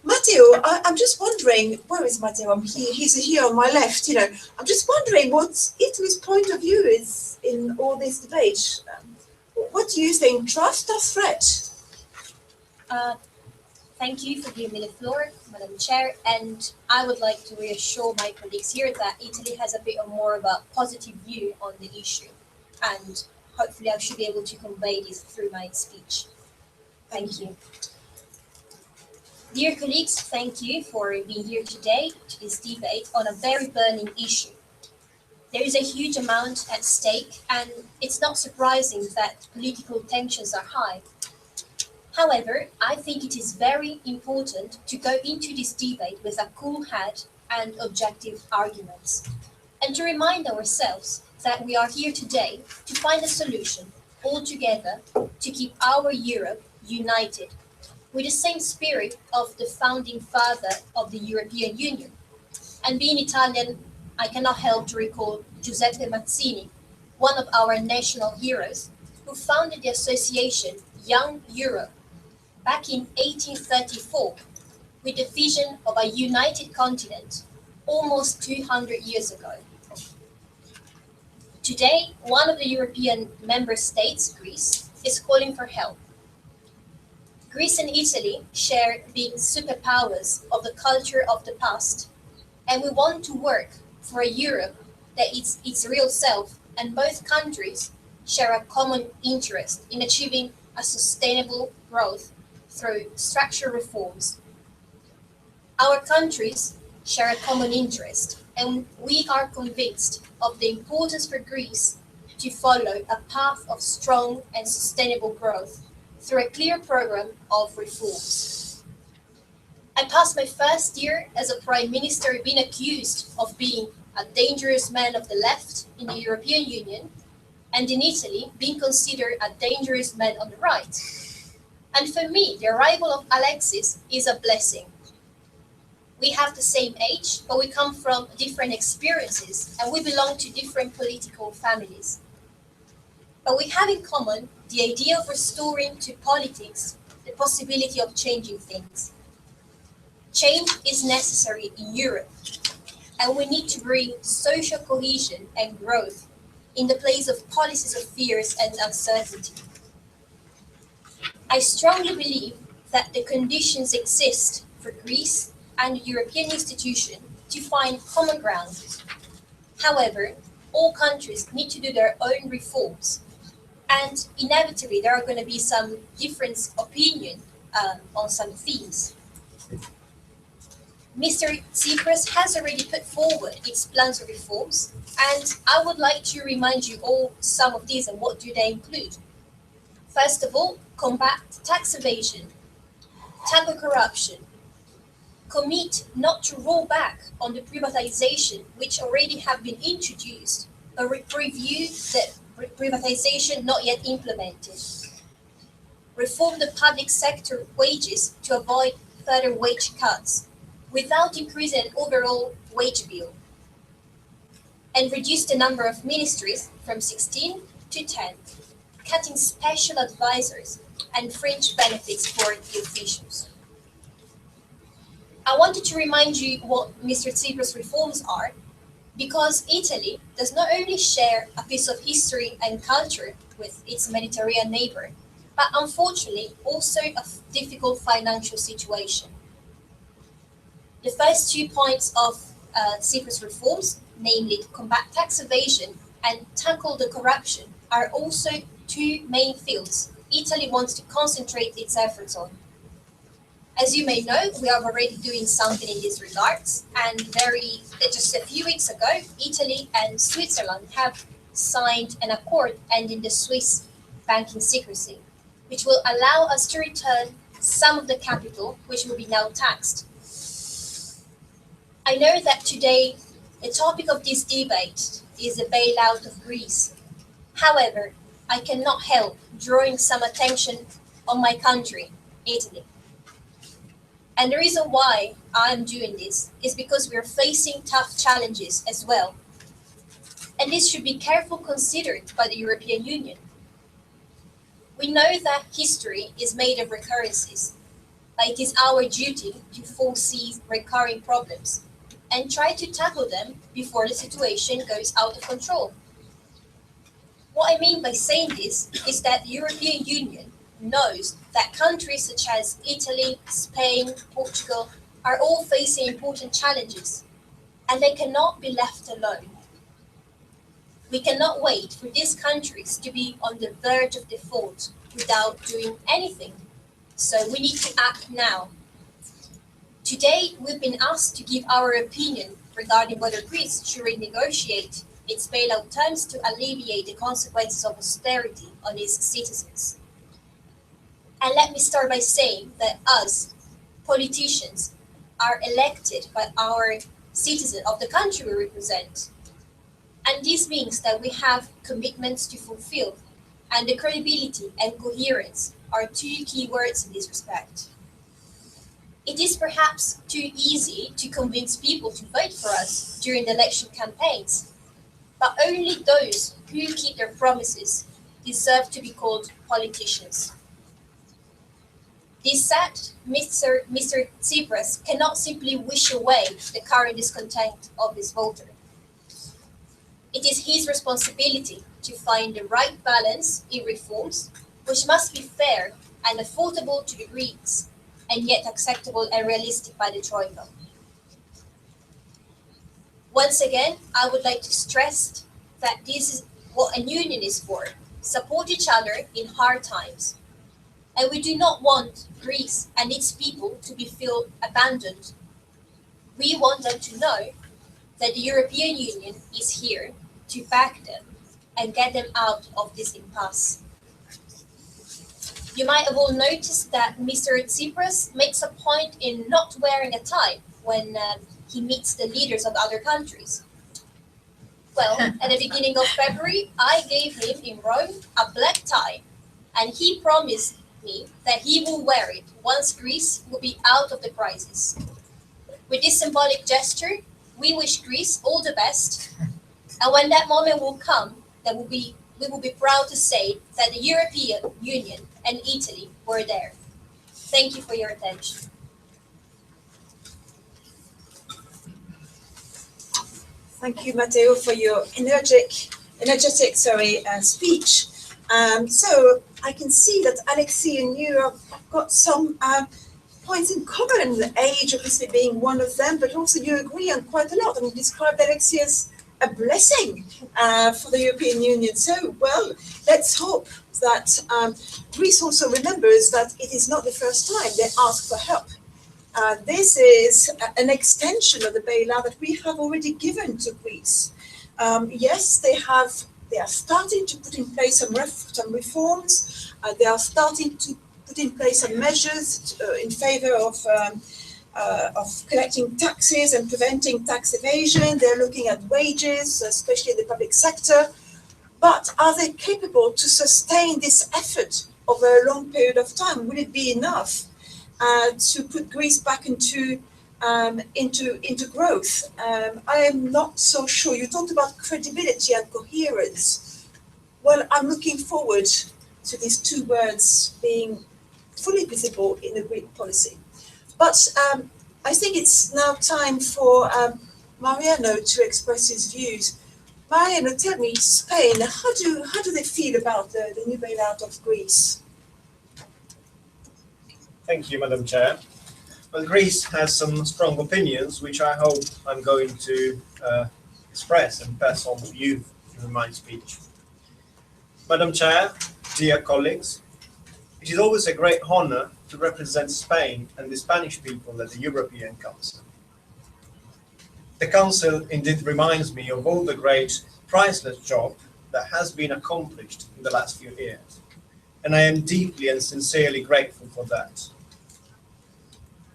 Matteo, I'm just wondering, where is Matteo? He's here on my left. I'm just wondering what Italy's point of view is in all this debate. What do you think, trust or threat? Thank you for giving me the floor, Madam Chair, and I would like to reassure my colleagues here that Italy has a bit more of a positive view on the issue, and hopefully I should be able to convey this through my speech. Thank you. Dear colleagues, thank you for being here today to this debate on a very burning issue. There is a huge amount at stake, and it's not surprising that political tensions are high. However, I think it is very important to go into this debate with a cool head and objective arguments, and to remind ourselves that we are here today to find a solution all together to keep our Europe united with the same spirit of the founding father of the European Union. And being Italian, I cannot help to recall Giuseppe Mazzini, one of our national heroes, who founded the association Young Europe back in 1834 with the vision of a united continent almost 200 years ago. Today, one of the European member states, Greece, is calling for help. Greece and Italy share being superpowers of the culture of the past, and we want to work for a Europe that it's its real self, and both countries share a common interest in achieving a sustainable growth through structural reforms. Our countries share a common interest, and we are convinced of the importance for Greece to follow a path of strong and sustainable growth through a clear program of reforms. I passed my first year as a Prime Minister being accused of being a dangerous man of the left in the European Union, and in Italy being considered a dangerous man on the right. And for me, the arrival of Alexis is a blessing. We have the same age, but we come from different experiences and we belong to different political families. But we have in common the idea of restoring to politics the possibility of changing things. Change is necessary in Europe, and we need to bring social cohesion and growth in the place of policies of fears and uncertainty. I strongly believe that the conditions exist for Greece and European institutions to find common ground. However, all countries need to do their own reforms, and inevitably there are going to be some different opinion on some themes. Mr. Tsipras has already put forward its plans of reforms, and I would like to remind you all some of these and what do they include. First of all, combat tax evasion, tackle corruption, commit not to roll back on the privatization which already have been introduced, but review the privatization not yet implemented. Reform the public sector wages to avoid further wage cuts without increasing an overall wage bill, and reduce the number of ministries from 16 to 10, cutting special advisors and fringe benefits for the officials. I wanted to remind you what Mr. Tsipras' reforms are, because Italy does not only share a piece of history and culture with its Mediterranean neighbor, but unfortunately also a difficult financial situation. The first 2 points of Tsipras' reforms, namely to combat tax evasion and tackle the corruption, are also two main fields Italy wants to concentrate its efforts on. As you may know, we are already doing something in these regards, and just a few weeks ago, Italy and Switzerland have signed an accord ending the Swiss banking secrecy, which will allow us to return some of the capital which will be now taxed. I know that today the topic of this debate is the bailout of Greece. However, I cannot help drawing some attention on my country, Italy. And the reason why I'm doing this is because we're facing tough challenges as well. And this should be carefully considered by the European Union. We know that history is made of recurrences, but it is our duty to foresee recurring problems and try to tackle them before the situation goes out of control. What I mean by saying this is that the European Union knows that countries such as Italy, Spain, Portugal are all facing important challenges, and they cannot be left alone. We cannot wait for these countries to be on the verge of default without doing anything. So we need to act now. Today, we've been asked to give our opinion regarding whether Greece should renegotiate its bailout terms to alleviate the consequences of austerity on its citizens. And let me start by saying that us, politicians, are elected by our citizens of the country we represent. And this means that we have commitments to fulfill, and the credibility and coherence are two key words in this respect. It is perhaps too easy to convince people to vote for us during the election campaigns, but only those who keep their promises deserve to be called politicians. This said, Mr. Tsipras cannot simply wish away the current discontent of his voter. It is his responsibility to find the right balance in reforms, which must be fair and affordable to the Greeks, and yet acceptable and realistic by the Troika. Once again, I would like to stress that this is what a union is for. Support each other in hard times. And we do not want Greece and its people to be feel abandoned. We want them to know that the European Union is here to back them and get them out of this impasse. You might have all noticed that Mr. Tsipras makes a point in not wearing a tie when he meets the leaders of other countries. Well, at the beginning of February, I gave him in Rome a black tie, and he promised me that he will wear it once Greece will be out of the crisis. With this symbolic gesture, we wish Greece all the best, and when that moment will come, we will be proud to say that the European Union and Italy were there. Thank you for your attention. Thank you, Matteo, for your energetic speech. So I can see that Alexei and you have got some points in common, the age obviously being one of them, but also you agree on quite a lot. And you described Alexei as a blessing for the European Union. So, well, let's hope that Greece also remembers that it is not the first time they ask for help. This is an extension of the bailout that we have already given to Greece. Yes, they are starting to put in place some reforms. They are starting to put in place some measures in favor of collecting taxes and preventing tax evasion. They're looking at wages, especially in the public sector. But are they capable to sustain this effort over a long period of time? Will it be enough to put Greece back into growth? I am not so sure. You talked about credibility and coherence. Well, I'm looking forward to these two words being fully visible in the Greek policy. But I think it's now time for Mariano to express his views. Mariano, tell me, Spain, how do they feel about the new bailout of Greece? Thank you, Madam Chair. Well, Greece has some strong opinions, which I hope I'm going to express and pass on to you in my speech. Madam Chair, dear colleagues, it is always a great honor to represent Spain and the Spanish people at the European Council. The Council indeed reminds me of all the great, priceless job that has been accomplished in the last few years, and I am deeply and sincerely grateful for that.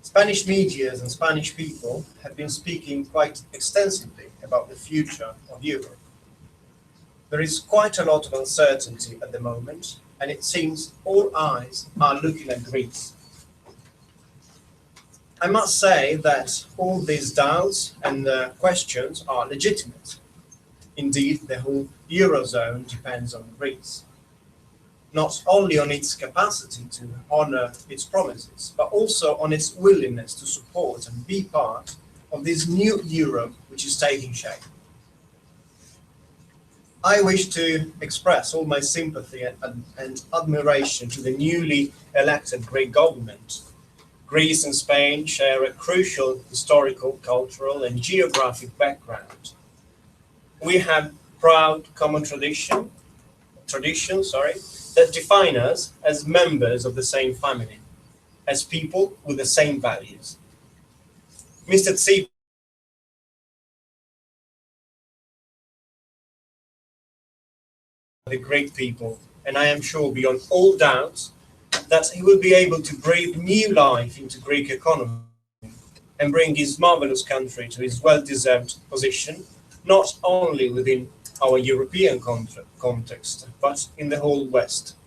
Spanish media and Spanish people have been speaking quite extensively about the future of Europe. There is quite a lot of uncertainty at the moment, and it seems all eyes are looking at Greece. I must say that all these doubts and questions are legitimate. Indeed, the whole Eurozone depends on Greece, not only on its capacity to honor its promises, but also on its willingness to support and be part of this new Europe which is taking shape. I wish to express all my sympathy and admiration to the newly elected Greek government. Greece and Spain share a crucial historical, cultural, and geographic background. We have proud common traditions that define us as members of the same family, as people with the same values. Mr. Tsipras, the Greek people, and I am sure beyond all doubt that he will be able to breathe new life into Greek economy and bring his marvelous country to his well-deserved position, not only within our European context, but in the whole West.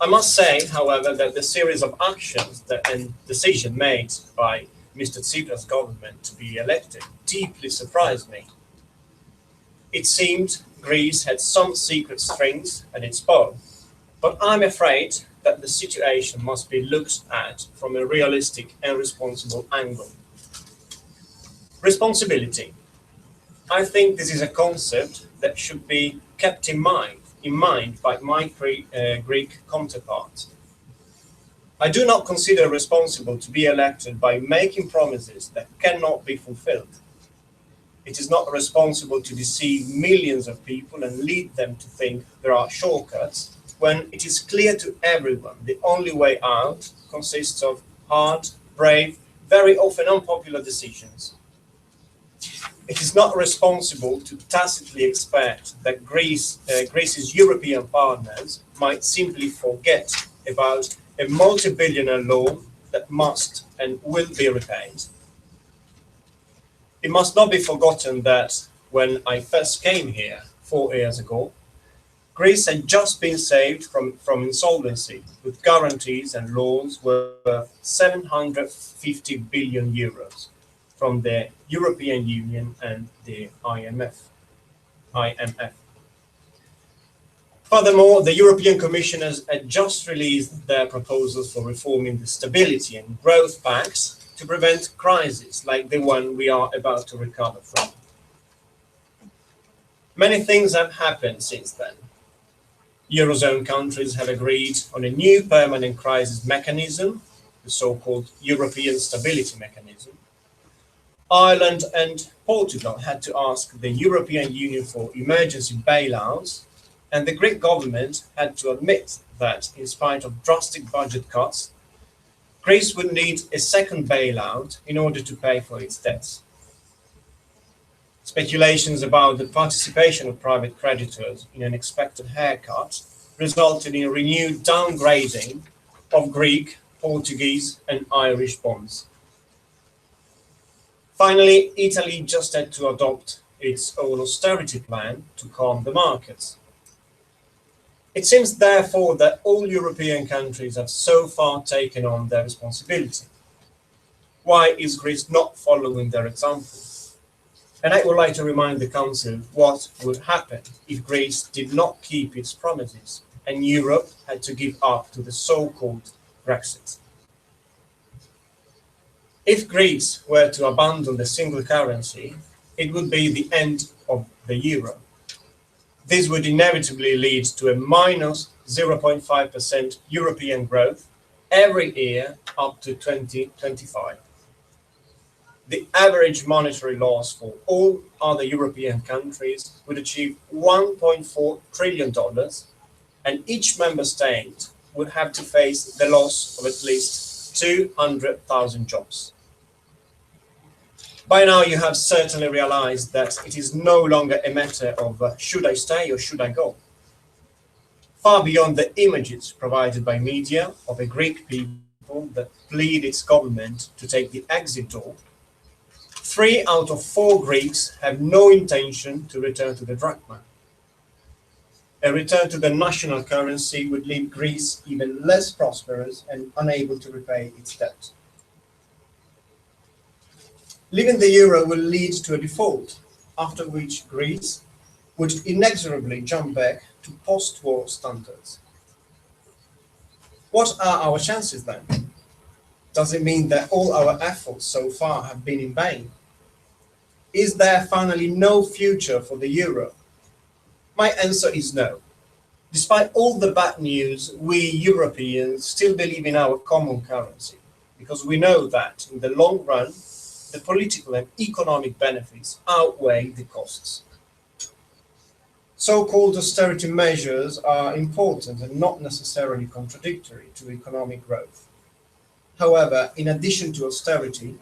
I must say, however, that the series of actions and decisions made by Mr. Tsipras' government to be elected deeply surprised me. It seemed Greece had some secret strings at its bow, but I'm afraid that the situation must be looked at from a realistic and responsible angle. Responsibility. I think this is a concept that should be kept in mind by my Greek counterpart. I do not consider responsible to be elected by making promises that cannot be fulfilled. It is not responsible to deceive millions of people and lead them to think there are shortcuts when it is clear to everyone the only way out consists of hard, brave, very often unpopular decisions. It is not responsible to tacitly expect that Greece's European partners might simply forget about a multi-billionaire loan that must and will be repaid. It must not be forgotten that when I first came here 4 years ago, Greece had just been saved from insolvency with guarantees and loans worth 750 billion euros from the European Union and the IMF. Furthermore, the European Commission has just released their proposals for reforming the Stability and Growth Pacts to prevent crises like the one we are about to recover from. Many things have happened since then. Eurozone countries have agreed on a new permanent crisis mechanism, the so-called European Stability Mechanism. Ireland and Portugal had to ask the European Union for emergency bailouts, and the Greek government had to admit that, in spite of drastic budget cuts, Greece would need a second bailout in order to pay for its debts. Speculations about the participation of private creditors in an expected haircut resulted in renewed downgrading of Greek, Portuguese, and Irish bonds. Finally, Italy just had to adopt its own austerity plan to calm the markets. It seems, therefore, that all European countries have so far taken on their responsibility. Why is Greece not following their example? And I would like to remind the Council what would happen if Greece did not keep its promises and Europe had to give up to the so-called Brexit. If Greece were to abandon the single currency, it would be the end of the euro. This would inevitably lead to a minus 0.5% European growth every year up to 2025. The average monetary loss for all other European countries would achieve $1.4 trillion, and each member state would have to face the loss of at least 200,000 jobs. By now, you have certainly realized that it is no longer a matter of should I stay or should I go? Far beyond the images provided by media of a Greek people that plead its government to take the exit door, 3 out of 4 Greeks have no intention to return to the drachma. A return to the national currency would leave Greece even less prosperous and unable to repay its debt. Leaving the euro will lead to a default, after which Greece would inexorably jump back to post-war standards. What are our chances then? Does it mean that all our efforts so far have been in vain? Is there finally no future for the euro? My answer is no. Despite all the bad news, we Europeans still believe in our common currency, because we know that in the long run, the political and economic benefits outweigh the costs. So-called austerity measures are important and not necessarily contradictory to economic growth. However, in addition to austerity,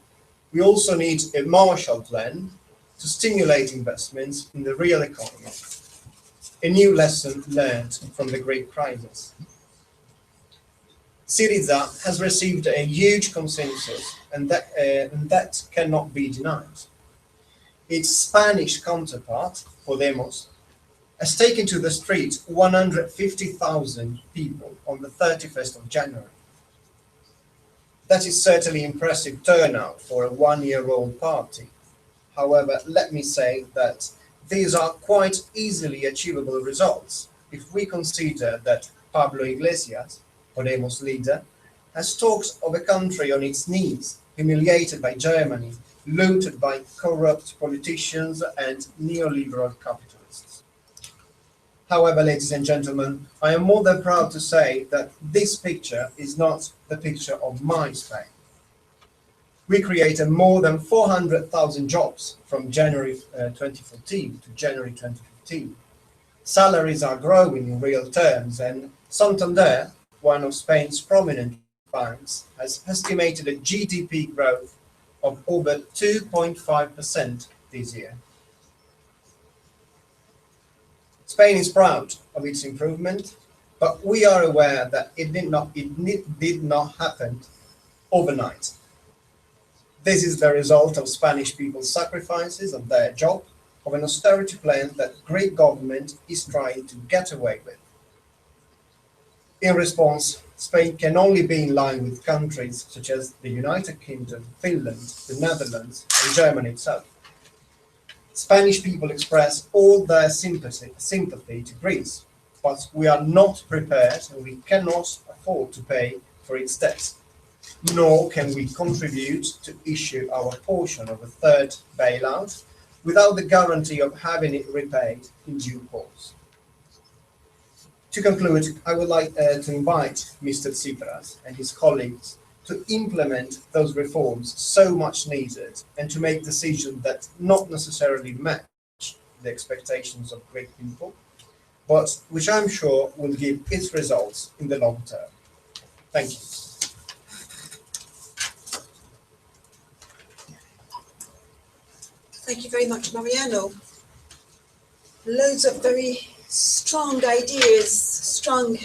we also need a Marshall Plan to stimulate investments in the real economy, a new lesson learned from the Greek crisis. Syriza has received a huge consensus, and that cannot be denied. Its Spanish counterpart, Podemos, has taken to the street 150,000 people on the 31st of January. That is certainly impressive turnout for a one-year-old party. However, let me say that these are quite easily achievable results if we consider that Pablo Iglesias, Podemos leader, has talked of a country on its knees, humiliated by Germany, looted by corrupt politicians and neoliberal capitalists. However, ladies and gentlemen, I am more than proud to say that this picture is not the picture of my Spain. We created more than 400,000 jobs from January 2014 to January 2015. Salaries are growing in real terms, and Santander, one of Spain's prominent banks, has estimated a GDP growth of over 2.5% this year. Spain is proud of its improvement, but we are aware that it did not happen overnight. This is the result of Spanish people's sacrifices of their job, of an austerity plan that Greek government is trying to get away with. In response, Spain can only be in line with countries such as the United Kingdom, Finland, the Netherlands, and Germany itself. Spanish people express all their sympathy to Greece, but we are not prepared and we cannot afford to pay for its debt, nor can we contribute to issue our portion of a third bailout without the guarantee of having it repaid in due course. To conclude, I would like to invite Mr. Tsipras and his colleagues to implement those reforms so much needed and to make decisions that not necessarily match the expectations of Greek people, but which I'm sure will give its results in the long term. Thank you. Thank you very much, Mariano. Loads of very strong ideas, strong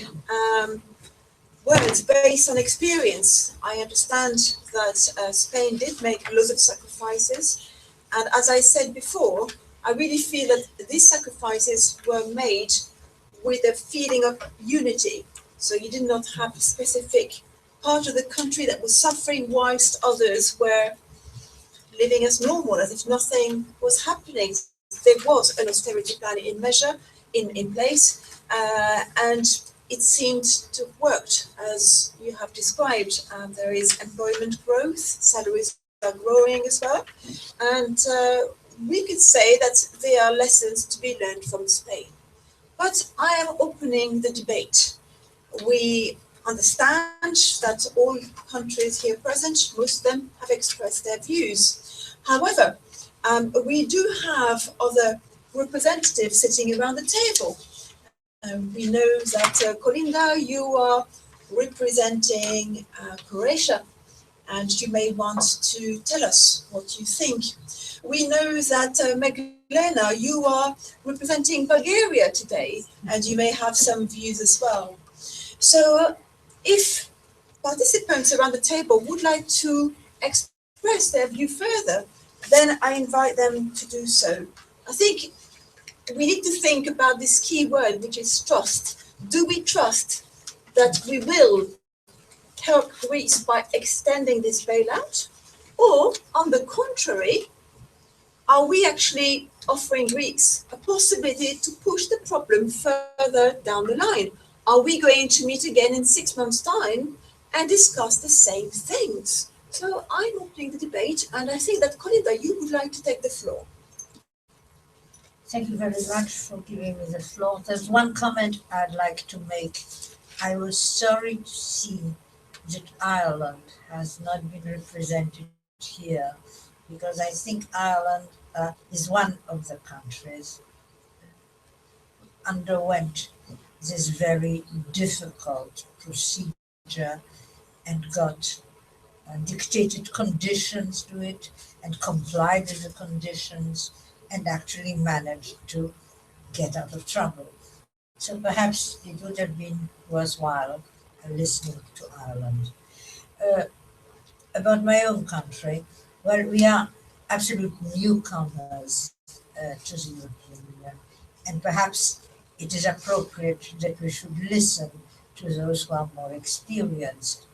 words based on experience. I understand that Spain did make loads of sacrifices. And as I said before, I really feel that these sacrifices were made with a feeling of unity. So you did not have a specific part of the country that was suffering whilst others were living as normal, as if nothing was happening. There was an austerity plan in place, and it seemed to have worked as you have described. There is employment growth, salaries are growing as well, and we could say that there are lessons to be learned from Spain. But I am opening the debate. We understand that all countries here present, most of them have expressed their views. However, we do have other representatives sitting around the table. We know that, Colinda, you are representing Croatia, and you may want to tell us what you think. We know that, Magdalena, you are representing Bulgaria today, and you may have some views as well. So if participants around the table would like to express their view further, then I invite them to do so. I think we need to think about this key word, which is trust. Do we trust that we will help Greece by extending this bailout? Or, on the contrary, are we actually offering Greeks a possibility to push the problem further down the line? Are we going to meet again in 6 months' time and discuss the same things? So I'm opening the debate, and I think that, Colinda, you would like to take the floor. Thank you very much for giving me the floor. There's one comment I'd like to make. I was sorry to see that Ireland has not been represented here, because I think Ireland is one of the countries that underwent this very difficult procedure and got dictated conditions to it and complied with the conditions and actually managed to get out of trouble. So perhaps it would have been worthwhile listening to Ireland. About my own country, well, we are absolute newcomers to the European Union, and perhaps it is appropriate that we should listen to those who are more experienced.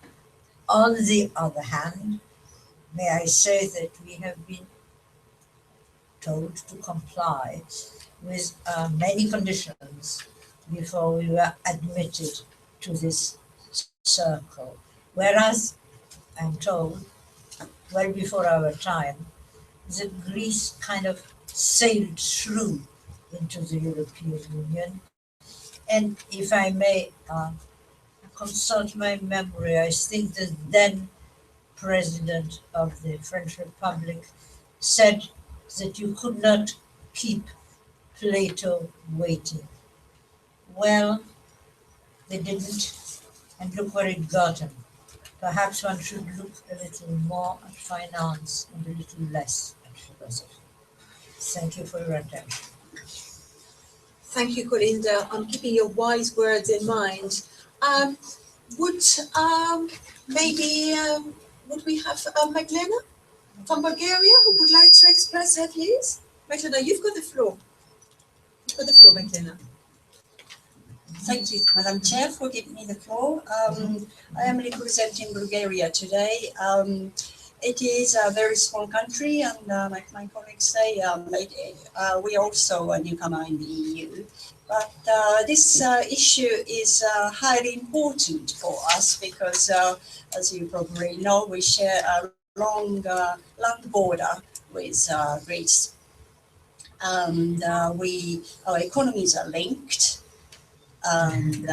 On the other hand, may I say that we have been told to comply with many conditions before we were admitted to this circle. Whereas, I'm told, well before our time, that Greece kind of sailed through into the European Union And if I may consult my memory, I think the then president of the French Republic said that you could not keep Plato waiting. Well, they didn't, and look where it got them. Perhaps one should look a little more at finance and a little less at philosophy. Thank you for your attention. Thank you, Colinda. I'm keeping your wise words in mind. Would we have Magdalena from Bulgaria who would like to express her views? Magdalena, you've got the floor. You've got the floor, Magdalena. Thank you, Madam Chair, for giving me the floor. I am representing Bulgaria today. It is a very small country, and like my colleagues say, we are also a newcomer in the EU. But this issue is highly important for us because, as you probably know, we share a long land border with Greece. And our economies are linked. And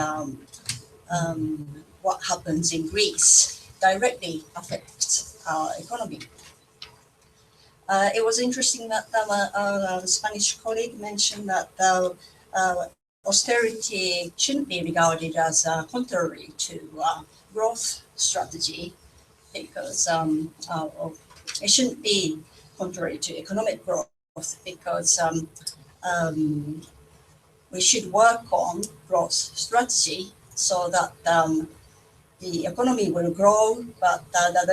what happens in Greece directly affects our economy. It was interesting that our Spanish colleague mentioned that austerity shouldn't be regarded as contrary to growth strategy because it shouldn't be contrary to economic growth because we should work on growth strategy so that the economy will grow, but the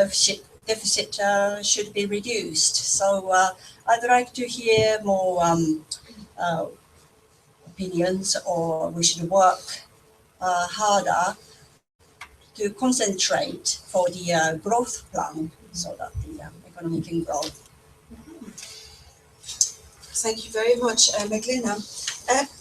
deficit should be reduced. So I'd like to hear more opinions, or we should work harder to concentrate for the growth plan so that the economy can grow. Thank you very much, Magdalena.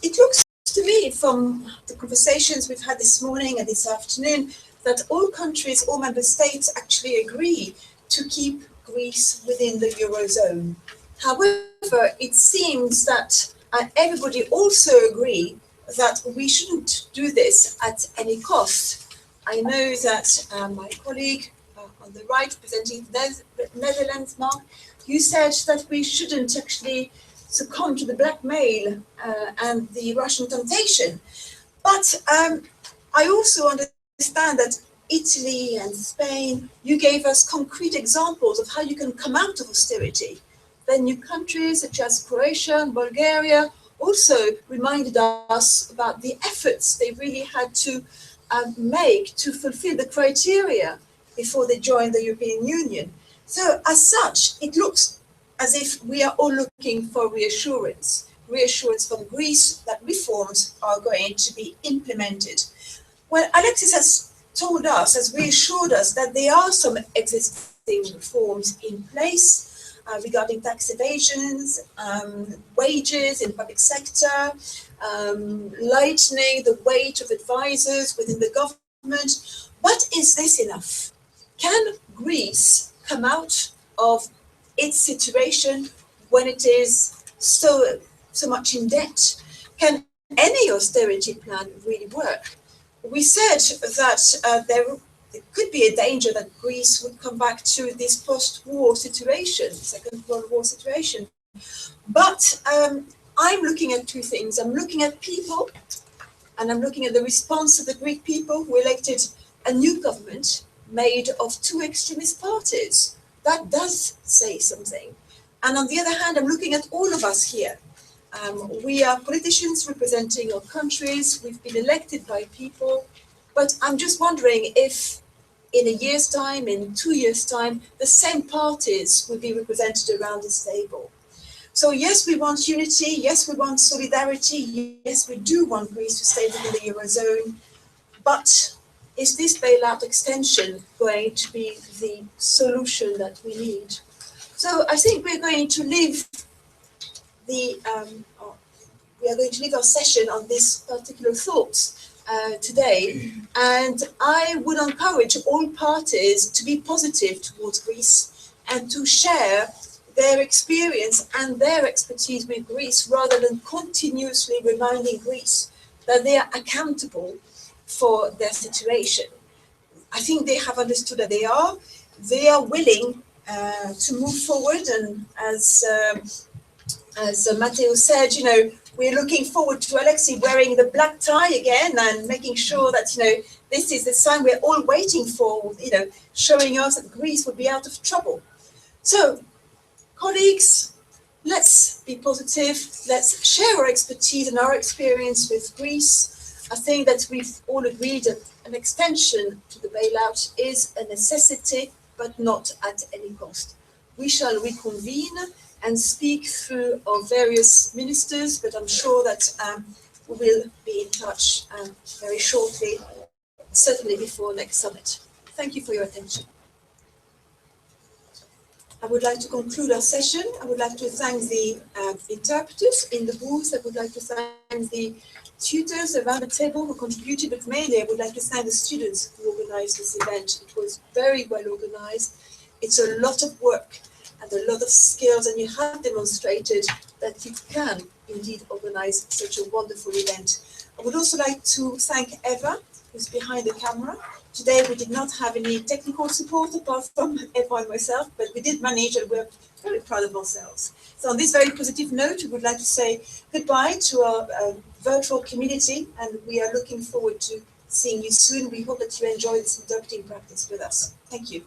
It looks to me from the conversations we've had this morning and this afternoon that all countries, all member states actually agree to keep Greece within the Eurozone. However, it seems that everybody also agree that we shouldn't do this at any cost. I know that my colleague on the right, representing the Netherlands, Mark, you said that we shouldn't actually succumb to the blackmail and the Russian temptation. But I also understand that Italy and Spain, you gave us concrete examples of how you can come out of austerity. Then new countries such as Croatia and Bulgaria also reminded us about the efforts they really had to make to fulfill the criteria before they joined the European Union. So as such, it looks as if we are all looking for reassurance from Greece that reforms are going to be implemented. Well, Alexis has told us, has reassured us that there are some existing reforms in place regarding tax evasions, wages in the public sector, lightening the weight of advisors within the government. But is this enough? Can Greece come out of its situation when it is so much in debt? Can any austerity plan really work? We said that there could be a danger that Greece would come back to this post-war situation, Second World War situation. But I'm looking at two things. I'm looking at people, and I'm looking at the response of the Greek people who elected a new government made of two extremist parties. That does say something. And on the other hand, I'm looking at all of us here. We are politicians representing our countries. We've been elected by people. But I'm just wondering if in a year's time, in 2 years' time, the same parties will be represented around this table. So yes, we want unity. Yes, we want solidarity. Yes, we do want Greece to stay within the Eurozone. But is this bailout extension going to be the solution that we need? So I think we're going to leave our session on this particular thoughts today, and I would encourage all parties to be positive towards Greece and to share their experience and their expertise with Greece rather than continuously reminding Greece that they are accountable for their situation. I think they have understood that they are willing to move forward, and as Matteo said, we're looking forward to Alexei wearing the black tie again and making sure that, this is the sign we're all waiting for, showing us that Greece will be out of trouble. So, colleagues, let's be positive. Let's share our expertise and our experience with Greece. I think that we've all agreed that an extension to the bailout is a necessity, but not at any cost. We shall reconvene and speak through our various ministers, but I'm sure that we will be in touch very shortly, certainly before next summit. Thank you for your attention. I would like to conclude our session. I would like to thank the interpreters in the booth. I would like to thank the tutors around the table who contributed, but mainly I would like to thank the students who organized this event. It was very well organized. It's a lot of work and a lot of skills, and you have demonstrated that you can indeed organize such a wonderful event. I would also like to thank Eva, who's behind the camera. Today we did not have any technical support apart from Eva and myself, but we did manage, and we're very proud of ourselves. So on this very positive note, we would like to say goodbye to our virtual community, and we are looking forward to seeing you soon. We hope that you enjoy this interpreting practice with us. Thank you.